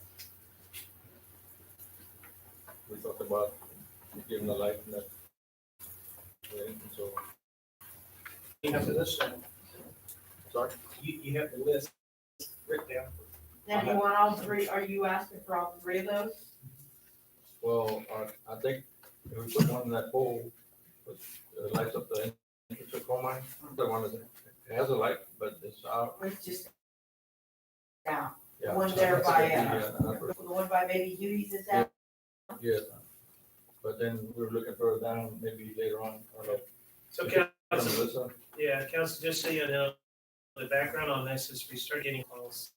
We talked about giving the light in that, so. You have the list, Sorry? you have the list written down. Now, you want all three, are you asking for all three of those? Well, I think if we put one in that pole, which lights up the entrance of coal mine, the one that it has a light, but it's out. Let's just, down, Yeah. one there by, Yeah, the one by Baby Huey's is that? yes, but then we were looking further down, maybe later on, I don't know. So From council, Melissa? yeah, council, just so you know, the background on this is we start getting calls.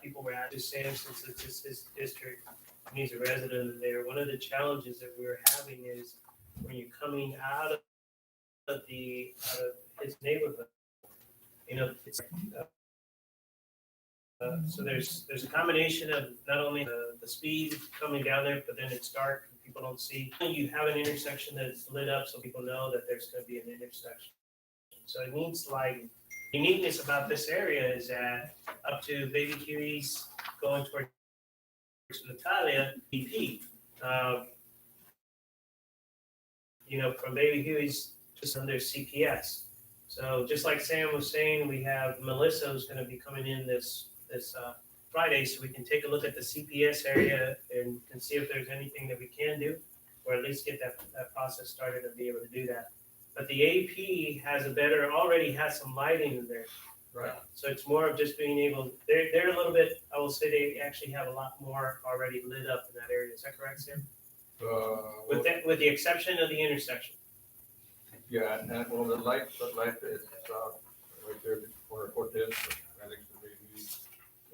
People were at Sam, since it's his district, and he's a resident there. One of the challenges that we were having is when you're coming out of his neighborhood, you know, it's, so there's a combination of not only the speed coming down there, but then it's dark and people don't see. You have an intersection that's lit up so people know that there's gonna be an intersection. So it needs lighting. The uniqueness about this area is that up to Baby Huey's going towards Natalia, BP. You know, from Baby Huey's just under CPS. So just like Sam was saying, we have Melissa who's gonna be coming in this Friday, so we can take a look at the CPS area and see if there's anything that we can do, or at least get that process started and be able to do that. But the AP already has some lighting in there. Right. So it's more of just being able, they're a little bit, I will say they actually have a lot more already lit up in that area. Is that correct, Sam? With the exception of the intersection. Yeah, and well, the light is right there, corner Cortez, right next to the baby.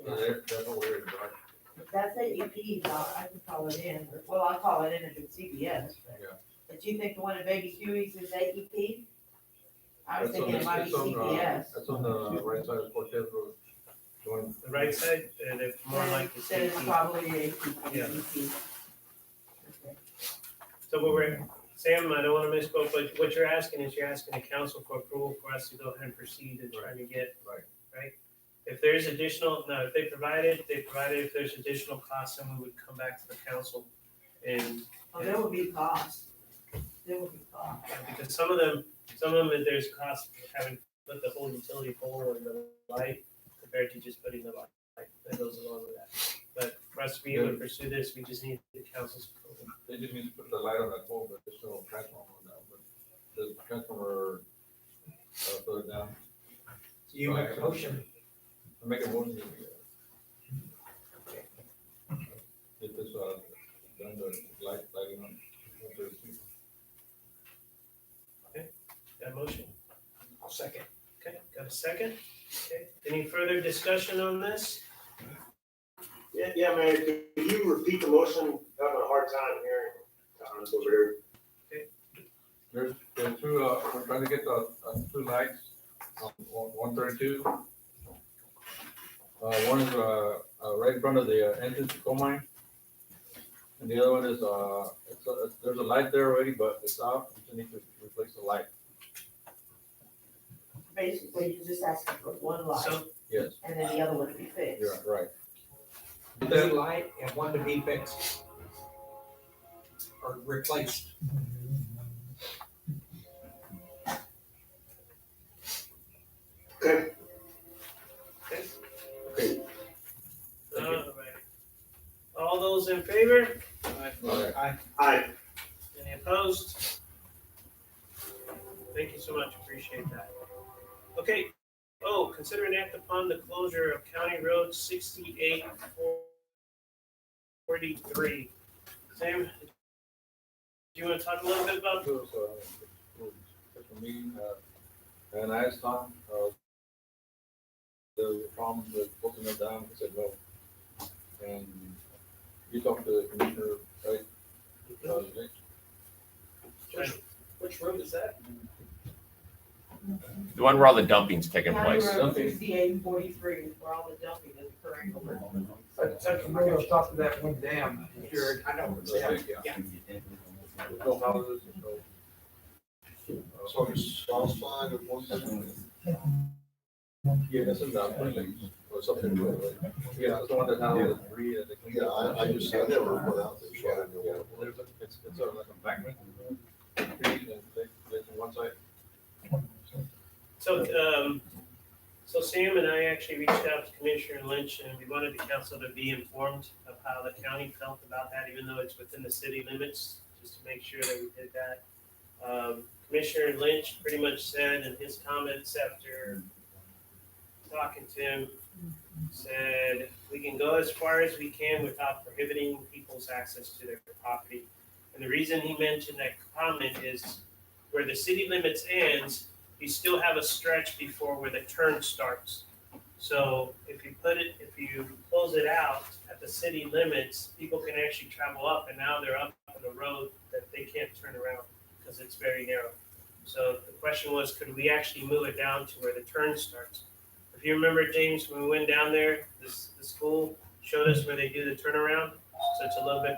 So that's what we're about. If that's the EP, I can call it in, well, I'll call it in if it's CBS. Yeah. But you think the one at Baby Huey's is AEP? I was That's on thinking it might be CPS. That's on the right side of Cortez Road. Going. The right side, they're more like the Then it's CP. probably AEP. Yeah. Okay. So what we're, Sam, I don't want to misspoke, but what you're asking is you're asking the council for approval for us to go ahead and proceed and try to get. Right. If there's additional, no, if they provide it, if there's additional costs, then we would come back to the council and. Oh, there will be cost. There will be cost. Because some of them, there's cost of having put the whole utility pole and the light compared to just putting the light that goes along with that. But for us to be able to pursue this, we just need the council's approval. They just need to put the light on that pole, but there's no transformer on that, but the transformer, further down. So you make a motion. I make a motion to, get this, done the lighting on 132. Got a motion? I'll second. Okay, got a second? Okay, any further discussion on this? Yeah, Mayor, can you repeat the motion? I'm having a hard time hearing comments over here. There's two, we're trying to get the, two lights on 132. One is, right in front of the entrance to coal mine. And the other one is, there's a light there already, but it's out, you just need to replace the light. Basically, you're just asking for one light, So, Yes, and then the other one to be fixed. you're right. One light and one to be fixed. Or replaced. Okay. Okay. all right. All those in favor? Aye. Any opposed? Thank you so much, appreciate that. Okay, consider an act upon the closure of County Road 6843. Sam, do you want to talk a little bit about? It was, special meeting, and I asked Tom, there was a problem with putting it down, he said no. And you talked to the commissioner, right? Which road is that? The one where all the dumping's taking place. County Road 68 and 43 is where all the dumping is occurring. Such a road on top of that one dam. Sure, I know. Yeah. Yeah. No houses, no. So the south side of 150. Yeah, that's enough, I think, or something. Yeah, it's the one that now is three, I think. Yeah, I never went out there, so I don't Yeah, know. there's it's sort of like a backman. There's one side. So Sam and I actually reached out to Commissioner Lynch, and we wanted the council to be informed of how the county felt about that, even though it's within the city limits, just to make sure that we did that. Commissioner Lynch pretty much said in his comments after talking to him, said we can go as far as we can without prohibiting people's access to their property. And the reason he mentioned that comment is where the city limits ends, you still have a stretch before where the turn starts. So if you close it out at the city limits, people can actually travel up, and now they're up on the road that they can't turn around because it's very narrow. So the question was, could we actually move it down to where the turn starts? If you remember, James, when we went down there, the school showed us where they do the turnaround, so it's a little bit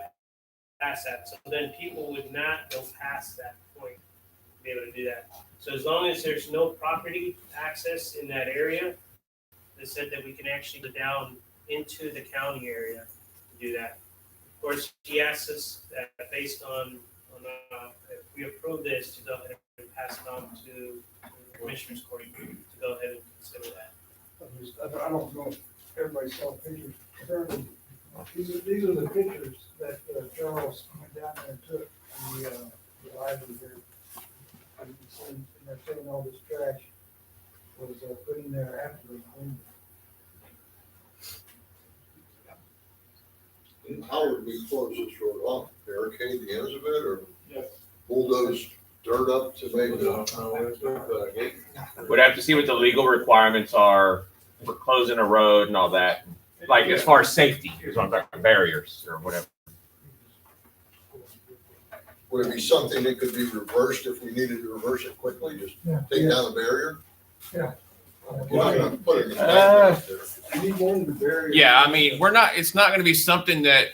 past that. So then people would not go past that point to be able to do that. So as long as there's no property access in that area, they said that we can actually go down into the county area to do that. Of course, he asked us that based on if we approve this, to go ahead and pass it on to the Commissioners Court to go ahead and consider that. I don't know if everybody saw pictures. Apparently, these are the pictures that Charles went down there and took in the library here. And they're saying all this trash was put in there after the cleaning. How would we close this road off? Barricade the ends of it or Yes. bulldoze dirt up to make Would have to see what the legal requirements are for closing a road and all that. Like as far as safety, is what I'm talking about, barriers or whatever. Would it be something that could be reversed if we needed to reverse it quickly? Just take down the barrier? Yeah. You're not gonna put it in the back there. You need one of the barriers. Yeah, I mean, it's not going to be something that,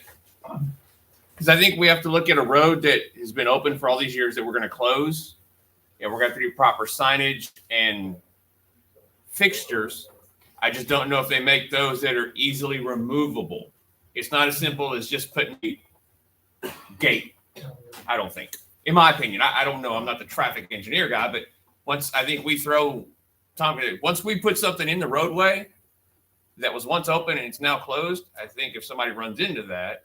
because I think we have to look at a road that has been open for all these years that we're going to close. And we're going to have to do proper signage and fixtures. I just don't know if they make those that are easily removable. It's not as simple as just putting a gate, I don't think. In my opinion, I don't know. I'm not the traffic engineer guy, but once we put something in the roadway that was once open and it's now closed, I think if somebody runs into that,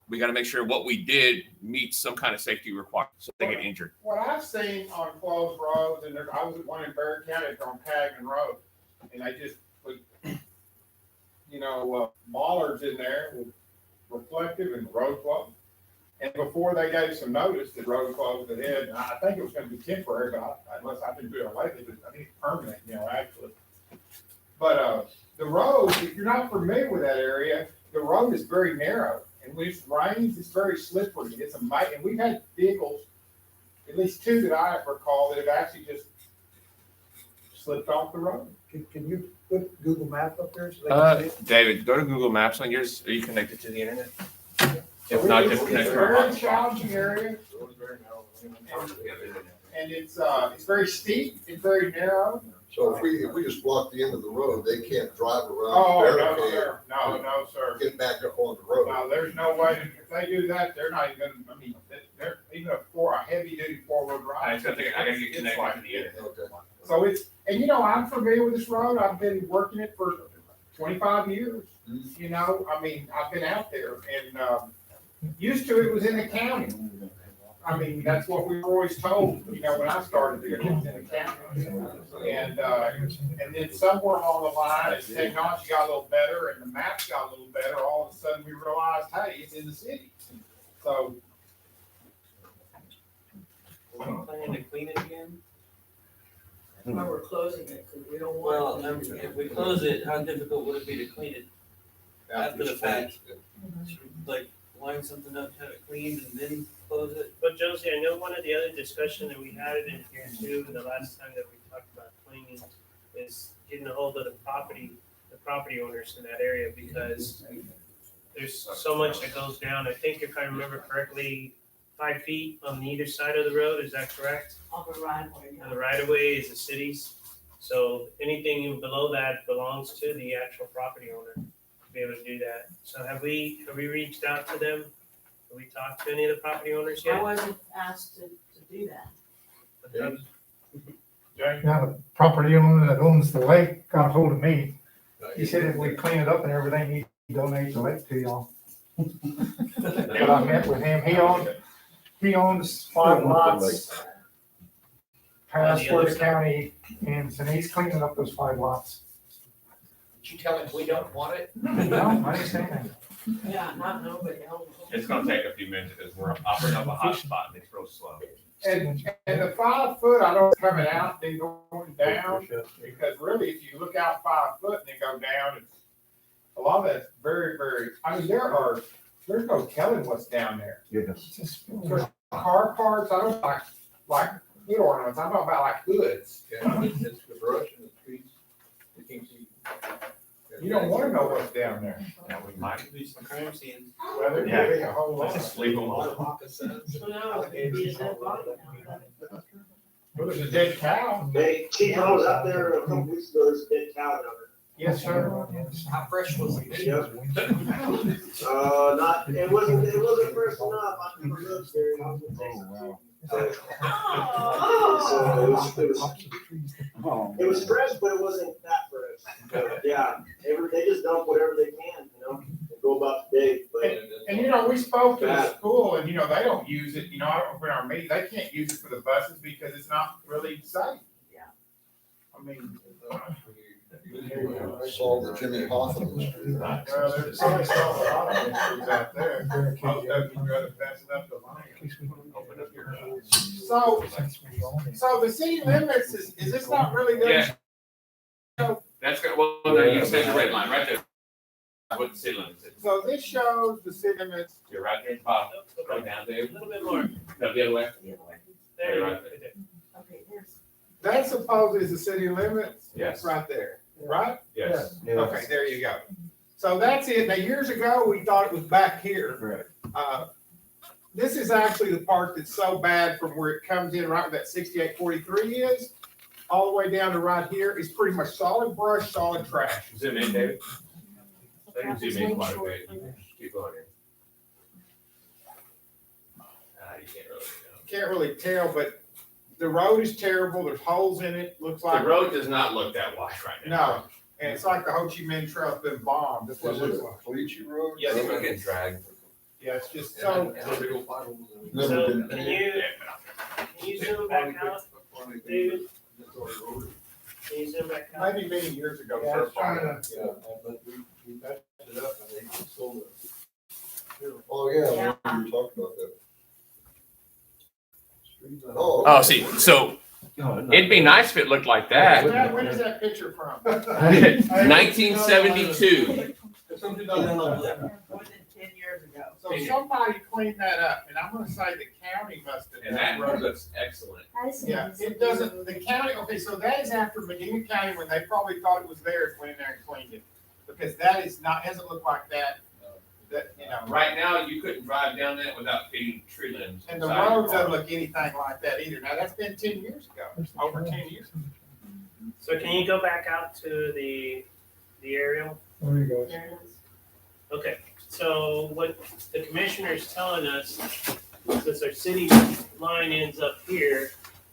we got to make sure what we did meets some kind of safety requirement so they get injured. What I've seen on closed roads, and I was at one in Berry County, it's on Pagan Road, and I just put, bollards in there with reflective and road closed. And before they gave some notice, the road closed ahead, and I think it was going to be temporary, but unless I've been doing it lately, but I think it's permanent, actually. But the road, if you're not familiar with that area, the road is very narrow. And when it rains, it's very slippery. And we've had vehicles, at least two that I recall, that have actually just slipped off the road. Can you put Google Maps up there so they can see it? David, go to Google Maps on yours. Are you connected to the internet? If not, just connect It's a to our very hotspot. challenging area. And it's very steep, it's very narrow. So if we just block the end of the road, they can't drive around Oh, the no, barricade, sir. No, sir. get back up on the road. No, there's no way. If they do that, they're not even, they're even a heavy duty four-wheel drive. I gotta get It's connected like- to the internet. Okay. So I'm familiar with this road. I've been working it for 25 years. I've been out there and, used to it was in the county. That's what we were always told, when I started there, it was in the county. And then somewhere along the line, as technology got a little better and the maps got a little better, all of a sudden we realized, hey, it's in the city. So. Are we planning to clean it again? Why we're closing it, because we don't want. Well, if we close it, how difficult would it be to clean it after the fact? Like line something up, have it cleaned, and then close it? But Josie, I know one of the other discussion that we had in here too, the last time that we talked about cleaning, is getting a hold of the property owners in that area, because there's so much that goes down. I think if I remember correctly, 5 feet on either side of the road, is that correct? On the right way. And the right of way is the city's, so anything below that belongs to the actual property owner to be able to do that. So have we reached out to them? Have we talked to any of the property owners I yet? wasn't asked to do that. Now, the property owner that owns the lake got a hold of me. He said if we clean it up and everything, he'd donate the lake to y'all. But I met with him. He owns 5 lots past where the county ends, and he's cleaning up those 5 lots. Did you tell him we don't want it? No, I didn't say anything. Yeah, not nobody else. It's gonna take a few minutes because we're operating up a hot spot and it's real slow. And the 5 foot, I don't coming out, then going down, because really, if you look out 5 foot and then go down, it's, a lot of that's very, very, I mean, there's no telling what's down there. Just- There's car parts, I don't like hood ornaments, I'm talking about like hoods. Yeah, it's the brush and the trees. You can't see. You don't wanna know what's down there. Yeah, we might. Do some crime scenes. Well, there could be a whole lot. Just leave them alone. So now it's gonna be a dead body now. Well, there's a dead cow. Hey, Chief, I was out there a couple weeks ago, there's a dead cow down there. Yes, sir. How fresh was it? Yep. Not, it wasn't fresh enough, I never looked there, I was gonna say something. It was fresh, but it wasn't that fresh. Yeah, they just dump whatever they can, and go about the day, but. And we spoke to the school and, they don't use it, I don't know, in our meeting, they can't use it for the buses because it's not really safe. Yeah. I mean. Saw the Jimmy Hoffa was. Well, there's probably still a lot of issues out there. Most of you rather pass it up the line. Open up your, So the city limits, is this not really good? Yeah. That's good. Well, no, you said the red line right there. What the city limits is. So this shows the city limits. You're right there, Bob. Go down there. A little bit more, No, the other way. The other way. there you go. Right Okay, there's. That supposedly is the city limits. Yes. Right there, right? Yes. Okay, there you go. So that's it. Now, years ago, we thought it was back here. Right. This is actually the part that's so bad from where it comes in right where that 6843 is, all the way down to right here is pretty much solid brush, solid trash. Zoom in, David. They can zoom in quite a bit. You can keep going here. You can't really, Can't really tell, but the road is terrible. There's holes in it. Looks The like. road does not look that wide right now. No, and it's like the Ho Chi Minh Trail's been bombed. That's what Is it it looks a like. Caliche road? Yes, It's gonna get dragged. Yeah, it's just so. Never So been. can you zoom back out, David? Can you zoom back out? Maybe many years ago. Yeah, I was trying Yeah, but we patched it up and they sold it. Oh, yeah, Yeah. we talked about that. Oh. Oh, see, so it'd be nice if it looked like that. When is that picture from? 1972. More than 10 years ago. So somebody cleaned that up, and I'm gonna say the county must have. And that road looks excellent. Yeah, it doesn't, the county, okay, so that is after Medina County, when they probably thought it was theirs, went in there and cleaned it. Because that is not, hasn't looked like that, Right now, you couldn't drive down that without hitting tree limbs. and the inside your road car. doesn't look anything like that either. Now, that's been 10 years ago, over 10 years. So can you go back out to the aerial? There you go. There it is. Okay, so what the commissioner's telling us, since our city line ends up here,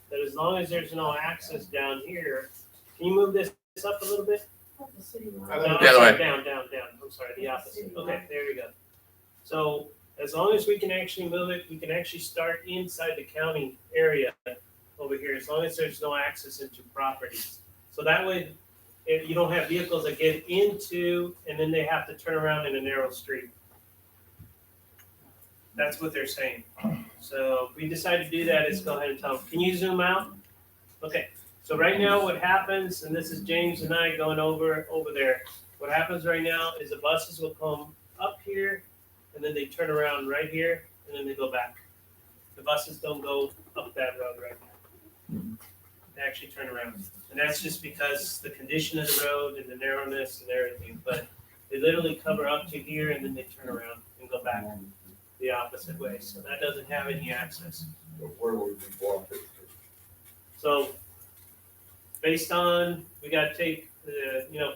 that as long as there's no access down here, can you move this up a little bit? The city line. No, The I'm other sorry, way. down, I'm sorry, the opposite. Okay, there you go. So as long as we can actually move it, we can actually start inside the county area over here, as long as there's no access into properties. So that way, if you don't have vehicles that get into, and then they have to turn around in a narrow street. That's what they're saying. So if we decide to do that, let's go ahead and tell them, can you zoom out? Okay, so right now what happens, and this is James and I going over there. What happens right now is the buses will come up here, and then they turn around right here, and then they go back. The buses don't go up that road right now. They actually turn around. And that's just because the condition of the road and the narrowness and everything, but they literally cover up to here and then they turn around and go back. the opposite way, so that doesn't have any access. Where would we block it? So, based on, we gotta take,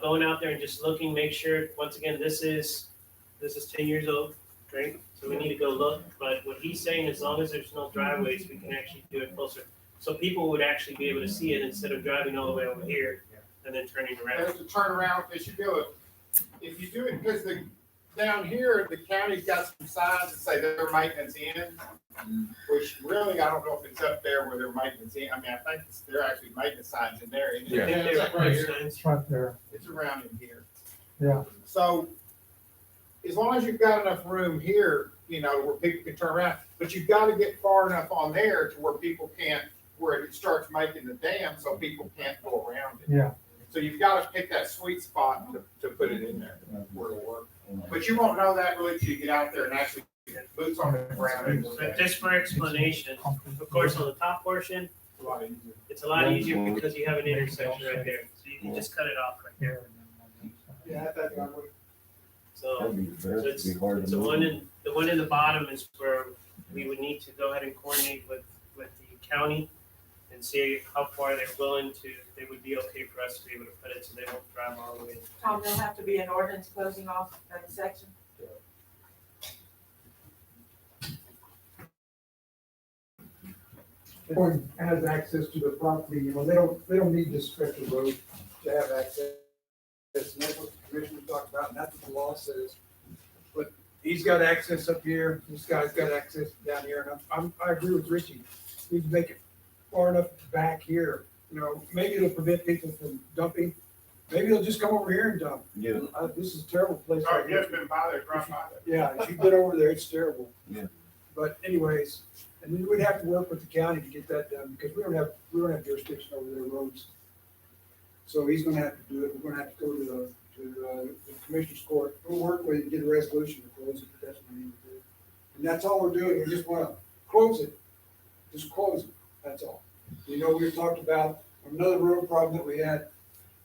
going out there and just looking, make sure, once again, this is 10 years old, right? So we need to go look, but what he's saying, as long as there's no driveways, we can actually do it closer. So people would actually be able to see it instead of driving all the way over here and then turning around. There's a turnaround, because you do it, if you do it, because down here, the county's got some signs that say their maintenance ends, which really, I don't know if it's up there where their maintenance ends. I mean, I think they're actually maintenance signs in there. And Yeah. it's right here. It's right there. It's around in here. Yeah. So as long as you've got enough room here, where people can turn around, but you've got to get far enough on there to where people can't, where it starts making the dam so people can't go around it. Yeah. So you've got to pick that sweet spot to put it in there where it'll work. But you won't know that really till you get out there and actually get boots on the ground. But just for explanation, of course, on the top portion, it's a lot easier because you have an intersection right there, so you can just cut it off right there. Yeah, I think I would. So, That'd be so it's, hard to the move. one in the bottom is where we would need to go ahead and coordinate with the county and see how far they're willing to, they would be okay for us to be able to put it so they won't drive all the way. Tom, there'll have to be an ordinance closing off that section. Everyone has access to the property, they don't need this stretch of road to have access. And that's what the commissioner talked about, and that's what the law says. But he's got access up here, this guy's got access down here, and I agree with Richie. We need to make it far enough back here, maybe it'll prevent people from dumping. Maybe they'll just come over here and dump. Yeah. This is a terrible place. Oh, you have been by there, drive by there. Yeah, if you get over there, it's terrible. Yeah. But anyways, and then we'd have to work with the county to get that done, because we don't have jurisdiction over their roads. So he's gonna have to do it, we're gonna have to go to the commissioner's court, we'll work with it and get a resolution to close it, but that's what we need to do. And that's all we're doing, we just wanna close it, just close it, that's all. We talked about another road problem that we had,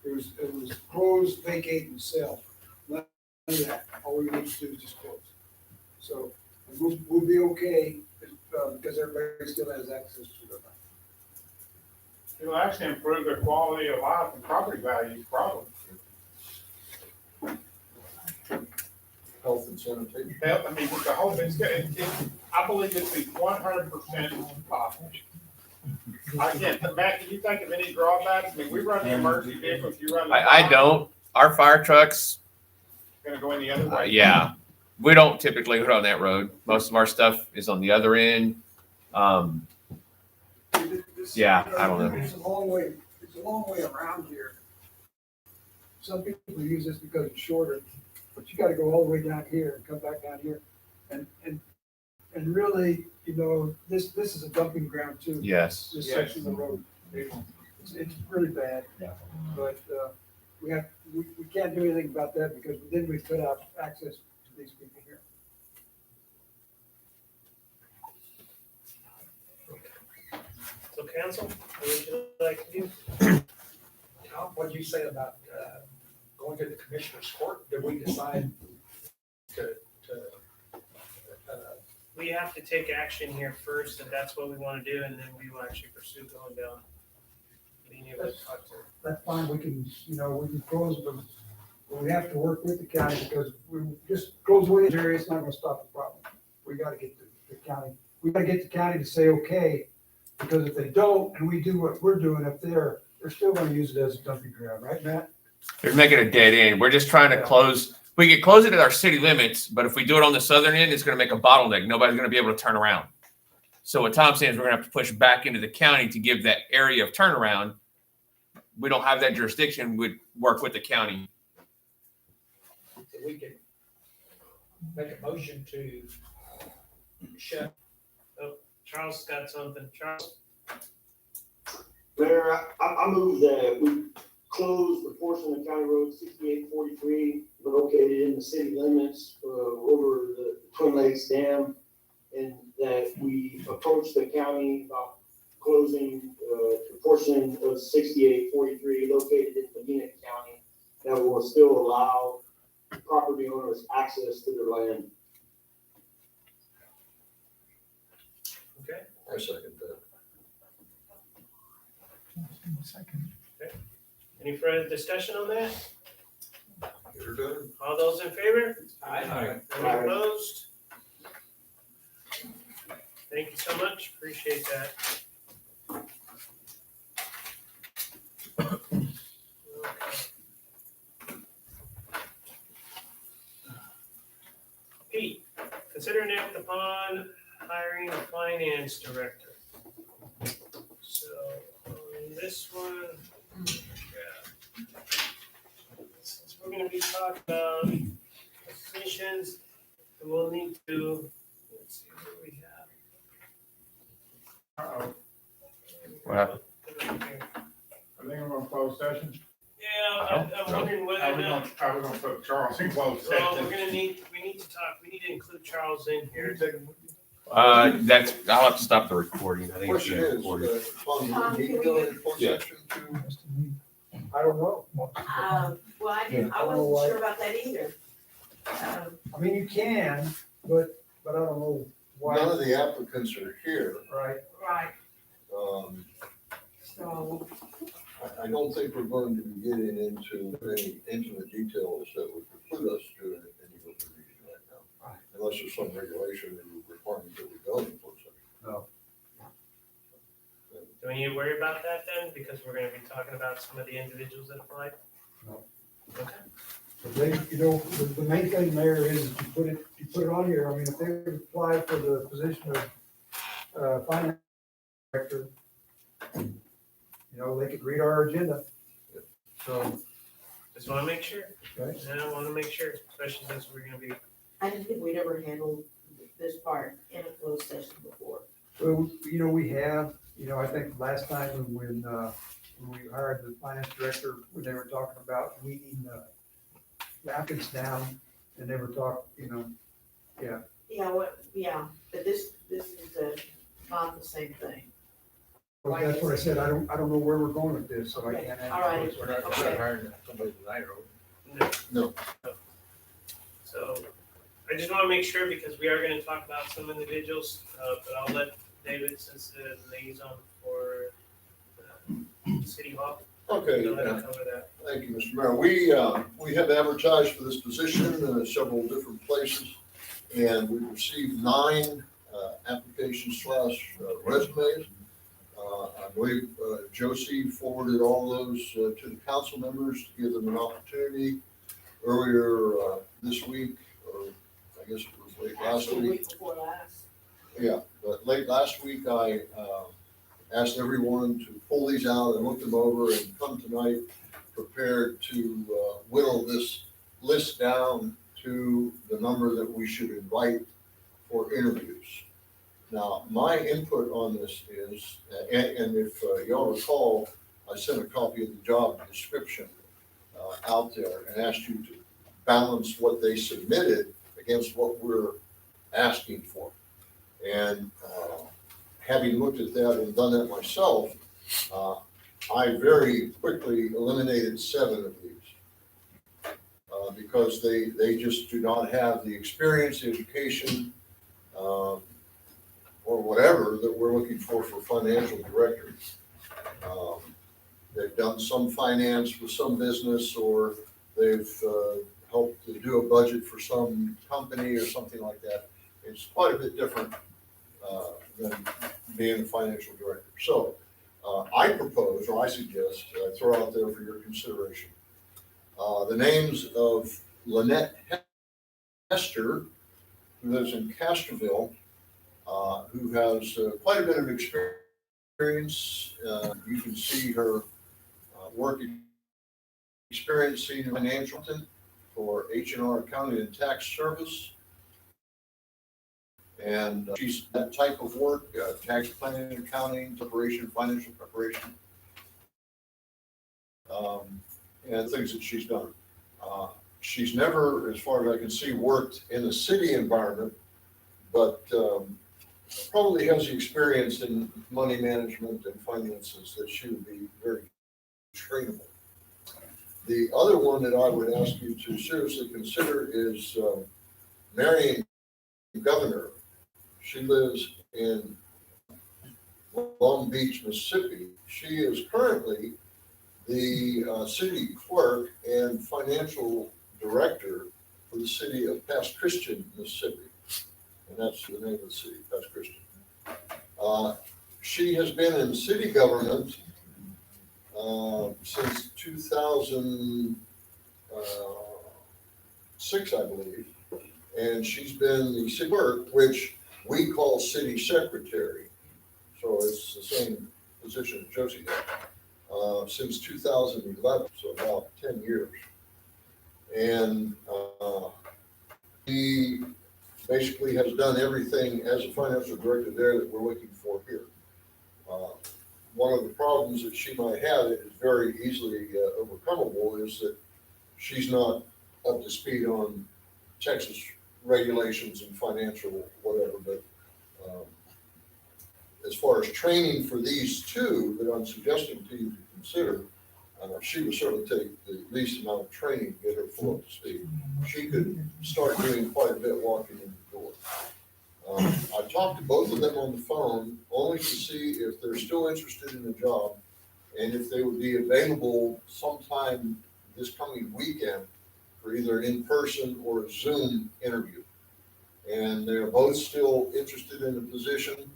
it was close, vacate, and sell. None of that, all we need to do is just close. So, and we'll be okay, because everybody still has access to the land. It'll actually improve their quality of life and property values, probably. Health and sanitation. I mean, the whole thing's good. I believe it'd be 100% possible. I can't, Matt, can you think of any drawbacks? I mean, we run the emergency vehicles, you run the. I don't. Our fire trucks, Gonna go in the other way. yeah, we don't typically go on that road. Most of our stuff is on the other end. Yeah, I don't know. It's a long way around here. Some people use this because it's shorter, but you gotta go all the way down here and come back down here. And really, this is a dumping ground too. Yes. This section of the road. It's really bad. Yeah. But, we can't do anything about that because then we cut out access to these people here. So council, what would you like to do? Tom, what'd you say about, going to the commissioner's court? Did we decide to, We have to take action here first, and that's what we want to do, and then we will actually pursue going down. Being able to talk to. That's fine, we can close them, but we have to work with the county because we just close one area, it's not gonna stop the problem. We gotta get the county, to say, okay, because if they don't, and we do what we're doing up there, they're still gonna use it as a dumping ground, right, Matt? They're making a dead end. We're just trying to close. We can close it at our city limits, but if we do it on the southern end, it's going to make a bottleneck. Nobody's going to be able to turn around. So what Tom's saying is we're going to have to push back into the county to give that area of turnaround. We don't have that jurisdiction. We'd work with the county. so we can make a motion to shut? Charles got something. Charles? Mayor, I move that we close the portion of County Road 6843 located in the city limits over the Twin Lakes Dam, and that we approach the county about closing the portion of 6843 located in Medina County that will still allow property owners access to their land. I second that. Second. Any further discussion on that? You're done. All those in favor? Aye. Any opposed? Thank you so much, appreciate that. Okay. Pete, consider an act upon hiring a finance director. So, on this one, yeah. Since we're gonna be talking about positions, we'll need to, let's see what we have. Uh-oh. What happened? I think I'm gonna close session. Yeah, I'm wondering whether or not, I was gonna put Charles in closed well, session. we're gonna need, we need to talk, we need to include Charles in here. That's, I'll have to stop the recording. I think it's Question being is, recorded. Tom, do you need to go in closed Yeah. section to? I don't know. Well, I wasn't sure about that either. I mean, you can, but I don't know why. None of the applicants are here. Right. Right, Um, so, I don't think we're going to be getting into any intimate details that would preclude us doing any open meeting right now. Unless there's some regulation that would require that we go in closed session. No. Do we need to worry about that then, because we're gonna be talking about some of the individuals that applied? No. Okay. But they, the main thing, Mayor, is you put it on here. I mean, if they apply for the position of, finance director, they could read our agenda. So, Just wanna make sure, okay. I wanna make sure, especially since we're gonna be, I didn't think we'd ever handled this part in a closed session before. Well, we have, I think last time when we hired the finance director, when they were talking about weeding the applicants down, and they were talking, yeah. Yeah, but this is not the same thing. Well, that's what I said, I don't know where we're going with this, so I Okay, can't answer. all right. We're not hiring somebody tonight, are we? No. so, I just wanna make sure, because we are gonna talk about some individuals, but I'll let David, since the liaison for City Hall, Okay, go ahead and cover that. thank you, Mr. Mayor. We have advertised for this position in several different places, and we've received 9 applications / resumes. I believe Josie forwarded all those to the council members to give them an opportunity earlier this week, or I guess it was late last Actually, week. week before last. Yeah, but late last week, I asked everyone to pull these out and look them over and come tonight prepared to whittle this list down to the number that we should invite for interviews. Now, my input on this is, and if y'all recall, I sent a copy of the job description out there and asked you to balance what they submitted against what we're asking for. And having looked at that and done that myself, I very quickly eliminated 7 of these because they just do not have the experience, education, or whatever that we're looking for financial directors. They've done some finance with some business, or they've helped to do a budget for some company or something like that. It's quite a bit different than being a financial director. So I propose, or I suggest, I throw out there for your consideration, the names of Lynette Hester, who lives in Castroville, who has quite a bit of experience. You can see her work experience, senior financial for H&R Accounting and Tax Service. And she's that type of work, tax planning, accounting, preparation, financial preparation, and things that she's done. She's never, as far as I can see, worked in the city environment, but probably has the experience in money management and finances that she would be very trainable. The other one that I would ask you to seriously consider is Marion Governor. She lives in Long Beach, Mississippi. She is currently the city clerk and financial director for the city of Pass Christian, Mississippi. And that's the name of the city, Pass Christian. She has been in city government since 2006, I believe. And she's been the city clerk, which we call city secretary. So it's the same position that Josie had. Since 2011, so about 10 years. And he basically has done everything as a financial director there that we're looking for here. One of the problems that she might have that is very easily overcomable is that she's not up to speed on Texas regulations and financial whatever, but as far as training for these two that I'm suggesting to you to consider, she would certainly take the least amount of training to get her full up to speed. She could start doing quite a bit walking in the door. I talked to both of them on the phone only to see if they're still interested in the job and if they would be available sometime this coming weekend for either an in-person or a Zoom interview. And they're both still interested in the position,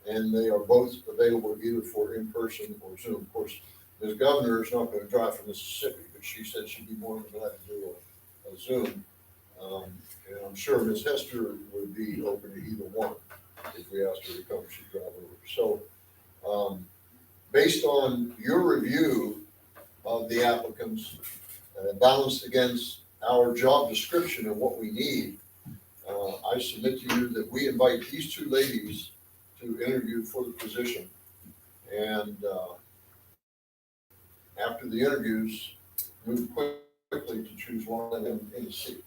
and they are both available either for in-person or Zoom. Of course, Ms. Governor is not going to drive from Mississippi, but she said she'd be more than glad to do a Zoom. And I'm sure Ms. Hester would be open to either one if we asked her to come, she'd drive over. So based on your review of the applicants, balanced against our job description of what we need, I submit to you that we invite these two ladies to interview for the position. And after the interviews, move quickly to choose one of them in the seat.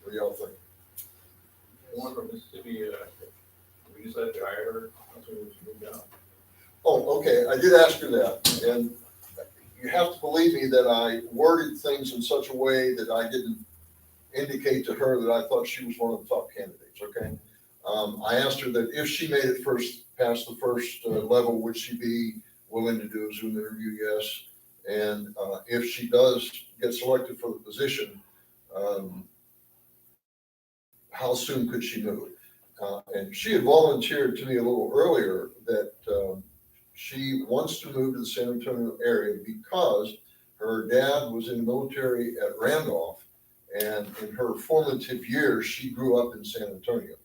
What do y'all think? One from Mississippi, we decided to hire her, that's when she moved down. Oh, okay, I did ask her that, and you have to believe me that I worded things in such a way that I didn't indicate to her that I thought she was one of the top candidates, okay? I asked her that if she made it past the first level, would she be willing to do a Zoom interview? Yes. And if she does get selected for the position, how soon could she move? And she had volunteered to me a little earlier that she wants to move to the San Antonio area because her dad was in the military at Randolph, and in her formative years, she grew up in San Antonio.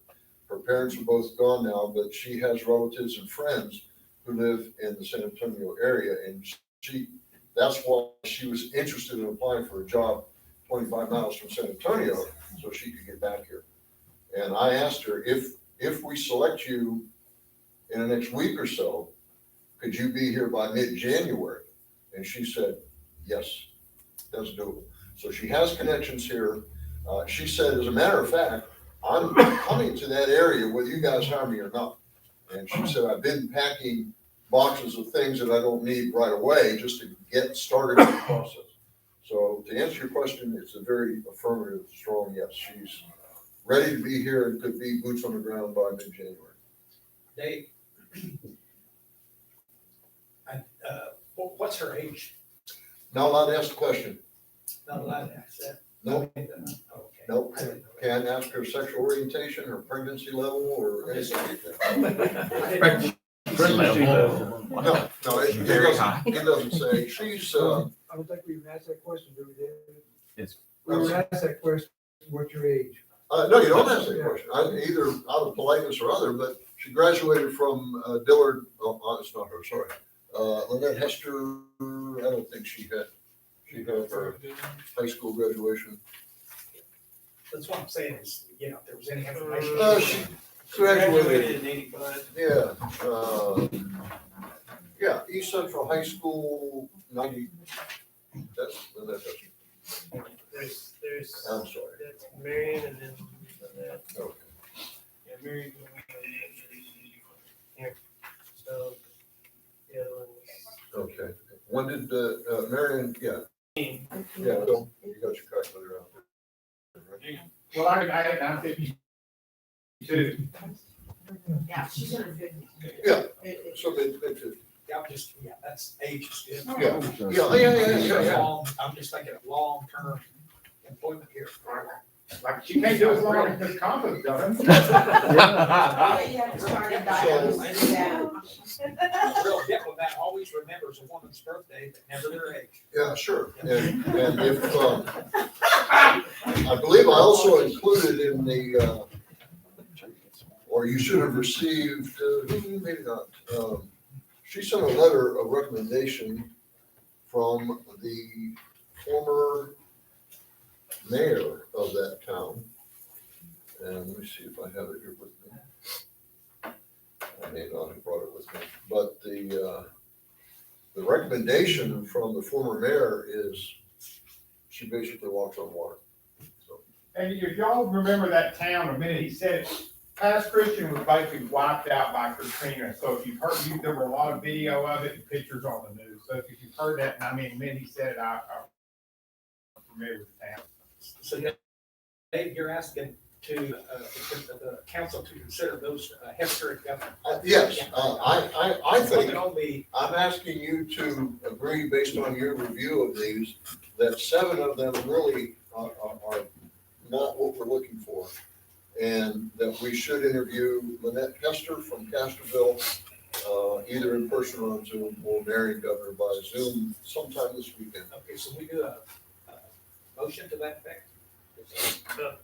Her parents are both gone now, but she has relatives and friends who live in the San Antonio area, and that's why she was interested in applying for a job 25 miles from San Antonio so she could get back here. And I asked her, if we select you in the next week or so, could you be here by mid-January? And she said, yes, that's doable. So she has connections here. She said, as a matter of fact, I'm coming to that area whether you guys hire me or not. And she said, I've been packing boxes of things that I don't need right away just to get started in the process. So to answer your question, it's a very affirmative, strong yes. She's ready to be here and could be boots on the ground by mid-January. Dave, what's her age? Not allowed to ask the question. Not allowed to ask that? Nope. Okay. Nope. Can't ask her sexual orientation or pregnancy level or anything like that. Pregnancy level. No, it doesn't say. She's, I don't think we even asked that question, do we, David? Yes. We were asked that question, what's your age? no, you don't ask that question. Either out of politeness or other, but she graduated from Dillard, it's not her, sorry. Lynette Hester, I don't think she had her high school graduation. That's what I'm saying is, if there was any information. She graduated in 85. Yeah, East Central High School, 90, that's Lynette Hester. There's, I'm sorry. that's Marion and then that. Okay. Yeah, Marion. Here, so, the other one Okay. When did Marion, yeah, is. so you got your calculator out there. Right? Well, I had 952. Yeah, she's under 50. Yeah. It- So they, Yeah, that's age is good. Yeah. I'm just thinking of long-term employment here. Like, she can't do as long as Ms. Compass does. Yeah, you have to start at diamonds, yeah. Real diplomat always remembers a woman's birthday, but never their age. Yeah, sure. And if, I believe I also included in the, or you should have received, maybe not. She sent a letter of recommendation from the former mayor of that town. And let me see if I have it here with me. I may not have brought it with me, but the recommendation from the former mayor is she basically walks on water. So, And if y'all remember that town a minute, he said, past Christian was basically wiped out by Katrina. So if you've heard, there were a lot of video of it and pictures on the news. So if you've heard that, and I mean, when he said it, I'm familiar with the town. So Dave, you're asking to, the council to consider those historic government. yes, I think, Only, I'm asking you to agree based on your review of these, that 7 of them really are not what we're looking for. And that we should interview Lynette Hester from Castroville, either in person or on Zoom, or Marion Governor by Zoom sometime this weekend. okay, so we do a motion to that effect? So,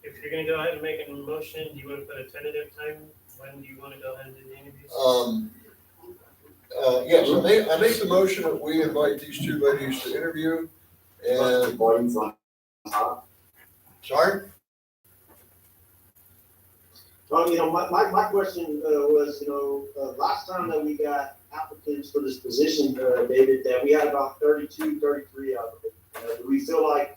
if you're gonna go ahead and make a motion, do you wanna put a tentative time? When do you wanna go ahead and do the interviews? Yes, I make the motion that we invite these 2 ladies to interview and. Sorry? Well, my question was, last time that we got applicants for this position, David, that we had about 32, 33 out of it. Do we feel like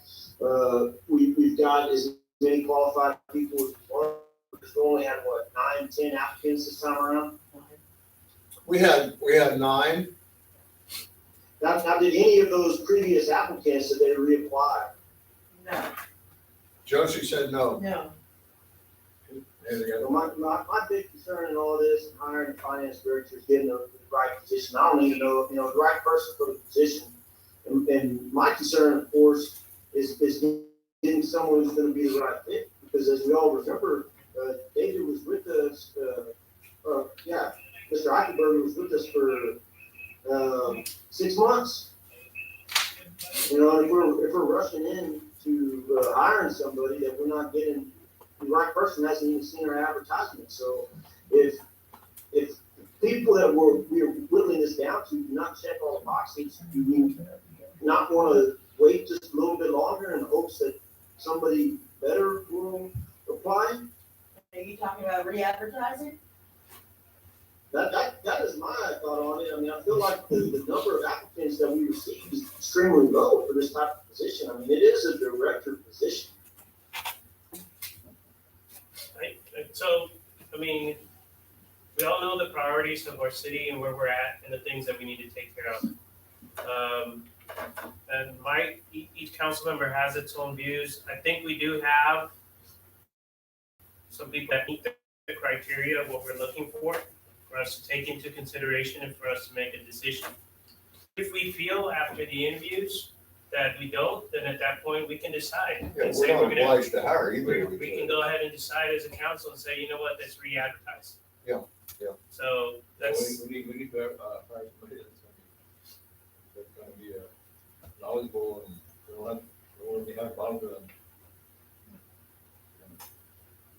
we've got as many qualified people as before? Because we only had, 9, 10 applicants this time around? We had 9. Now, did any of those previous applicants, did they reapply? No, Josie said no. no. So my big concern in all this, and hiring a finance director, is getting the right position. I don't even know, the right person for the position. And my concern, of course, is getting someone who's gonna be the right fit, because as we all remember, David was with us, Mr. Eichenberger was with us for 6 months. And if we're rushing in to hiring somebody that we're not getting, the right person hasn't even seen our advertisement. So if people that we're whittling this down to do not check all the boxes, do we not want to wait just a little bit longer in hopes that somebody better will apply? Are you talking about re-advertising? That is my thought on it. I mean, I feel like the number of applicants that we received is extremely low for this type of position. I mean, it is a director position. Right, so, I mean, we all know the priorities of our city and where we're at and the things that we need to take care of. And each council member has its own views. I think we do have some people that meet the criteria of what we're looking for us to take into consideration and for us to make a decision. If we feel after the interviews that we don't, then at that point we can decide. Yeah, and we're say not obliged to hire either. we can go ahead and decide as a council and say, you know what, let's re-advertise. Yeah. So that's. We need to hire somebody that's gonna be knowledgeable and we won't be having problems with them.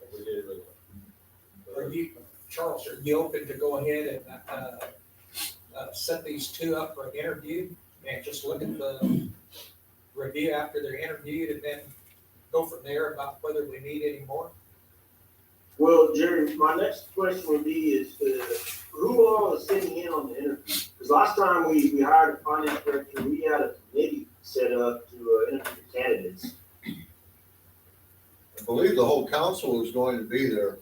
Like we did with. Are you, Charles, are you open to go ahead and set these 2 up for an interview and just look at the review after they're interviewed and then go from there about whether we need any more? Well, Jerry, my next question would be is who all is sitting in on the interview? Because last time we hired a finance director, we had a committee set up to interview candidates. I believe the whole council is going to be there.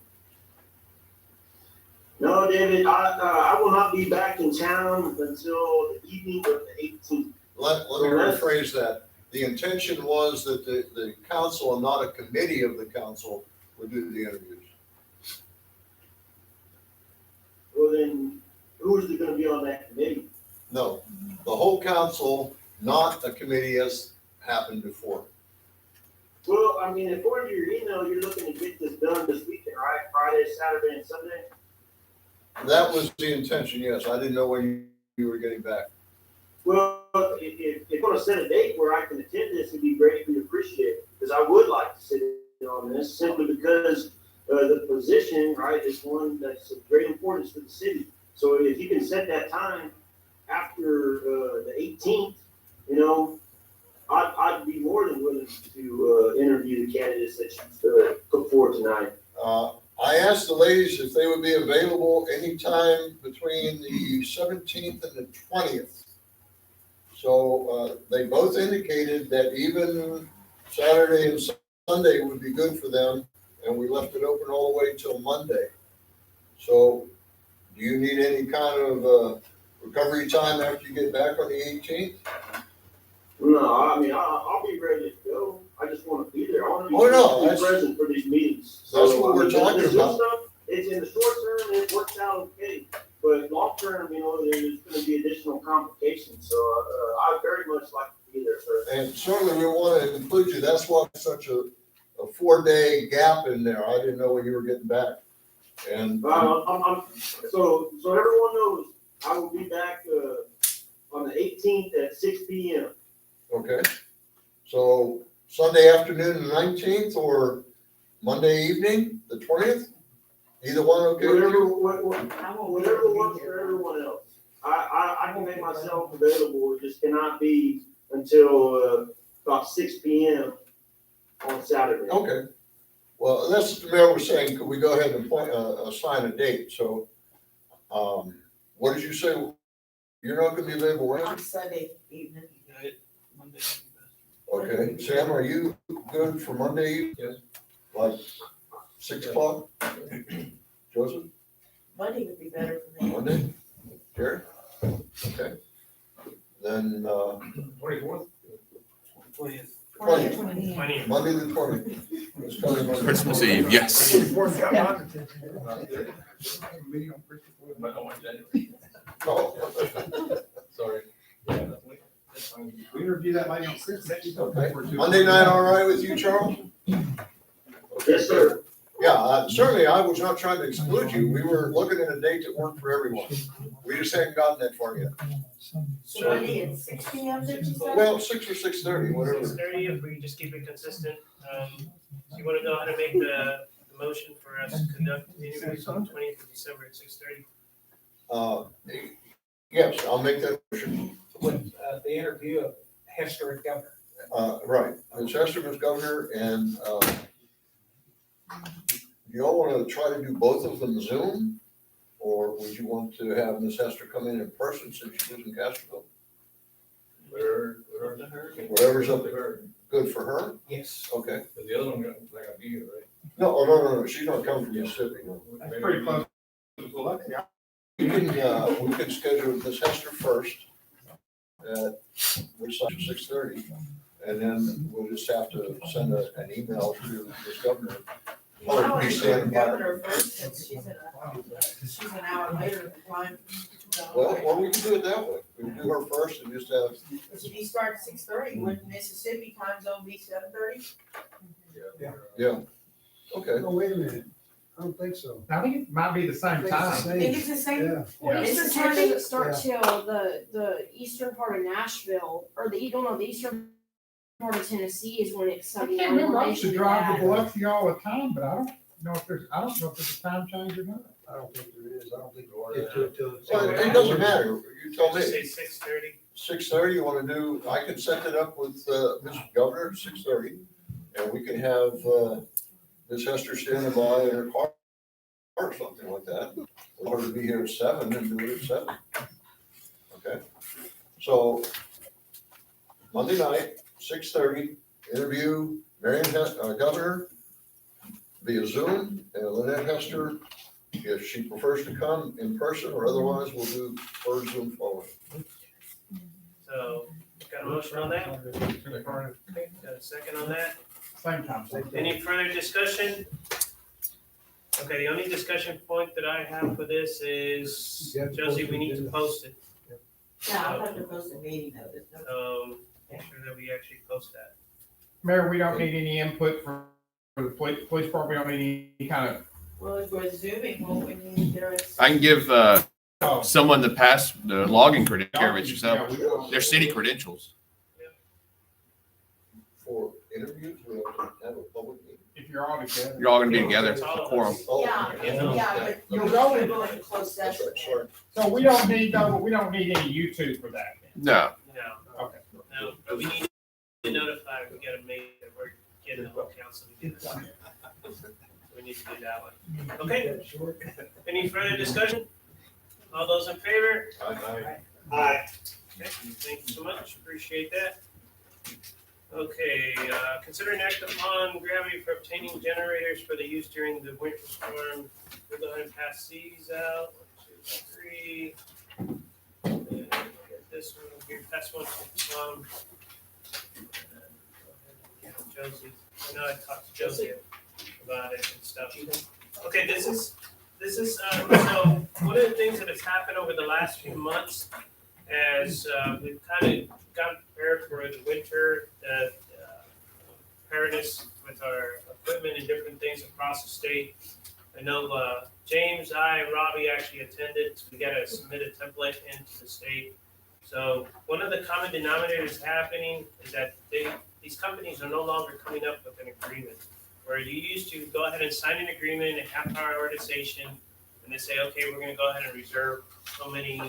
No, David, I will not be back in town until the evening of the 18th. Let me rephrase that. The intention was that the council and not a committee of the council would do the interviews. Well, then, who's gonna be on that committee? No, the whole council, not a committee as happened before. Well, I mean, according to your email, you're looking to get this done this weekend, right? Friday, Saturday, and Sunday? That was the intention, yes. I didn't know when you were getting back. Well, if you're gonna set a date where I can attend this, it'd be greatly appreciated, because I would like to sit in on this, simply because the position, right, is one that's of great importance to the city. So if you can set that time after the 18th, you know, I'd be more than willing to interview the candidates that you put forward tonight. I asked the ladies if they would be available anytime between the 17th and the 20th. So they both indicated that even Saturday and Sunday would be good for them, and we left it open all the way till Monday. So do you need any kind of recovery time after you get back on the 18th? No, I mean, I'll be ready to go. I just want to be there. I want to be present for these meetings. That's what we're talking this about. Stuff, it's in the short term, it works out okay. But long term, you know, there's going to be additional complications. So I very much like to be there, sir. And certainly we want to include you. That's why it's such a 4-day gap in there. I didn't know when you were getting back. And so everyone knows I will be back on the 18th at 6 p.m. Okay. So Sunday afternoon, the 19th, or Monday evening, the 20th? Either one, okay? Whatever works for everyone else. I can make myself available. It just cannot be until about 6 p.m. on Saturday. Okay. Well, that's what the mayor was saying. Could we go ahead and assign a date? So, what did you say? You're not going to be available when? On Sunday evening. Monday. Okay. Sam, are you good for Monday? Yes. Like 6 o'clock? Joseph? Monday would be better for me. Monday? Jerry? Okay. Then, 24th? 20th. 20th. Monday the 20th. It's coming Monday. Christmas Eve, yes. Oh. Sorry. We interviewed that lady on Christmas. Okay. Monday night, all right with you, Charles? Yes, sir. Yeah, certainly, I was not trying to exclude you. We were looking at a date that worked for everyone. We just hadn't gotten that far yet. So Monday at 6 p.m. did you say? Well, 6 or 6:30, whatever. 6:30, if we just keep it consistent. So you want to go ahead and make the motion for us to conduct the interviews on the 20th of December at 6:30? Yes, I'll make that motion. With the interview of Hester and Governor. Right, Ms. Hester, Ms. Governor, and you all want to try to do both of them Zoom? Or would you want to have Ms. Hester come in person since she lives in Castroville? Whatever's up to her. Good for her? Yes. Okay. But the other one, not gonna be here, right? No, she's not coming from Mississippi. No. That's pretty close. We can schedule Ms. Hester first at 6:30, and then we'll just have to send an email to Ms. Governor. Oh, Be and standing by. Governor first, since she's an hour later than flying. Well, or we can do it that way. We can do her first and just have. Because if you start at 6:30, wouldn't Mississippi time zone be 7:30? Yeah. Okay. No, wait a minute. I don't think so. I think it might be the same I time. think it's the same. Yeah. Well, Yeah. Easter time doesn't start till the eastern part of Nashville, or the eastern part of Tennessee is when it's I Sunday. can't remember, I morning. used to drive to Biloxi all the time, but I don't know if there's a time change or not. I don't think there is. I don't think we'll get to it till. Well, it doesn't matter. You tell Just me. say 6:30. 6:30, you want to do, I can set it up with Mr. Governor at 6:30, and we can have Ms. Hester standing by in her car or something like that. Or to be here at 7 and do it at 7. Okay? So Monday night, 6:30, interview Marion Governor via Zoom, and Lynette Hester, if she prefers to come in person, or otherwise we'll do her Zoom following. So, got a motion on that? Okay, got a second on that? Same time. Any further discussion? Okay, the only discussion point that I have for this is, You have to Josie, post we it, need to yeah. post it. Yeah, I'll have to post a meeting notice. So make sure that we actually post that. Mayor, we don't need any input for the police department, we don't need any kind of. Well, if we're zooming, won't we need their? I can give someone the login credentials, Yeah, we don't- their city credentials. For interviews, we don't have a public meeting. If you're all together. You're all gonna be together, quorum. Yeah, but You're you're going- going to close session. Sorry. So we don't need any YouTube for that. No, No, Okay. no, but we need to notify, we gotta make that we're getting the whole council together. We need to do that one. Okay, any further discussion? All those in favor? Aye. Okay, thank you so much, appreciate that. Okay, consider an act upon Gravity for obtaining generators for the use during the winter storm. We'll go ahead and pass these out. 1, 2, 3. And get this one here, pass one to Tom. And Josie, I know I talked to Josie about it and stuff. Okay, this is, so one of the things that has happened over the last few months as we've kind of gotten prepared for the winter, preparedness with our equipment and different things across the state. I know James, Robbie actually attended. We got to submit a template into the state. So one of the common denominators happening is that these companies are no longer coming up with an agreement. Where you used to go ahead and sign an agreement and have prioritization, and they say, okay, we're gonna go ahead and reserve so many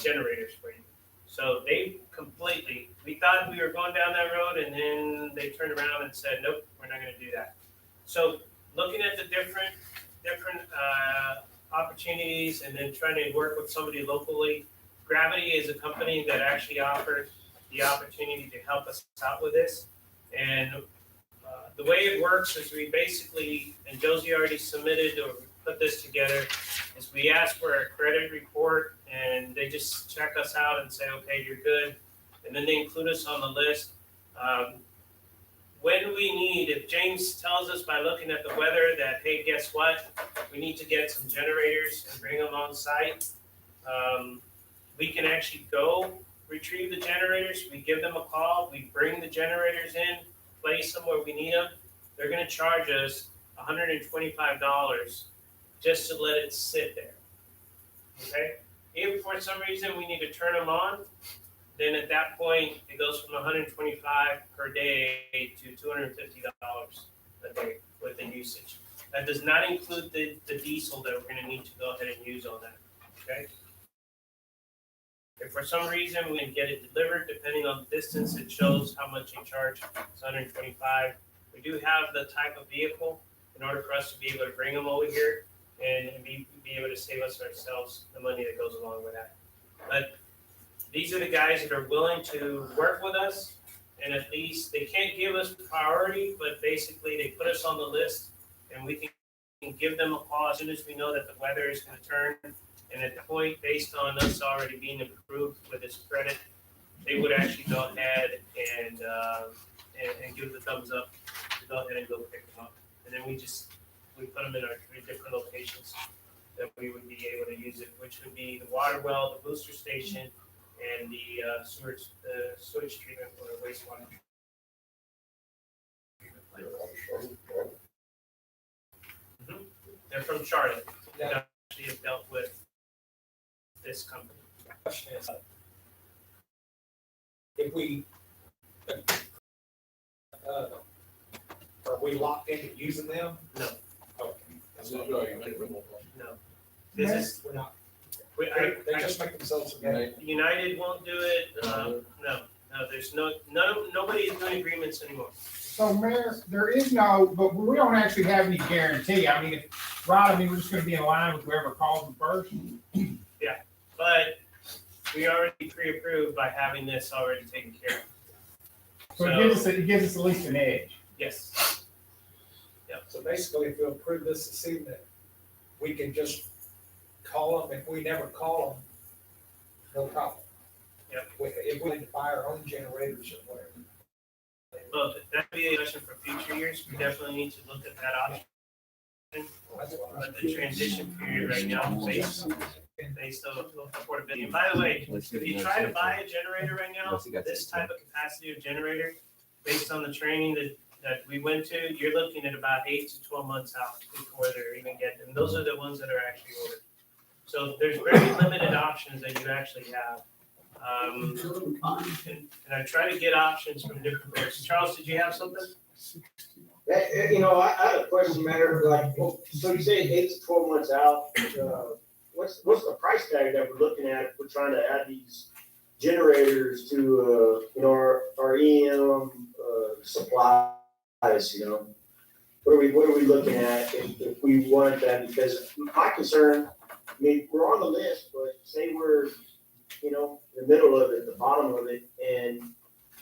generators for you. So they completely, we thought we were going down that road, and then they turned around and said, nope, we're not gonna do that. So looking at the different opportunities and then trying to work with somebody locally, Gravity is a company that actually offers the opportunity to help us out with this. And the way it works is we basically, and Josie already submitted or put this together, is we ask for a credit report and they just check us out and say, okay, you're good. And then they include us on the list. When we need, if James tells us by looking at the weather that, hey, guess what? We need to get some generators and bring them on site. We can actually go retrieve the generators. We give them a call. We bring the generators in, place them where we need them. They're gonna charge us $125 just to let it sit there. Okay? If for some reason we need to turn them on, then at that point, it goes from $125 per day to $250 a day with the usage. That does not include the diesel that we're gonna need to go ahead and use on that, okay? If for some reason we can get it delivered, depending on the distance, it shows how much you charge. It's $125. We do have the type of vehicle in order for us to be able to bring them over here and be able to save us ourselves the money that goes along with that. But these are the guys that are willing to work with us, and at least they can't give us priority, but basically they put us on the list, and we can give them a call as soon as we know that the weather is going to turn. And at the point, based on us already being approved with this credit, they would actually go ahead and give the thumbs up to go ahead and go pick them up. And then we put them in our 3 different locations that we would be able to use it, which would be the water well, the booster station, and the sewage treatment for the wastewater. They're from Charlotte. They actually have dealt with this company. Question is, if we, are we locked into using them? No. Okay. No. This is, We're not, I they just make themselves available. United won't do it. No, there's nobody is doing agreements anymore. So Mayor, there is no, but we don't actually have any guarantee. I mean, we're just gonna be in line with whoever calls them first. Yeah, but we already pre-approved by having this already taken care of. So it gives us at least an edge. Yes. Yep. So basically, if you approve this evening, we can just call them. If we never call them, no problem. Yep. If we need to buy our own generators or whatever. Well, that'd be a question for future years. We definitely need to look at that option. but the transition period right now based on affordability. And by the way, if you try to buy a generator right now, this type of capacity of generator, based on the training that we went to, you're looking at about 8 to 12 months out before they're even getting, and those are the ones that are actually ordered. So there's very limited options that you actually have. And I try to get options from different places. Charles, did you have something? You know, I had a question, Mayor, like, well, so you say 8 to 12 months out, what's the price tag that we're looking at if we're trying to add these generators to, you know, our EM, supplies, you know? What are we looking at if we want that? Because my concern, I mean, we're on the list, but say we're, you know, in the middle of it, the bottom of it, and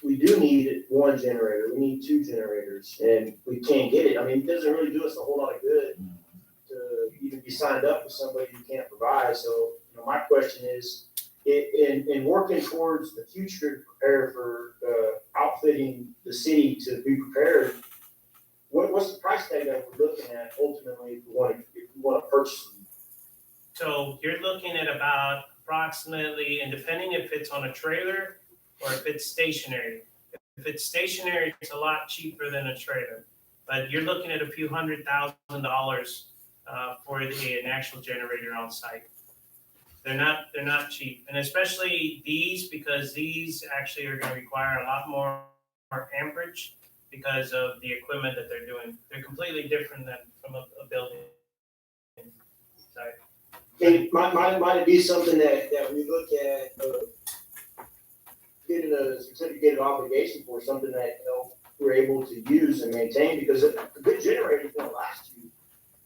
we do need one generator, we need 2 generators, and we can't get it. I mean, it doesn't really do us a whole lot of good to even be signed up with somebody who can't provide. So, you know, my question is, in working towards the future to prepare for outfitting the city to be prepared, what's the price tag that we're looking at ultimately if we want to purchase them? So you're looking at about approximately, and depending if it's on a trailer or if it's stationary. If it's stationary, it's a lot cheaper than a trailer, but you're looking at a few $100,000 for an actual generator on site. They're not cheap, and especially these, because these actually are going to require a lot more amperage because of the equipment that they're doing. They're completely different than from a building site. Might it be something that we look at getting a certificate of obligation for, something that, you know, we're able to use and maintain, because a good generator is going to last you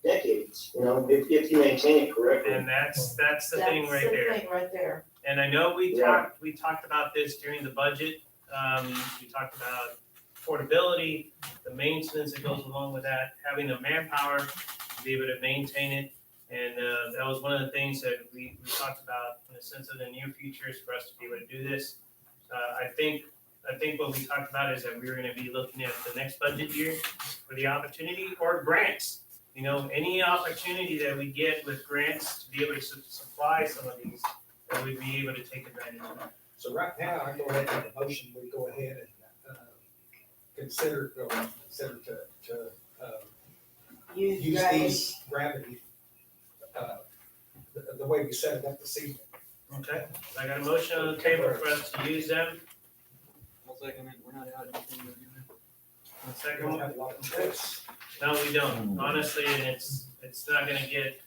decades, you know, if you maintain it correctly. And that's the thing right there. That's the thing right there. And I know we talked about this during the budget. We talked about affordability, the maintenance that goes along with that, having the manpower to be able to maintain it. And that was one of the things that we talked about in the sense of the near future is for us to be able to do this. I think what we talked about is that we were going to be looking at the next budget year for the opportunity or grants. You know, any opportunity that we get with grants to be able to supply some of these, that we'd be able to take advantage of. So right now, I go ahead and make a motion, we go ahead and consider to use these gravity, the way we set it up this evening. Okay, I got a motion on the table for us to use them. I'll second it, we're not out of anything to do. Second one. Have a lot of choice. No, we don't, honestly, and it's not gonna get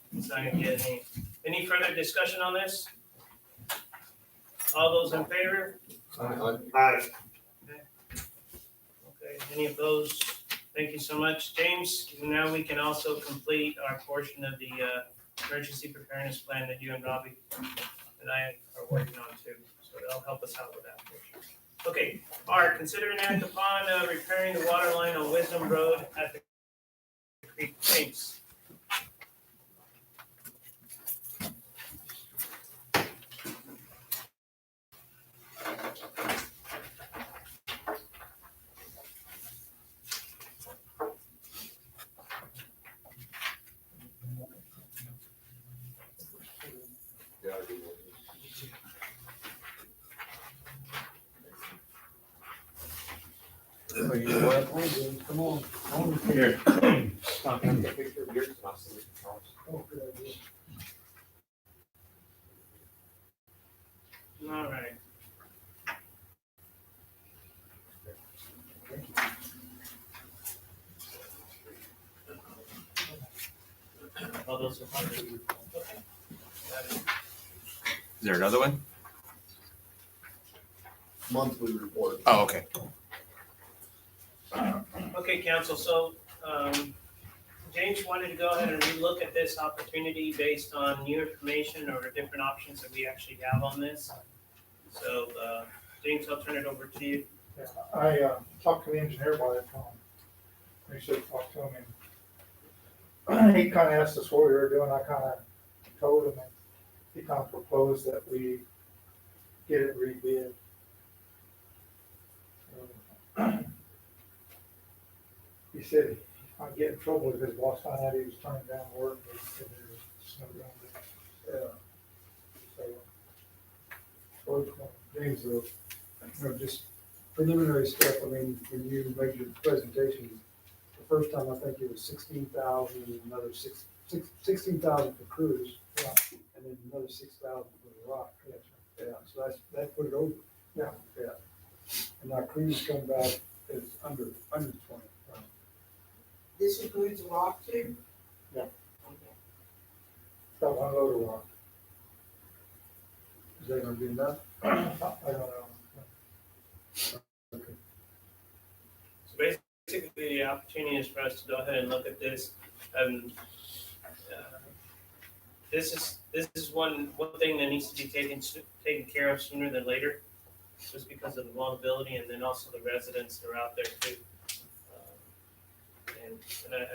any further discussion on this? All those in favor? Aye. Okay, any opposed? Thank you so much, James. Now we can also complete our portion of the emergency preparedness plan that you and Robbie and I are working on too, so that'll help us out with that portion. Okay, Art, consider an act upon repairing the water line on Wisdom Road at the Creek. James. Yeah, I do. Come on. Here. All right. All those in favor? Okay. Is there another one? Monthly report. Oh, okay. Okay, council, so, James wanted to go ahead and relook at this opportunity based on new information or different options that we actually have on this. So, James, I'll turn it over to you. Yeah, I talked to the engineer about it, he said talk to him, and he kind of asked us what we were doing. I kind of told him, and he kind of proposed that we get it rebid. He said I get in trouble because boss found out he was turning down work, but there was snow down there. So, James, just preliminary stuff, I mean, when you made your presentation, the first time I think it was 16,000, and another 16,000 for cruise. Yeah. And then another 6,000 for the rock. Yeah, so that put it over. Yeah. Yeah. And now cruise come back is under 20. This includes the rock too? got one load of rock. Is that gonna be enough? I don't know. Okay. So basically, the opportunity is for us to go ahead and look at this. This is one thing that needs to be taken care of sooner than later, just because of the vulnerability and then also the residents that are out there too. And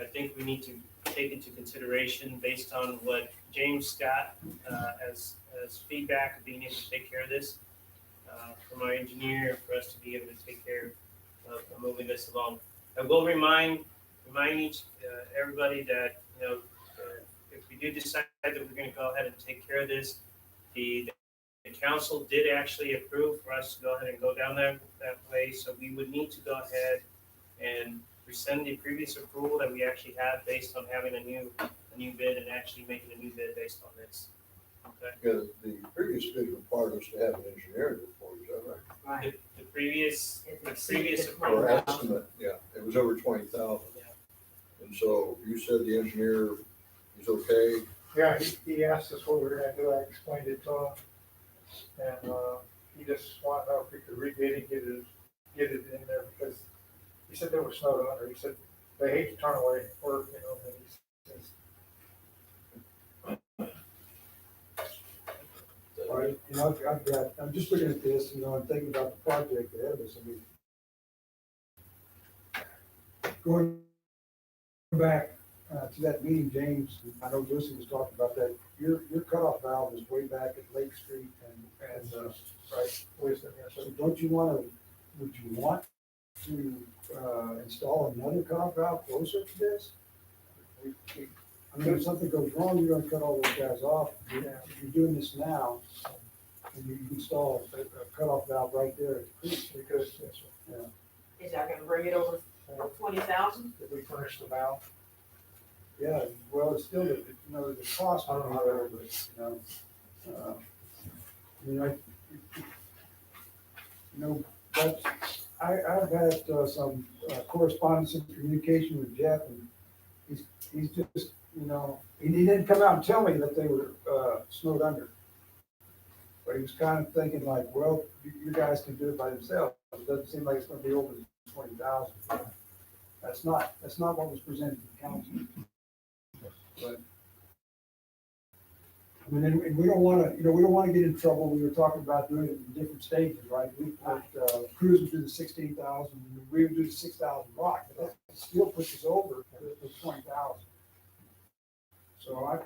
I think we need to take into consideration based on what James got as feedback of being able to take care of this from our engineer for us to be able to take care of moving this along. I will remind everybody that if we do decide that we're going to go ahead and take care of this, the council did actually approve for us to go ahead and go down that way. So we would need to go ahead and rescind the previous approval that we actually had based on having a new bid and actually making a new bid based on this. Okay. Because the previous bid required us to have an engineer do it for you, is that right? Right. The previous Or approval. estimate, yeah, it was over 20,000. Yeah. And so you said the engineer is okay, Yeah, he asked us what we were gonna do, I explained it to him. And, he just wanted to know if we could rebid and get it in there, because he said there was snow under, he said they hate to turn away work, and he says, All right, I'm just looking at this, and thinking about the project ahead of us, I mean, going back to that meeting, James, I know Lucy was talking about that, your cutoff valve is way back at Lake Street and right, Wisdom, yes, so would you want to install another cutoff valve closer to this? I mean, if something goes wrong, you're gonna cut all those guys off. If you're doing this now, and you install a cutoff valve right there at the creek, because, yes, sir. Is that gonna bring it over 20,000? Did we furnish the valve? Yeah, well, it's still, the cost, I don't know how that is, but I've had some correspondence and communication with Jeff, and he's just, he didn't come out and tell me that they were snowed under. But he was kind of thinking like, well, you guys can do it by yourselves. It doesn't seem like it's gonna be over 20,000. That's not what was presented to the council. But, I mean, and we don't wanna get in trouble. We were talking about doing it in different stages, right? We put, Cruz would do the 16,000, we would do the 6,000 rock, but that still puts us over the 20,000. So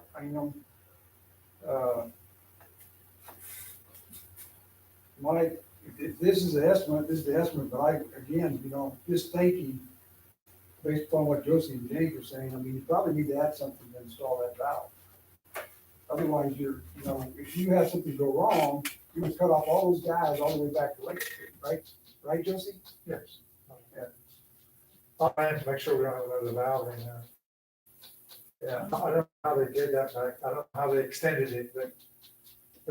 if this is the estimate, this is the estimate, but just thinking, based upon what Josie and James were saying, I mean, you probably need to add something to install that valve. Otherwise, if you have something go wrong, you're gonna cut off all those guys all the way back to Lake Street, right? Right, Josie? Yes. Yeah. I plan to make sure we don't have another valve in there. Yeah, I don't know how they did that back, I don't know how they extended it, but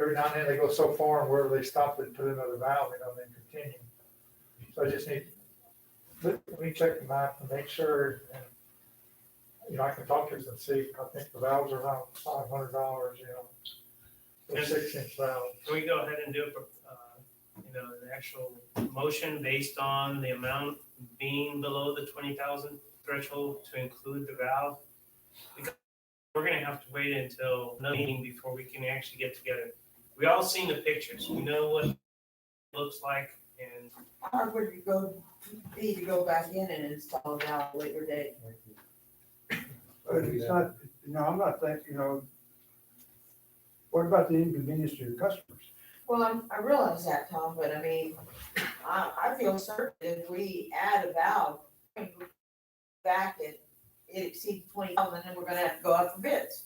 every now and then they go so far and where they stop and put another valve in, and then continue. So I just need, let me check the map and make sure, and, I can talk to them and see, I think the valves are around $500, for 6-inch valve. Can we go ahead and do an actual motion based on the amount being below the 20,000 threshold to include the valve? Because we're gonna have to wait until another meeting before we can actually get together. We all seen the pictures, we know what it looks like, and How hard would it be to go back in and install a valve later date? But it's not, I'm not thinking, what about the inconvenience to your customers? Well, I realize that, Tom, but I mean, I feel certain if we add a valve, back at it exceeds 20,000, then we're gonna have to go out for bids.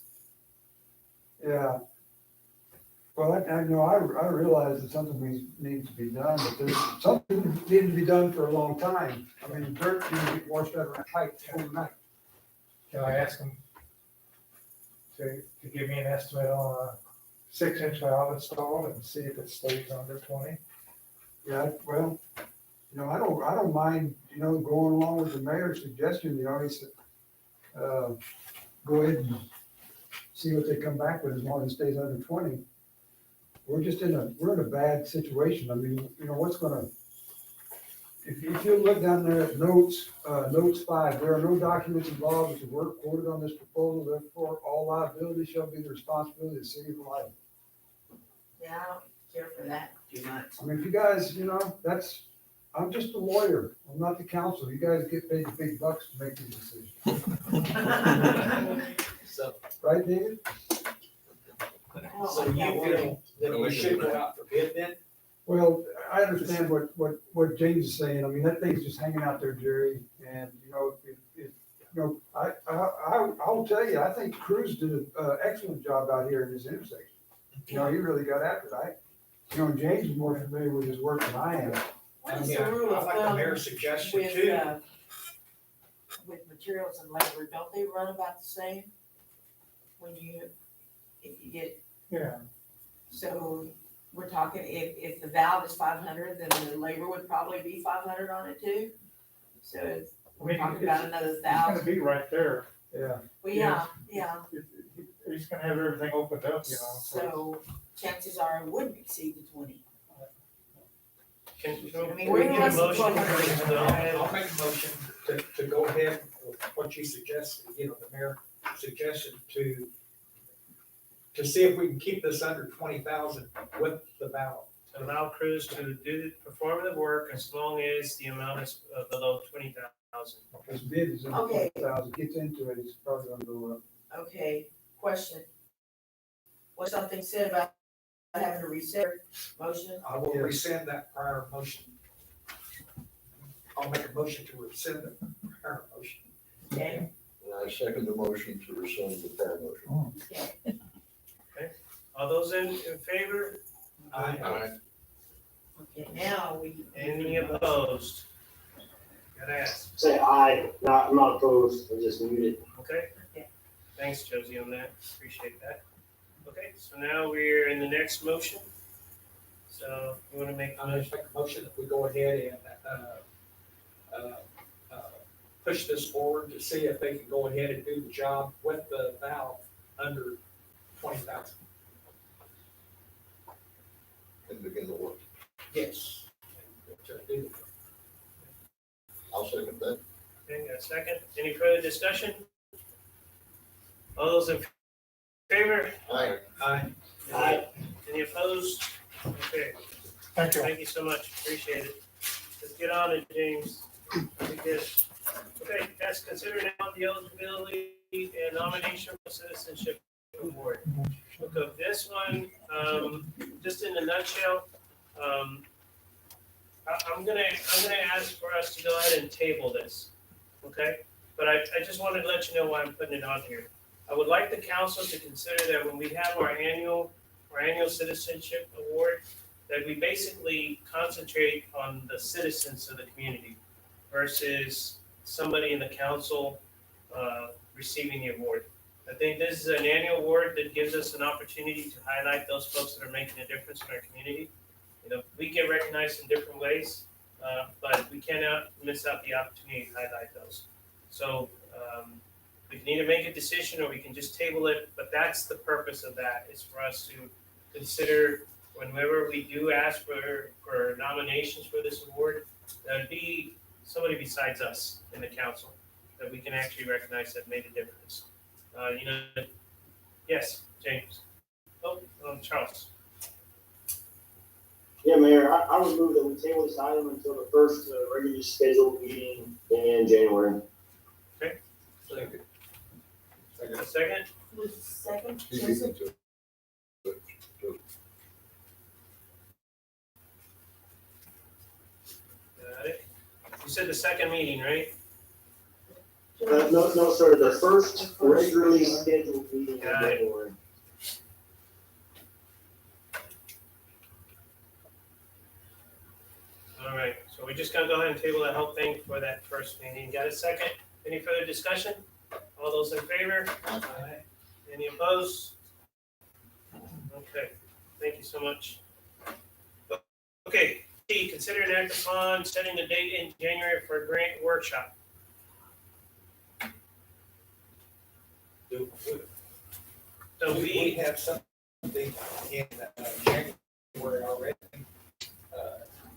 Yeah. Well, I know, I realize it's something we need to be done, but there's something needed to be done for a long time. I mean, dirt needs to get washed out of pipe overnight. Can I ask them to give me an estimate on a 6-inch valve installed and see if it stays under 20? Yeah, well, I don't mind, going along with the mayor's suggestion, he said, go ahead and see what they come back with as long as it stays under 20. We're in a bad situation. I mean, what's gonna, if you look down there at notes 5, there are no documents involved with the work quoted on this proposal, therefore all liability shall be the responsibility of the city of Hawaii. Yeah, I don't care for that too much. I mean, if you guys, I'm just a lawyer, I'm not the council, you guys get paid the big bucks to make these decisions. So, Right, David? so you feel that we should go out for bid then? Well, I understand what James is saying. I mean, that thing's just hanging out there, Jerry. And, I'll tell you, I think Cruz did an excellent job out here in this intersection. He really got after it. And James is more familiar with his work than I am. What is the rule I of like the thumb mayor's suggestion with, too. with materials and labor? Don't they run about the same? If you get, Yeah. so we're talking, if the valve is 500, then the labor would probably be 500 on it too? So we're talking about another It's gonna 1,000. be right there. Yeah. Well, yeah. He's gonna have everything opened up, So chances are it wouldn't exceed the 20. Can I mean, we we're get a less than motion? 100. to go ahead? I'll make a motion to go ahead with what you suggested, the mayor suggested to see if we can keep this under 20,000 with the valve. To allow crews to perform the work as long as the amount is below 20,000. His bid is in the Okay. 20,000, gets into it, he's probably gonna go up. Okay, question. Was something said about having to reset motion? I will rescind that prior motion. I'll make a motion to rescind the prior motion. Okay, And I second the motion to rescind the prior motion. okay, All those in favor? Aye. okay, now we. Any opposed? Gotta ask, Say aye, I'm not opposed, I just muted. okay? Okay. Thanks, Josie, on that, appreciate that. Okay, so now we're in the next motion. So you wanna make, I just make a motion that we go ahead and, push this forward to see if they can go ahead and do the job with the valve under 20,000. And begin the work. Yes. I'll second that. okay, got a second, any further discussion? All those in favor? Aye. Aye. Any opposed? Okay, Thank you. thank you so much, appreciate it. Let's get on it, James. We good. Okay, that's considered now the eligibility and nomination for citizenship award. Okay, this one, just in a nutshell, I'm gonna ask for us to go ahead and table this, okay? But I just wanted to let you know why I'm putting it on here. I would like the council to consider that when we have our annual citizenship award, that we basically concentrate on the citizens of the community versus somebody in the council receiving the award. I think this is an annual award that gives us an opportunity to highlight those folks that are making a difference in our community. We get recognized in different ways, but we cannot miss out the opportunity to highlight those. So we can either make a decision or we can just table it, but that's the purpose of that, is for us to consider whenever we do ask for nominations for this award, that would be somebody besides us in the council that we can actually recognize that made a difference. Yes, James. Charles. Yeah, Mayor, I would move that we table this item until the first regularly scheduled meeting in January. Okay. Second. A second? Who's the second? He beat Joseph? me to it. Got it. You said the second meeting, right? No, sir, the first regularly scheduled meeting in Got it. January. All right, so we're just gonna go ahead and table that whole thing for that first meeting. Got a second? Any further discussion? All those in favor? Aye. Any opposed? Okay, thank you so much. Okay, C, consider an act upon setting a date in January for a grant workshop. So We have something in January already,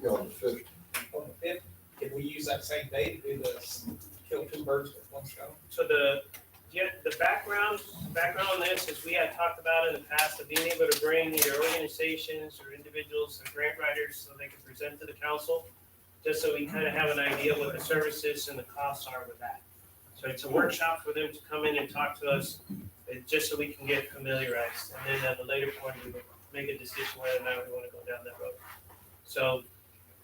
Yeah, on the fifth. on the fifth. Can we use that same day to do the kill two birds with one stone? So the background on this is we had talked about in the past of being able to bring either organizations or individuals or grant writers so they can present to the council, just so we kind of have an idea what the services and the costs are with that. So it's a workshop for them to come in and talk to us, just so we can get familiarized. And then at a later point, we will make a decision whether or not we want to go down that road. So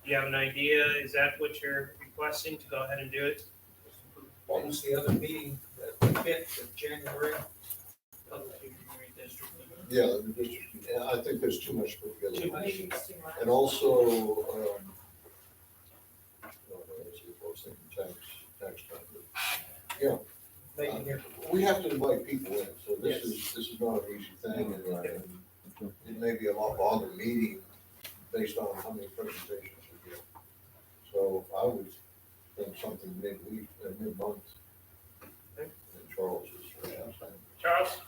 you have an idea, is that what you're requesting, to go ahead and do it? What was the other meeting, the fifth of January? Yeah, I think there's too much put together. Too much. And also, let's see, I was thinking tax time. Yeah, we have to invite people in, so this is not an easy thing, and it may be a lot longer meeting based on how many presentations we get. So I would think something mid-week, mid-month. And Charles is. Charles?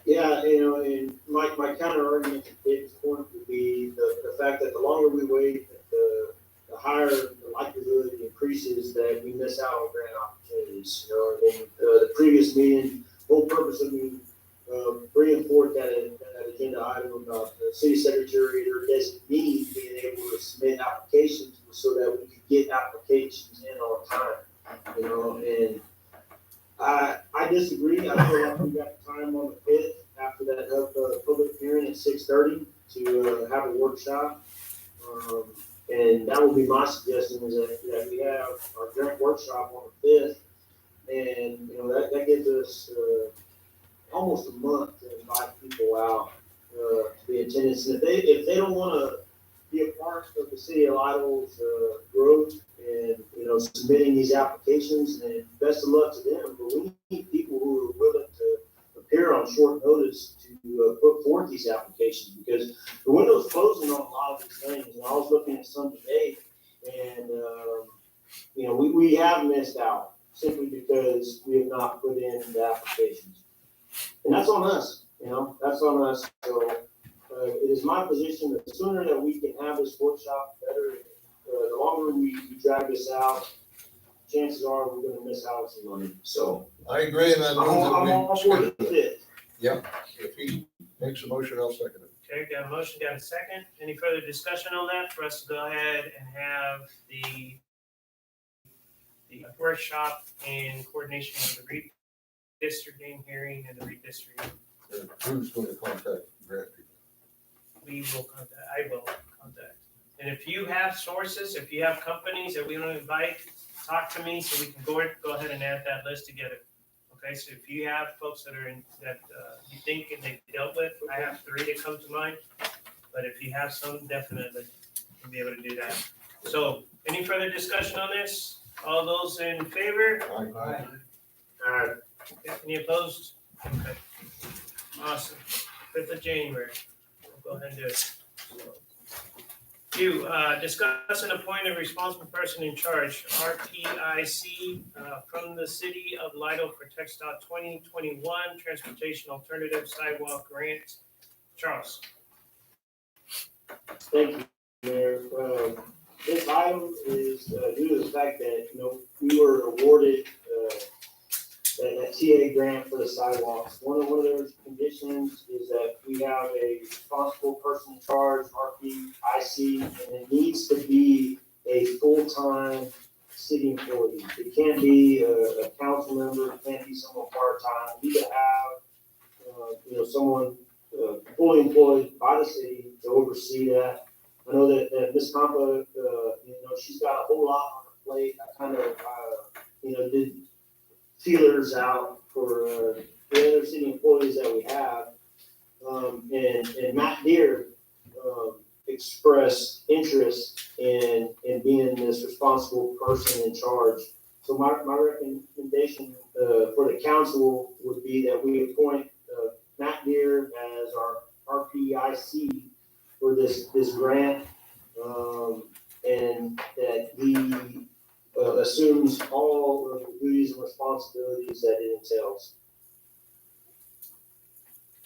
Yeah, and my counter argument to Dave's point would be the fact that the longer we wait, the higher the likelihood increases that we miss out on grant opportunities. And the previous meeting, whole purpose of me bringing forth that agenda item about the city secretary or designee being able to submit applications so that we could get applications in on time. And I disagree. I feel like we got time on the fifth after that public hearing at 6:30 to have a workshop. And that would be my suggestion, is that we have our grant workshop on the fifth. And, that gives us almost a month to invite people out to be in attendance. And if they don't want to be a part of the city of Lidle's growth and, submitting these applications, and best of luck to them. But we need people who are willing to appear on short notice to put forth these applications, because the window's closing on a lot of these things. And I was looking at some today, and, we have missed out simply because we have not put in the applications. And that's on us, that's on us. So it is my position that the sooner that we can have this workshop, the better. The longer we drag this out, chances are we're gonna miss out on some money. So I agree, and I'm all for it. Yeah, if he makes a motion, I'll second it. Okay, got a motion, got a second. Any further discussion on that for us to go ahead and have the workshop in coordination with the redistricting hearing and the redistricting? And who's going to contact grant people? I will contact. And if you have sources, if you have companies that we don't invite, talk to me so we can go ahead and add that list together. Okay, so if you have folks that you think and they dealt with, I have 3 that come to mind. But if you have some, definitely you'll be able to do that. So any further discussion on this? All those in favor? Aye. Any opposed? Okay. Awesome. 5th of January. We'll go ahead and do it. Discuss and appoint a responsible person in charge, RPIC, from the city of Lido for TxDOT 2021 Transportation Alternative Sidewalk Grant. Charles. Thank you, Mayor. This item is due to the fact that, we were awarded that TA grant for the sidewalks. One of those conditions is that we have a responsible person in charge, RPIC, and it needs to be a full-time city employee. It can't be a council member, it can't be someone part-time. We need to have, someone fully employed by the city to oversee that. I know that Ms. Compa, she's got a whole lot on her plate. I kind of did feelers out for, the other city employees that we have. And Matt Deere, expressed interest in being this responsible person in charge. So my recommendation, for the council would be that we appoint, Matt Deere as our RPIC for this grant, and that he assumes all of the duties and responsibilities that it entails.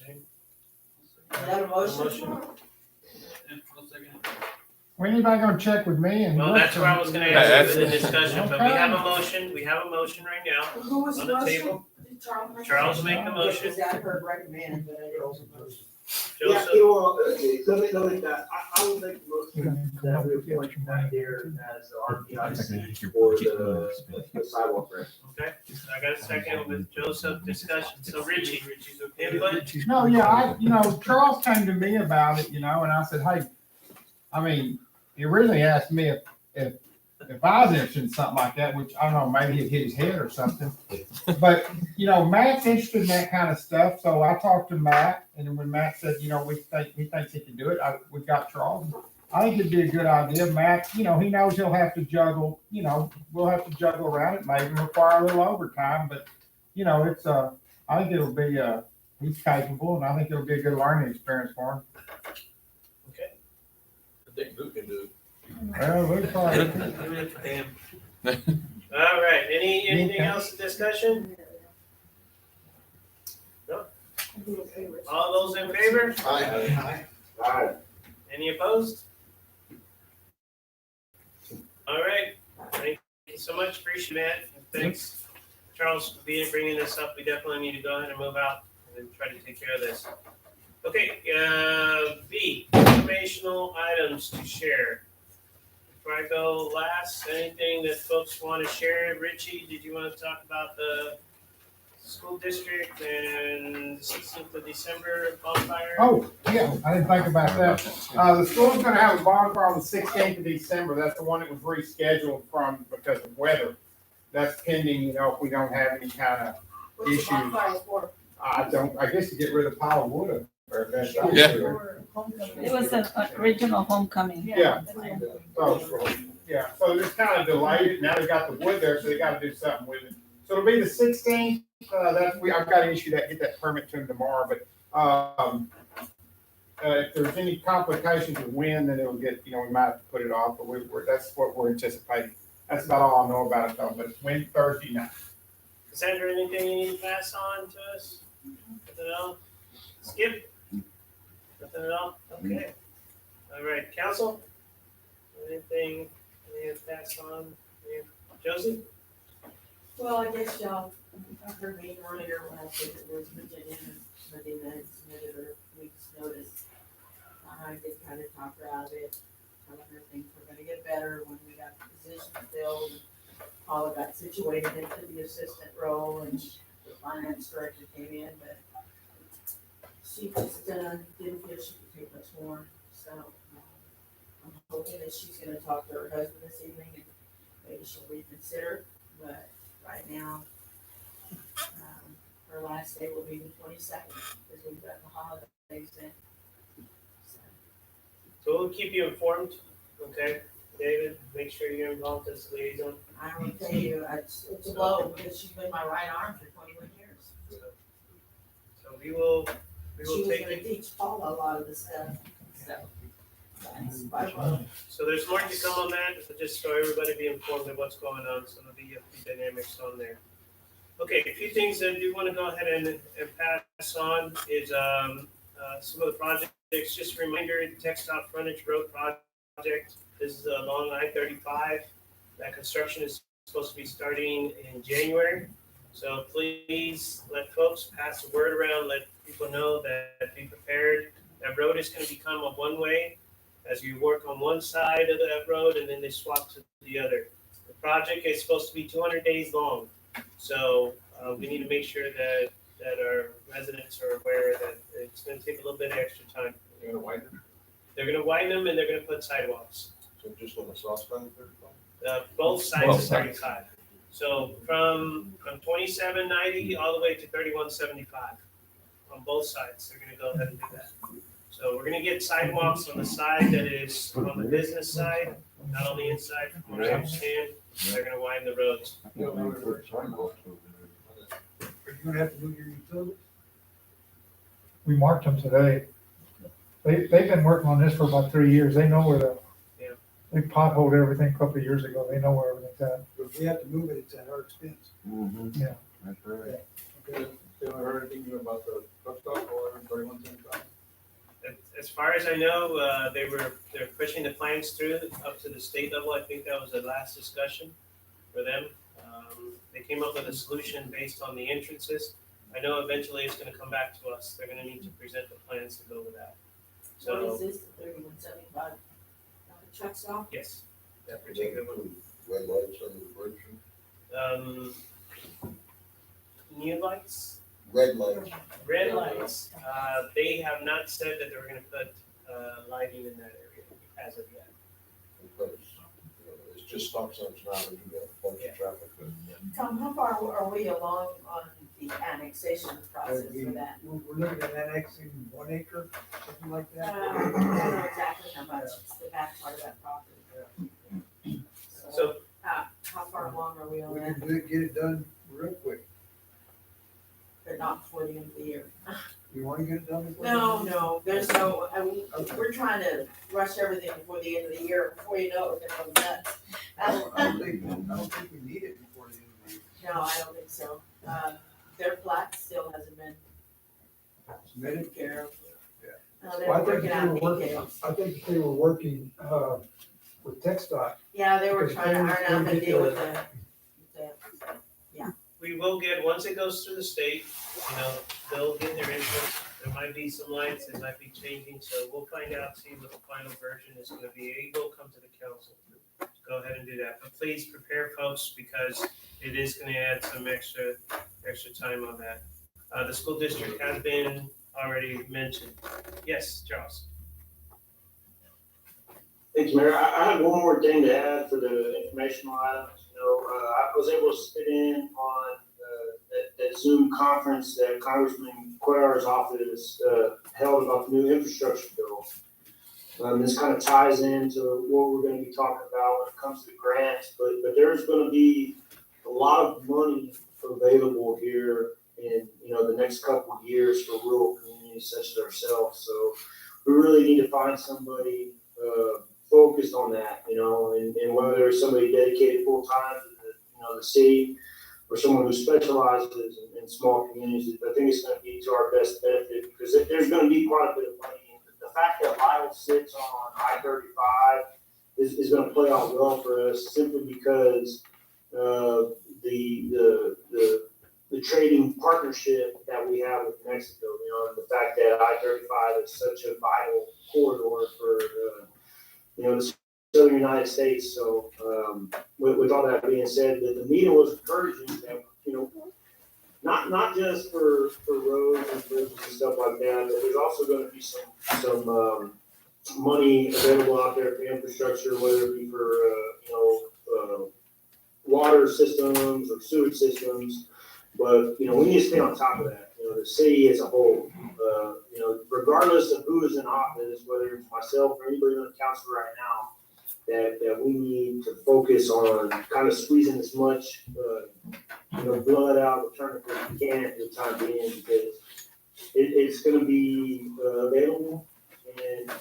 Is that a motion? When anybody gonna check with me and? Well, that's where I was gonna ask you in the discussion, but we Okay. have a motion right now Who was on the the motion? table. Did Charles make? Charles make the motion. Because I heard recommend, but I didn't. Yeah, Joseph, let me, I will make the motion that we appoint Matt Deere as the RPIC for the sidewalk grant. okay, I got a second with Joseph discussion, so Richie, input? No, yeah, Charles came to me about it, and I said, hey, I mean, he originally asked me if I was interested in something like that, which I don't know, maybe he'd hit his head or something. But, Matt's interested in that kind of stuff, so I talked to Matt, and then when Matt said, we think he can do it, we got Charles. I think it'd be a good idea. Matt, he knows he'll have to juggle, we'll have to juggle around it, maybe require a little overtime, but, it's, I think it'll be, he's capable, and I think it'll be a good learning experience for him. Okay. I think Luke can do it. Well, we'll try. All right, anything else in discussion? No? All those in favor? Aye. Alright. Any opposed? All right, thank you so much, appreciate it. Thanks, Charles, for bringing this up. We definitely need to go ahead and move out and then try to take care of this. Okay, B, informational items to share. Before I go last, anything that folks want to share? Richie, did you want to talk about the school district and the 16th of December bonfire? Oh, yeah, I didn't think about that. The school's gonna have a bonfire on the 16th of December. That's the one that was rescheduled because of weather. That's pending, if we don't have any kind of What's the issues. bonfire for? I guess to get rid of the pile of wood up there. Yeah. It was an original homecoming. Yeah. So just kind of delayed it. Now they got the wood there, so they gotta do something with it. So it'll be the 16th. I've got to issue get that permit to him tomorrow, but, if there's any complications with wind, then it'll get, we might have to put it off, but that's what we're anticipating. That's about all I know about it though, but it's Wednesday, Thursday night. Cassandra, anything you need to pass on to us? Nothing else? Skip? Nothing at all? Okay. All right, council? Anything you need to pass on? Josie? Well, I guess y'all heard me earlier when I said it was Virginia and Medina had submitted a week's notice. I did kind of talk her out of it, telling her things were gonna get better when we got the position filled. Paula got situated into the assistant role and the finance director came in, but she just didn't feel she could take much more, so I'm hoping that she's gonna talk to her husband this evening and maybe she'll reconsider, but right now, her last day will be the 22nd, because we've got the holidays in. So we'll keep you informed, okay? David, make sure you're involved as liaison. I will tell you, it's a blow, because she's been my right arm for 21 years. So we will She was take gonna it. teach Paula a lot of the stuff, so. That's my blow. So there's more to come on that, but just so everybody be informed of what's going on, so there'll be a few dynamics on there. Okay, a few things that I do want to go ahead and pass on is some of the projects. Just a reminder, the Textile Frontage Road project. This is along I-35. That construction is supposed to be starting in January. So please let folks pass the word around, let people know that be prepared. That road is going to become a one-way as you work on one side of that road and then they swap to the other. The project is supposed to be 200 days long. So we need to make sure that our residents are aware that it's going to take a little bit of extra time. You're gonna widen it? They're going to widen them and they're going to put sidewalks. So just on the south side of 35? Both sides Both of sides. 35. So from 2790 all the way to 3175 on both sides, they're gonna go ahead and do that. So we're gonna get sidewalks on the side that is on the business side, not on the inside, from what I understand. They're gonna widen the roads. Are you gonna have to move your utilities? We marked them today. They've been working on this for about 3 years. They know where Yeah. they potholed everything a couple of years ago. They know where everything's at. But if we have to move it, it's at our expense. Yeah. That's right. Okay, still haven't heard anything about the truck stop or 3175? As far as I know, they're pushing the plans through up to the state level. I think that was the last discussion for them. They came up with a solution based on the entrances. I know eventually it's gonna come back to us. They're gonna need to present the plans to go with that. What is So, this, the 3175 truck stop? yes, that particular one. Red lights under the bridge. New lights, Red lights. red lights, they have not said that they're gonna put, lighting in that area as of yet. Because, it's just stop signs now, and you got a bunch of traffic. Tom, how far are we along on the annexation process for that? We're looking at annexing 1 acre, something like I that. don't know exactly how much, it's the back part of that property. So, How far along are we on We that? can get it done real quick. But not before the end of the year. You wanna get it done before? No, there's no, I mean, we're trying to rush everything before the end of the year, before you know it, we're gonna go nuts. I don't think we need it before the end of the year. No, I don't think so. Their plat still hasn't been Submitted. care of. Yeah. They're Well, I think working they out were working, details. I think they were working, with TechStop. Yeah, they were Because trying to iron out they the get deal with the- we will get, once it goes through the state, they'll get their input. There might be some lights, it might be changing, so we'll find out, see what the final version is gonna be. It will come to the council. Go ahead and do that, but please prepare folks, because it is gonna add some extra time on that. The school district has been already mentioned. Yes, Charles? Thanks, Mayor. I have one more thing to add for the informational items. I was able to sit in on that Zoom conference that Congressman Cuellar's office held about the new infrastructure bill. This kind of ties into what we're going to be talking about when it comes to grants, but there's going to be a lot of money available here in the next couple of years for rural communities such as ourselves. So we really need to find somebody focused on that, and whether there's somebody dedicated full time to the city or someone who specializes in small communities. I think it's going to be to our best benefit, because there's going to be quite a bit of money. The fact that Lyle sits on I-35 is going to play out well for us, simply because the trading partnership that we have with Mexico, and the fact that I-35 is such a vital corridor for the southern United States. So with all that being said, the meeting was encouraging that, not just for roads and bridges and stuff like that, but there's also going to be some money available out there for infrastructure, whether it be for water systems or sewage systems. But we need to stay on top of that. The city as a whole, regardless of who is in office, whether it's myself or anybody on the council right now, that we need to focus on kind of squeezing as much blood out of the turnip as we can for the time being, because it's going to be available, and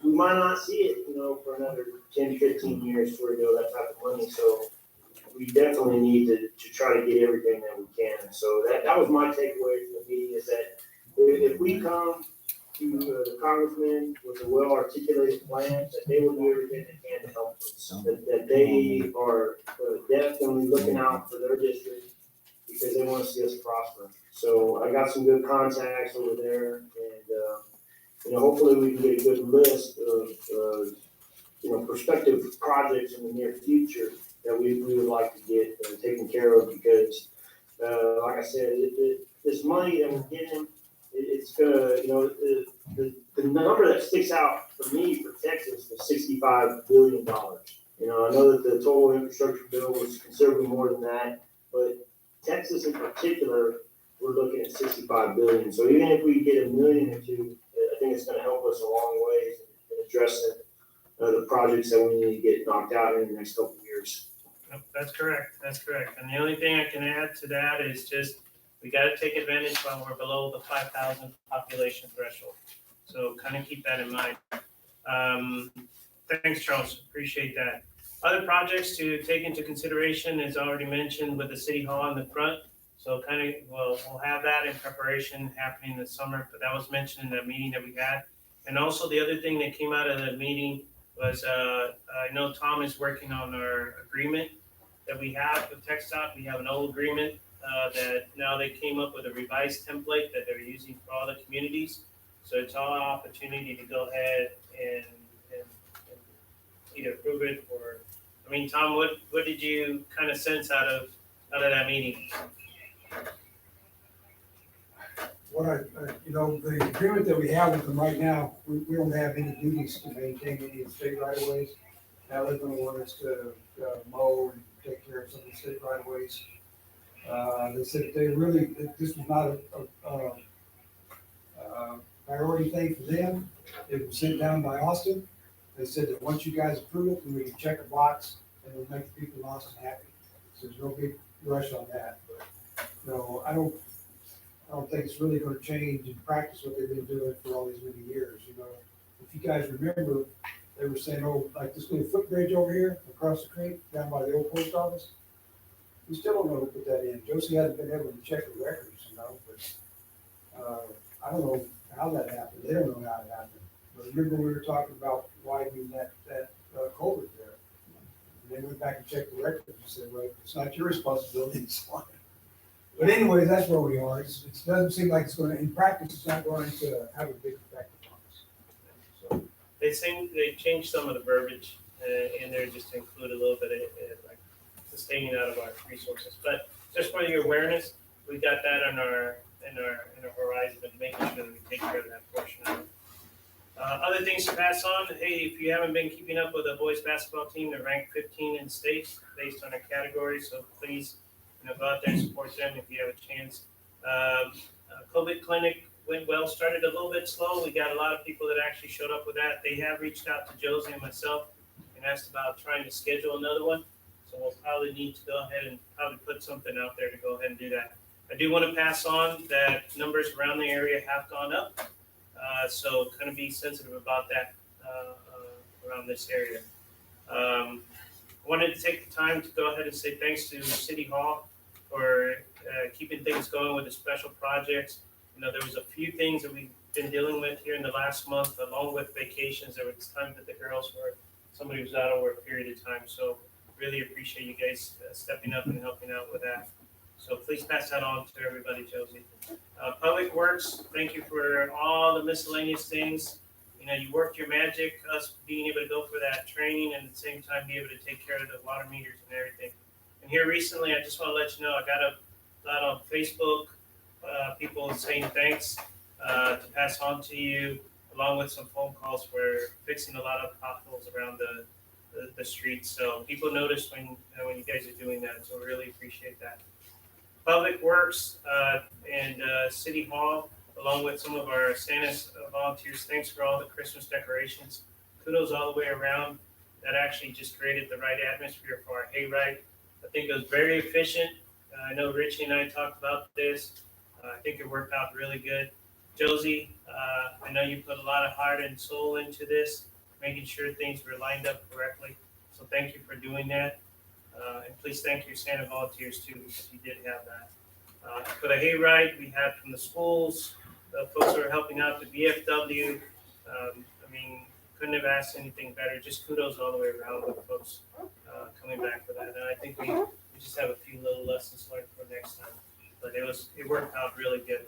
we might not see it, for another 10, 15 years before we know that type of money. So we definitely need to try to get everything that we can. So that was my takeaway from the meeting, is that if we come to the congressman with a well-articulated plan, that they will do everything they can to help us, that they are definitely looking out for their district, because they want to see us prosper. So I got some good contacts over there, and hopefully we can get a good list of prospective projects in the near future that we would like to get taken care of, because like I said, this money that we're getting, it's gonna, the number that sticks out for me for Texas was $65 billion. And know that the total infrastructure bill was considerably more than that, but Texas in particular, we're looking at 65 billion. So even if we get $1 million or two, I think it's gonna help us a long way in addressing the projects that we need to get knocked out in the next couple of years. Yep, that's correct, that's correct. And the only thing I can add to that is just, we gotta take advantage while we're below the 5,000 population threshold. So kind of keep that in mind. Thanks, Charles, appreciate that. Other projects to take into consideration is already mentioned with the city hall in the front. So kind of, we'll have that in preparation happening this summer, but that was mentioned in that meeting that we had. And also the other thing that came out of the meeting was, I know Tom is working on our agreement that we have with TxDOT. We have an old agreement that now they came up with a revised template that they're using for all the communities. So it's all an opportunity to go ahead and either approve it or, I mean, Tom, what did you kind of sense out of that meeting? What the agreement that we have with them right now, we don't have any duties to maintain any of the state right of ways. Now they're gonna want us to mow and take care of some of the state right of ways. They said this was not a priority thing for them. It was sent down by Austin. They said that once you guys approve it, then we can check a box and it'll make the people in Austin happy. So there's no big rush on that, but, I don't think it's really gonna change in practice what they've been doing for all these many years, If you guys remember, they were saying, like this little footbridge over here across the creek down by the old post office. We still don't know who put that in. Josie hasn't been able to check the records, but, I don't know how that happened. They don't know how it happened. But remember we were talking about widening that culvert there. And they went back and checked the records and said, well, it's not your responsibility, it's fine. But anyways, that's where we are. It doesn't seem like it's going to, in practice, it's not going to have a big effect on us. So They changed some of the verbiage in there just to include a little bit of like sustaining out of our resources. But just for your awareness, we got that in our horizon and making sure that we take care of that portion of it. Other things to pass on. Hey, if you haven't been keeping up with the boys basketball team, they're ranked 15 in state based on their category. So please, go out there and support them if you have a chance. COVID clinic went well, started a little bit slow. We got a lot of people that actually showed up with that. They have reached out to Josie and myself and asked about trying to schedule another one. So we'll probably need to go ahead and probably put something out there to go ahead and do that. I do want to pass on that numbers around the area have gone up. So kind of be sensitive about that around this area. Wanted to take the time to go ahead and say thanks to City Hall for keeping things going with the special projects. There was a few things that we've been dealing with here in the last month, along with vacations. There was time that the girls somebody was out over a period of time. So really appreciate you guys stepping up and helping out with that. So please pass that on to everybody, Josie. Public Works, thank you for all the miscellaneous things. You worked your magic, us being able to go for that training and at the same time be able to take care of the water meters and everything. And here recently, I just want to let you know, I got a lot on Facebook, people saying thanks to pass on to you, along with some phone calls for fixing a lot of potholes around the streets. So people notice when you guys are doing that, so we really appreciate that. Public Works and City Hall, along with some of our Santa volunteers, thanks for all the Christmas decorations. Kudos all the way around. That actually just created the right atmosphere for our hayride. I think it was very efficient. I know Richie and I talked about this. I think it worked out really good. Josie, I know you put a lot of heart and soul into this, making sure things were lined up correctly. So thank you for doing that. And please thank your Santa volunteers too, because you did have that. For the hayride, we had from the schools, the folks who are helping out the VFW. Couldn't have asked anything better. Just kudos all the way around with folks coming back for that. And I think we just have a few little lessons learned for next time. But it worked out really good.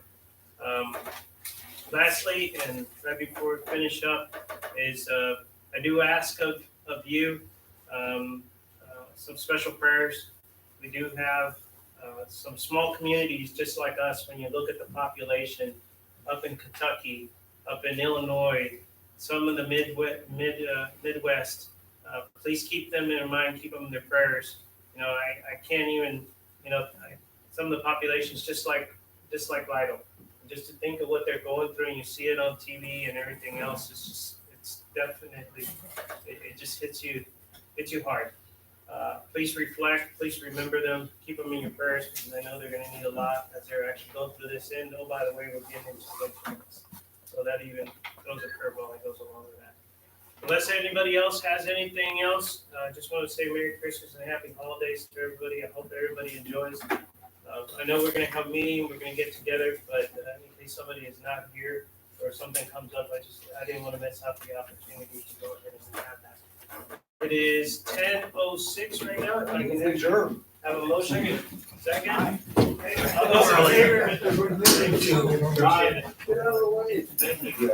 Lastly, and right before we finish up, is I do ask of you some special prayers. We do have some small communities just like us. When you look at the population up in Kentucky, up in Illinois, some of the Midwest, Please keep them in mind, keep them in their prayers. I can't even, some of the populations just like Lido. Just to think of what they're going through, and you see it on TV and everything else, it's definitely, it just hits you hard. Please reflect, please remember them, keep them in your prayers, because I know they're gonna need a lot as they're actually going through this. And oh, by the way, we're getting into electronics. So that even throws a curveball that goes along with that. Unless anybody else has anything else, I just want to say Merry Christmas and Happy Holidays to everybody. I hope everybody enjoys. I know we're gonna have a meeting, we're gonna get together, but in case somebody is not here or something comes up, I didn't want to miss out the opportunity to go ahead and have that. It is 10:06 right now. If I can have a motion, second. Okay, all those in favor? Thank you. Appreciate it. Get out of the way. Thank you.